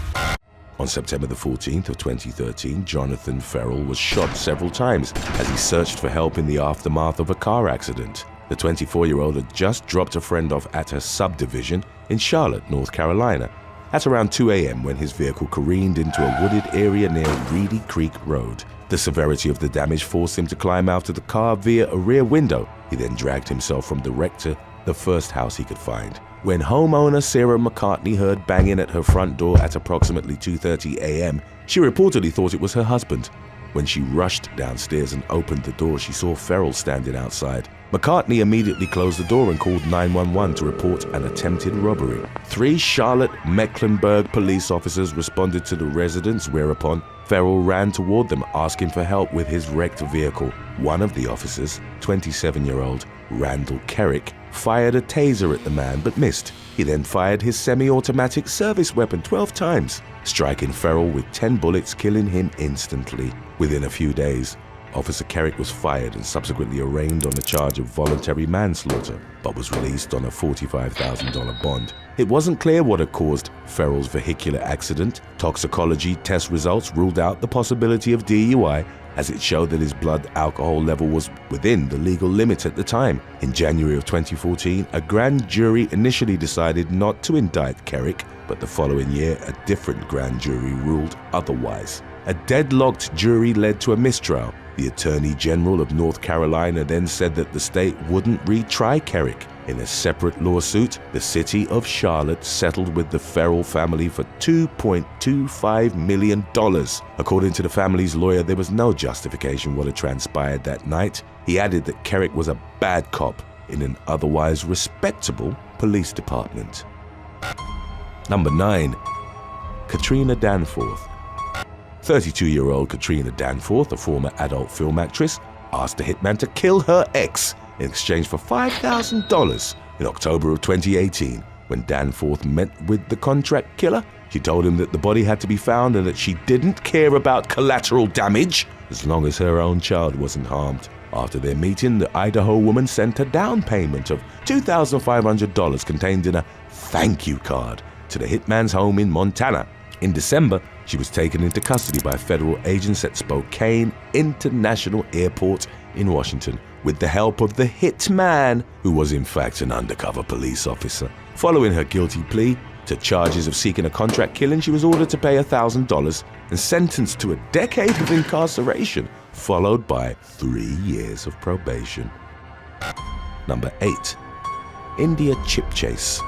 On September the 14th of 2013, Jonathan Ferrell was shot several times as he searched for help in the aftermath of a car accident. The 24-year-old had just dropped a friend off at her subdivision in Charlotte, North Carolina, at around 2 a.m. when his vehicle careened into a wooded area near Reedy Creek Road. The severity of the damage forced him to climb out of the car via a rear window. He then dragged himself from the wreck to the first house he could find. When homeowner Sarah McCartney heard banging at her front door at approximately 2:30 a.m., she reportedly thought it was her husband. When she rushed downstairs and opened the door, she saw Ferrell standing outside. McCartney immediately closed the door and called 911 to report an attempted robbery. 3 Charlotte Mecklenburg police officers responded to the residence, whereupon Ferrell ran toward them asking for help with his wrecked vehicle. One of the officers, 27-year-old Randall Kerrick, fired a taser at the man but missed. He then fired his semi-automatic service weapon 12 times, striking Ferrell with 10 bullets, killing him instantly. Within a few days, Officer Kerrick was fired and subsequently arraigned on the charge of voluntary manslaughter, but was released on a $45,000 bond. It wasn't clear what had caused Ferrell's vehicular accident. Toxicology test results ruled out the possibility of DUI, as it showed that his blood alcohol level was within the legal limit at the time. In January of 2014, a grand jury initially decided not to indict Kerrick, but the following year, a different grand jury ruled otherwise. A deadlocked jury led to a mistrial. The Attorney General of North Carolina then said that the state wouldn't retry Kerrick. In a separate lawsuit, the city of Charlotte settled with the Ferrell family for $2.25 million. According to the family's lawyer, there was no justification what had transpired that night. He added that Kerrick was a bad cop in an otherwise respectable police department. Number 9. Katrina Danforth. 32-year-old Katrina Danforth, a former adult film actress, asked the hitman to kill her ex in exchange for $5,000 in October of 2018. When Danforth met with the contract killer, she told him that the body had to be found and that she didn't care about collateral damage as long as her own child wasn't harmed. After their meeting, the Idaho woman sent a down payment of $2,500 contained in a thank you card to the hitman's home in Montana. In December, she was taken into custody by federal agents at Spokane International Airport in Washington with the help of the hitman, who was in fact an undercover police officer. Following her guilty plea to charges of seeking a contract killing, she was ordered to pay $1,000 and sentenced to a decade of incarceration, followed by 3 years of probation. Number 8. India Chip Chase.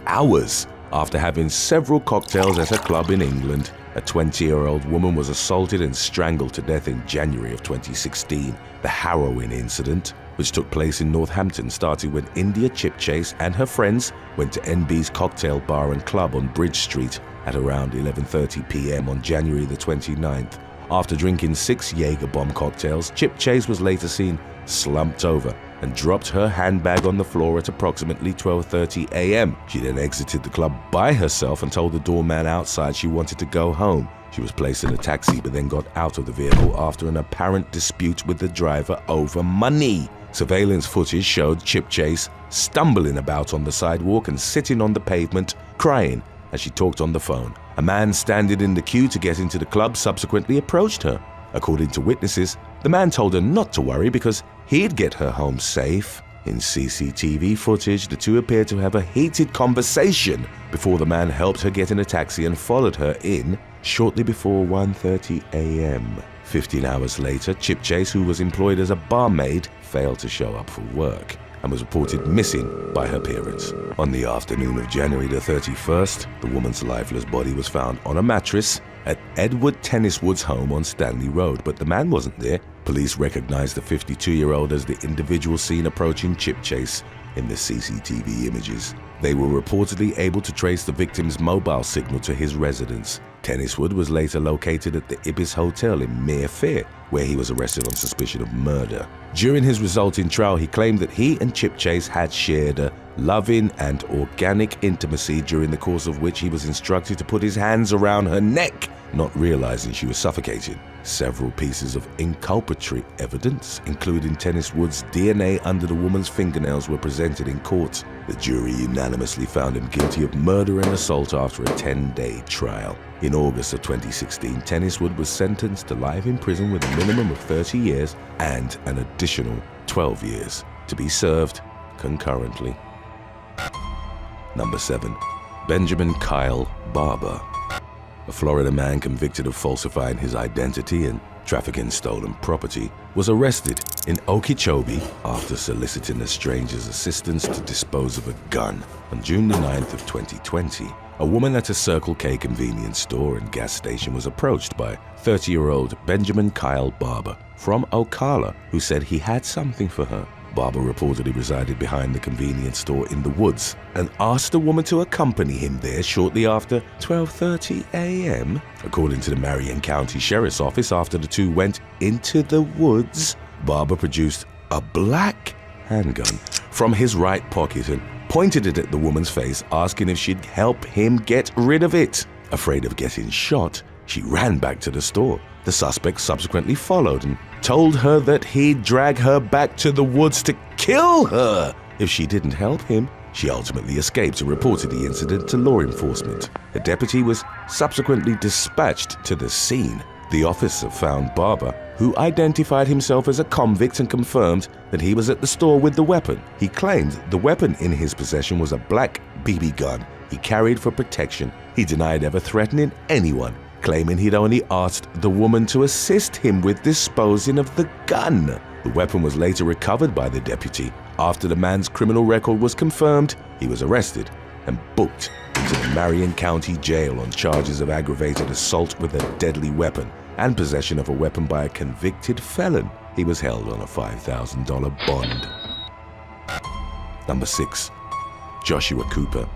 Hours after having several cocktails at a club in England, a 20-year-old woman was assaulted and strangled to death in January of 2016. The harrowing incident, which took place in Northampton, started when India Chip Chase and her friends went to NB's cocktail bar and club on Bridge Street at around 11:30 p.m. on January the 29th. After drinking 6 Jaeger bomb cocktails, Chip Chase was later seen slumped over and dropped her handbag on the floor at approximately 12:30 a.m. She then exited the club by herself and told the doorman outside she wanted to go home. She was placed in a taxi but then got out of the vehicle after an apparent dispute with the driver over money. Surveillance footage showed Chip Chase stumbling about on the sidewalk and sitting on the pavement, crying as she talked on the phone. A man standing in the queue to get into the club subsequently approached her. According to witnesses, the man told her not to worry because he'd get her home safe. In CCTV footage, the two appeared to have a heated conversation before the man helped her get in a taxi and followed her in shortly before 1:30 a.m. 15 hours later, Chip Chase, who was employed as a barmaid, failed to show up for work and was reported missing by her parents. On the afternoon of January the 31st, the woman's lifeless body was found on a mattress at Edward Tenniswood's home on Stanley Road, but the man wasn't there. Police recognized the 52-year-old as the individual seen approaching Chip Chase in the CCTV images. They were reportedly able to trace the victim's mobile signal to his residence. Tenniswood was later located at the Ibis Hotel in Mayfair, where he was arrested on suspicion of murder. During his resulting trial, he claimed that he and Chip Chase had shared a loving and organic intimacy, during the course of which he was instructed to put his hands around her neck, not realizing she was suffocating. Several pieces of inculpatory evidence, including Tenniswood's DNA under the woman's fingernails, were presented in court. The jury unanimously found him guilty of murder and assault after a 10-day trial. In August of 2016, Tenniswood was sentenced to life in prison with a minimum of 30 years and an additional 12 years to be served concurrently. Number 7. Benjamin Kyle Barber. A Florida man convicted of falsifying his identity and trafficking stolen property was arrested in Okeechobee after soliciting a stranger's assistance to dispose of a gun. On June the 9th of 2020, a woman at a Circle K convenience store and gas station was approached by 30-year-old Benjamin Kyle Barber from Ocala, who said he had something for her. Barber reportedly resided behind the convenience store in the woods and asked the woman to accompany him there shortly after 12:30 a.m. According to the Marion County Sheriff's Office, after the two went into the woods, Barber produced a black handgun from his right pocket and pointed it at the woman's face, asking if she'd help him get rid of it. Afraid of getting shot, she ran back to the store. The suspect subsequently followed and told her that he'd drag her back to the woods to kill her if she didn't help him. She ultimately escaped and reported the incident to law enforcement. A deputy was subsequently dispatched to the scene. The officer found Barber, who identified himself as a convict and confirmed that he was at the store with the weapon. He claimed the weapon in his possession was a black BB gun he carried for protection. He denied ever threatening anyone claiming he'd only asked the woman to assist him with disposing of the gun. The weapon was later recovered by the deputy. After the man's criminal record was confirmed, he was arrested and booked into the Marion County Jail on charges of aggravated assault with a deadly weapon and possession of a weapon by a convicted felon. He was held on a $5,000 bond. Number 6. Joshua Cooper.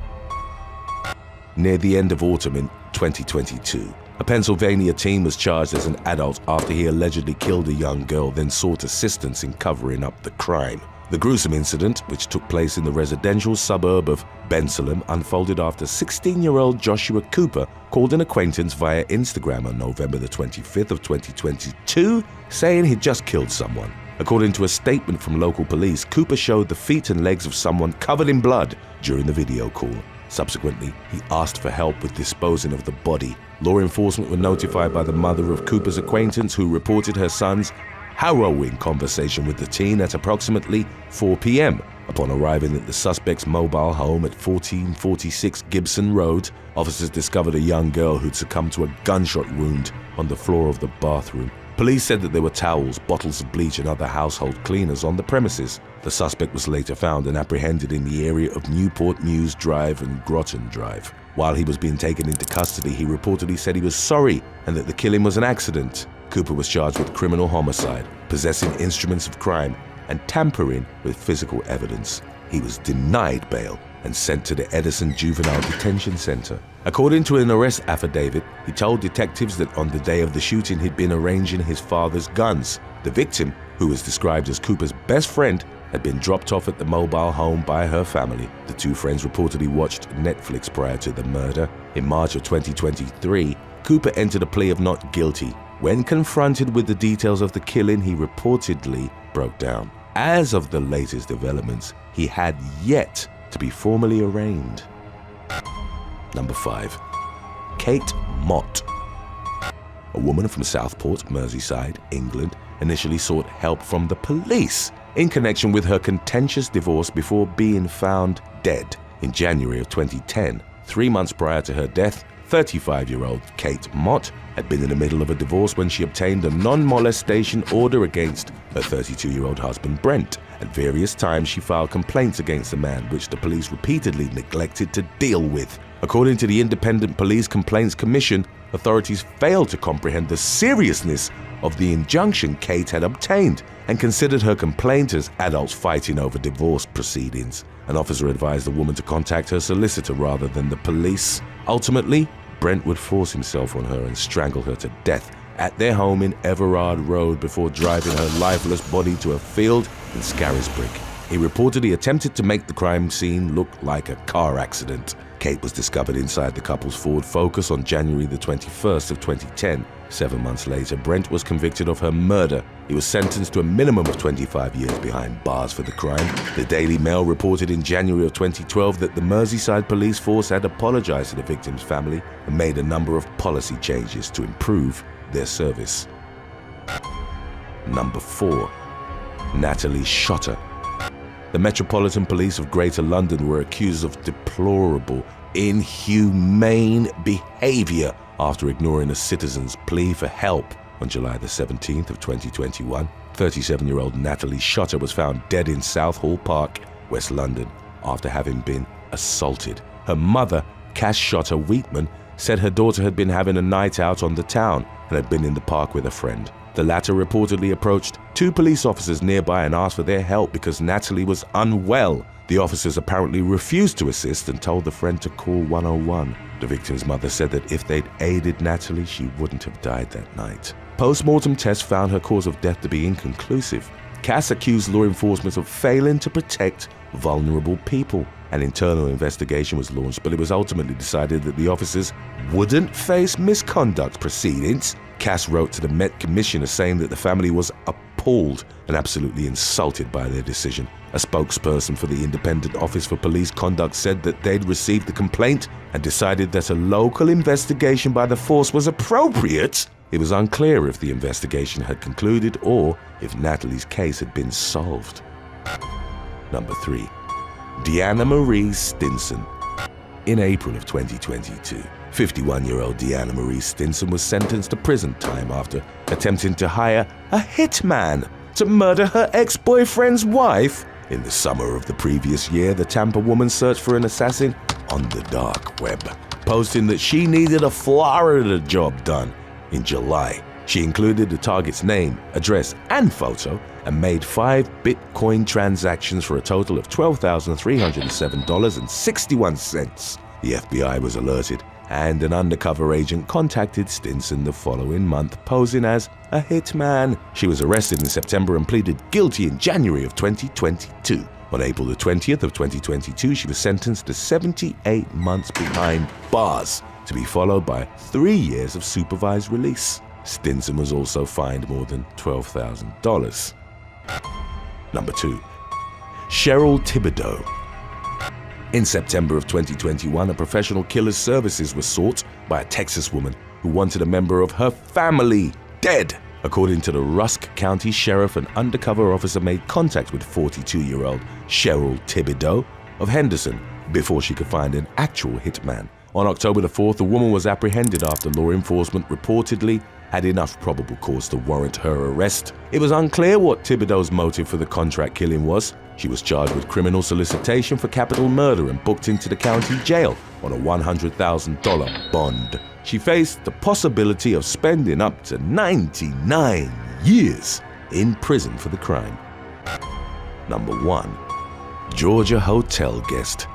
Near the end of autumn in 2022, a Pennsylvania teen was charged as an adult after he allegedly killed a young girl, then sought assistance in covering up the crime. The gruesome incident, which took place in the residential suburb of Bensalem, unfolded after 16-year-old Joshua Cooper called an acquaintance via Instagram on November the 25th of 2022, saying he'd just killed someone. According to a statement from local police, Cooper showed the feet and legs of someone covered in blood during the video call. Subsequently, he asked for help with disposing of the body. Law enforcement were notified by the mother of Cooper's acquaintance, who reported her son's harrowing conversation with the teen at approximately 4 p.m. Upon arriving at the suspect's mobile home at 1446 Gibson Road, officers discovered a young girl who'd succumbed to a gunshot wound on the floor of the bathroom. Police said that there were towels, bottles of bleach, and other household cleaners on the premises. The suspect was later found and apprehended in the area of Newport News Drive and Groton Drive. While he was being taken into custody, he reportedly said he was sorry and that the killing was an accident. Cooper was charged with criminal homicide, possessing instruments of crime, and tampering with physical evidence. He was denied bail and sent to the Edison Juvenile Detention Center. According to an arrest affidavit, he told detectives that on the day of the shooting he'd been arranging his father's guns. The victim, who was described as Cooper's best friend, had been dropped off at the mobile home by her family. The two friends reportedly watched Netflix prior to the murder. In March of 2023, Cooper entered a plea of not guilty. When confronted with the details of the killing, he reportedly broke down. As of the latest developments, he had yet to be formally arraigned. Number 5. Kate Mott. A woman from Southport, Merseyside, England, initially sought help from the police in connection with her contentious divorce before being found dead in January of 2010. 3 months prior to her death, 35-year-old Kate Mott had been in the middle of a divorce when she obtained a non-molestation order against her 32-year-old husband Brent. At various times, she filed complaints against the man, which the police repeatedly neglected to deal with. According to the Independent Police Complaints Commission, authorities failed to comprehend the seriousness of the injunction Kate had obtained and considered her complaint as adults fighting over divorce proceedings. An officer advised the woman to contact her solicitor rather than the police. Ultimately, Brent would force himself on her and strangle her to death at their home in Everard Road before driving her lifeless body to a field in Scarisbrick. He reportedly attempted to make the crime scene look like a car accident. Kate was discovered inside the couple's Ford Focus on January the 21st of 2010. 7 months later, Brent was convicted of her murder. He was sentenced to a minimum of 25 years behind bars for the crime. The Daily Mail reported in January of 2012 that the Merseyside police force had apologized to the victim's family and made a number of policy changes to improve their service. Number 4. Natalie Shotter. The Metropolitan Police of Greater London were accused of deplorable, inhumane behavior after ignoring a citizen's plea for help. On July the 17th of 2021, 37-year-old Natalie Shotter was found dead in Southall Park, West London, after having been assaulted. Her mother, Cass Shotter Wheatman, said her daughter had been having a night out on the town and had been in the park with a friend. The latter reportedly approached 2 police officers nearby and asked for their help because Natalie was unwell. The officers apparently refused to assist and told the friend to call 101. The victim's mother said that if they'd aided Natalie, she wouldn't have died that night. Post-mortem tests found her cause of death to be inconclusive. Cass accused law enforcement of failing to protect vulnerable people. An internal investigation was launched, but it was ultimately decided that the officers wouldn't face misconduct proceedings. Cass wrote to the Met Commissioner saying that the family was appalled and absolutely insulted by their decision. A spokesperson for the Independent Office for Police Conduct said that they'd received the complaint and decided that a local investigation by the force was appropriate. It was unclear if the investigation had concluded or if Natalie's case had been solved. Number 3. Deanna Marie Stinson. In April of 2022, 51-year-old Deanna Marie Stinson was sentenced to prison time after attempting to hire a hitman to murder her ex-boyfriend's wife. In the summer of the previous year, the Tampa woman searched for an assassin on the dark web, posting that she needed a Florida job done. In July, she included the target's name, address, and photo and made 5 Bitcoin transactions for a total of $12,307.61. The FBI was alerted, and an undercover agent contacted Stinson the following month, posing as a hitman. She was arrested in September and pleaded guilty in January of 2022. On April the 20th of 2022, she was sentenced to 78 months behind bars, to be followed by 3 years of supervised release. Stinson was also fined more than $12,000. Number 2. Cheryl Thibodeau. In September of 2021, a professional killer's services were sought by a Texas woman who wanted a member of her family dead. According to the Rusk County Sheriff, an undercover officer made contact with 42-year-old Cheryl Thibodeau of Henderson before she could find an actual hitman. On October the 4th, the woman was apprehended after law enforcement reportedly had enough probable cause to warrant her arrest. It was unclear what Thibodeau's motive for the contract killing was. She was charged with criminal solicitation for capital murder and booked into the county jail on a $100,000 bond. She faced the possibility of spending up to 99 years in prison for the crime. Number 1. Georgia hotel guest.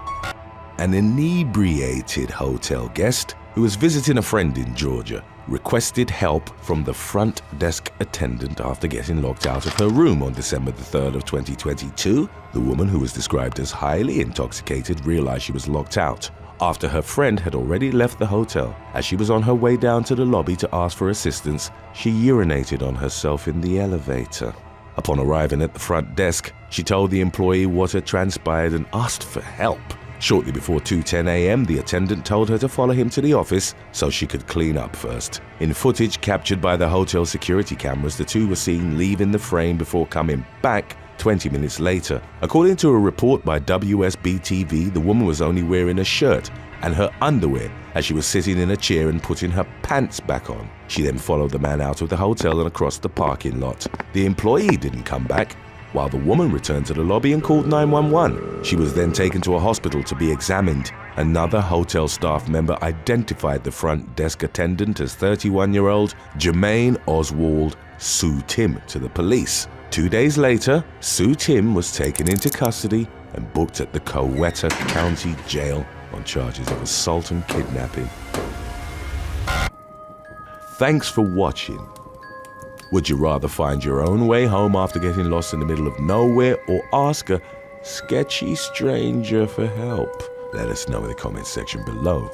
An inebriated hotel guest who was visiting a friend in Georgia requested help from the front desk attendant after getting locked out of her room on December the 3rd of 2022. The woman, who was described as highly intoxicated, realized she was locked out after her friend had already left the hotel. As she was on her way down to the lobby to ask for assistance, she urinated on herself in the elevator. Upon arriving at the front desk, she told the employee what had transpired and asked for help. Shortly before 2:10 a.m., the attendant told her to follow him to the office so she could clean up first. In footage captured by the hotel security cameras, the two were seen leaving the frame before coming back 20 minutes later. According to a report by WSB-TV, the woman was only wearing a shirt and her underwear as she was sitting in a chair and putting her pants back on. She then followed the man out of the hotel and across the parking lot. The employee didn't come back, while the woman returned to the lobby and called 911. She was then taken to a hospital to be examined. Another hotel staff member identified the front desk attendant as 31-year-old Jermaine Oswald Sue Tim to the police. 2 days later, Sue Tim was taken into custody and booked at the Coweta County Jail on charges of assault and kidnapping. Thanks for watching. Would you rather find your own way home after getting lost in the middle of nowhere, or ask a sketchy stranger for help? Let us know in the comments section below.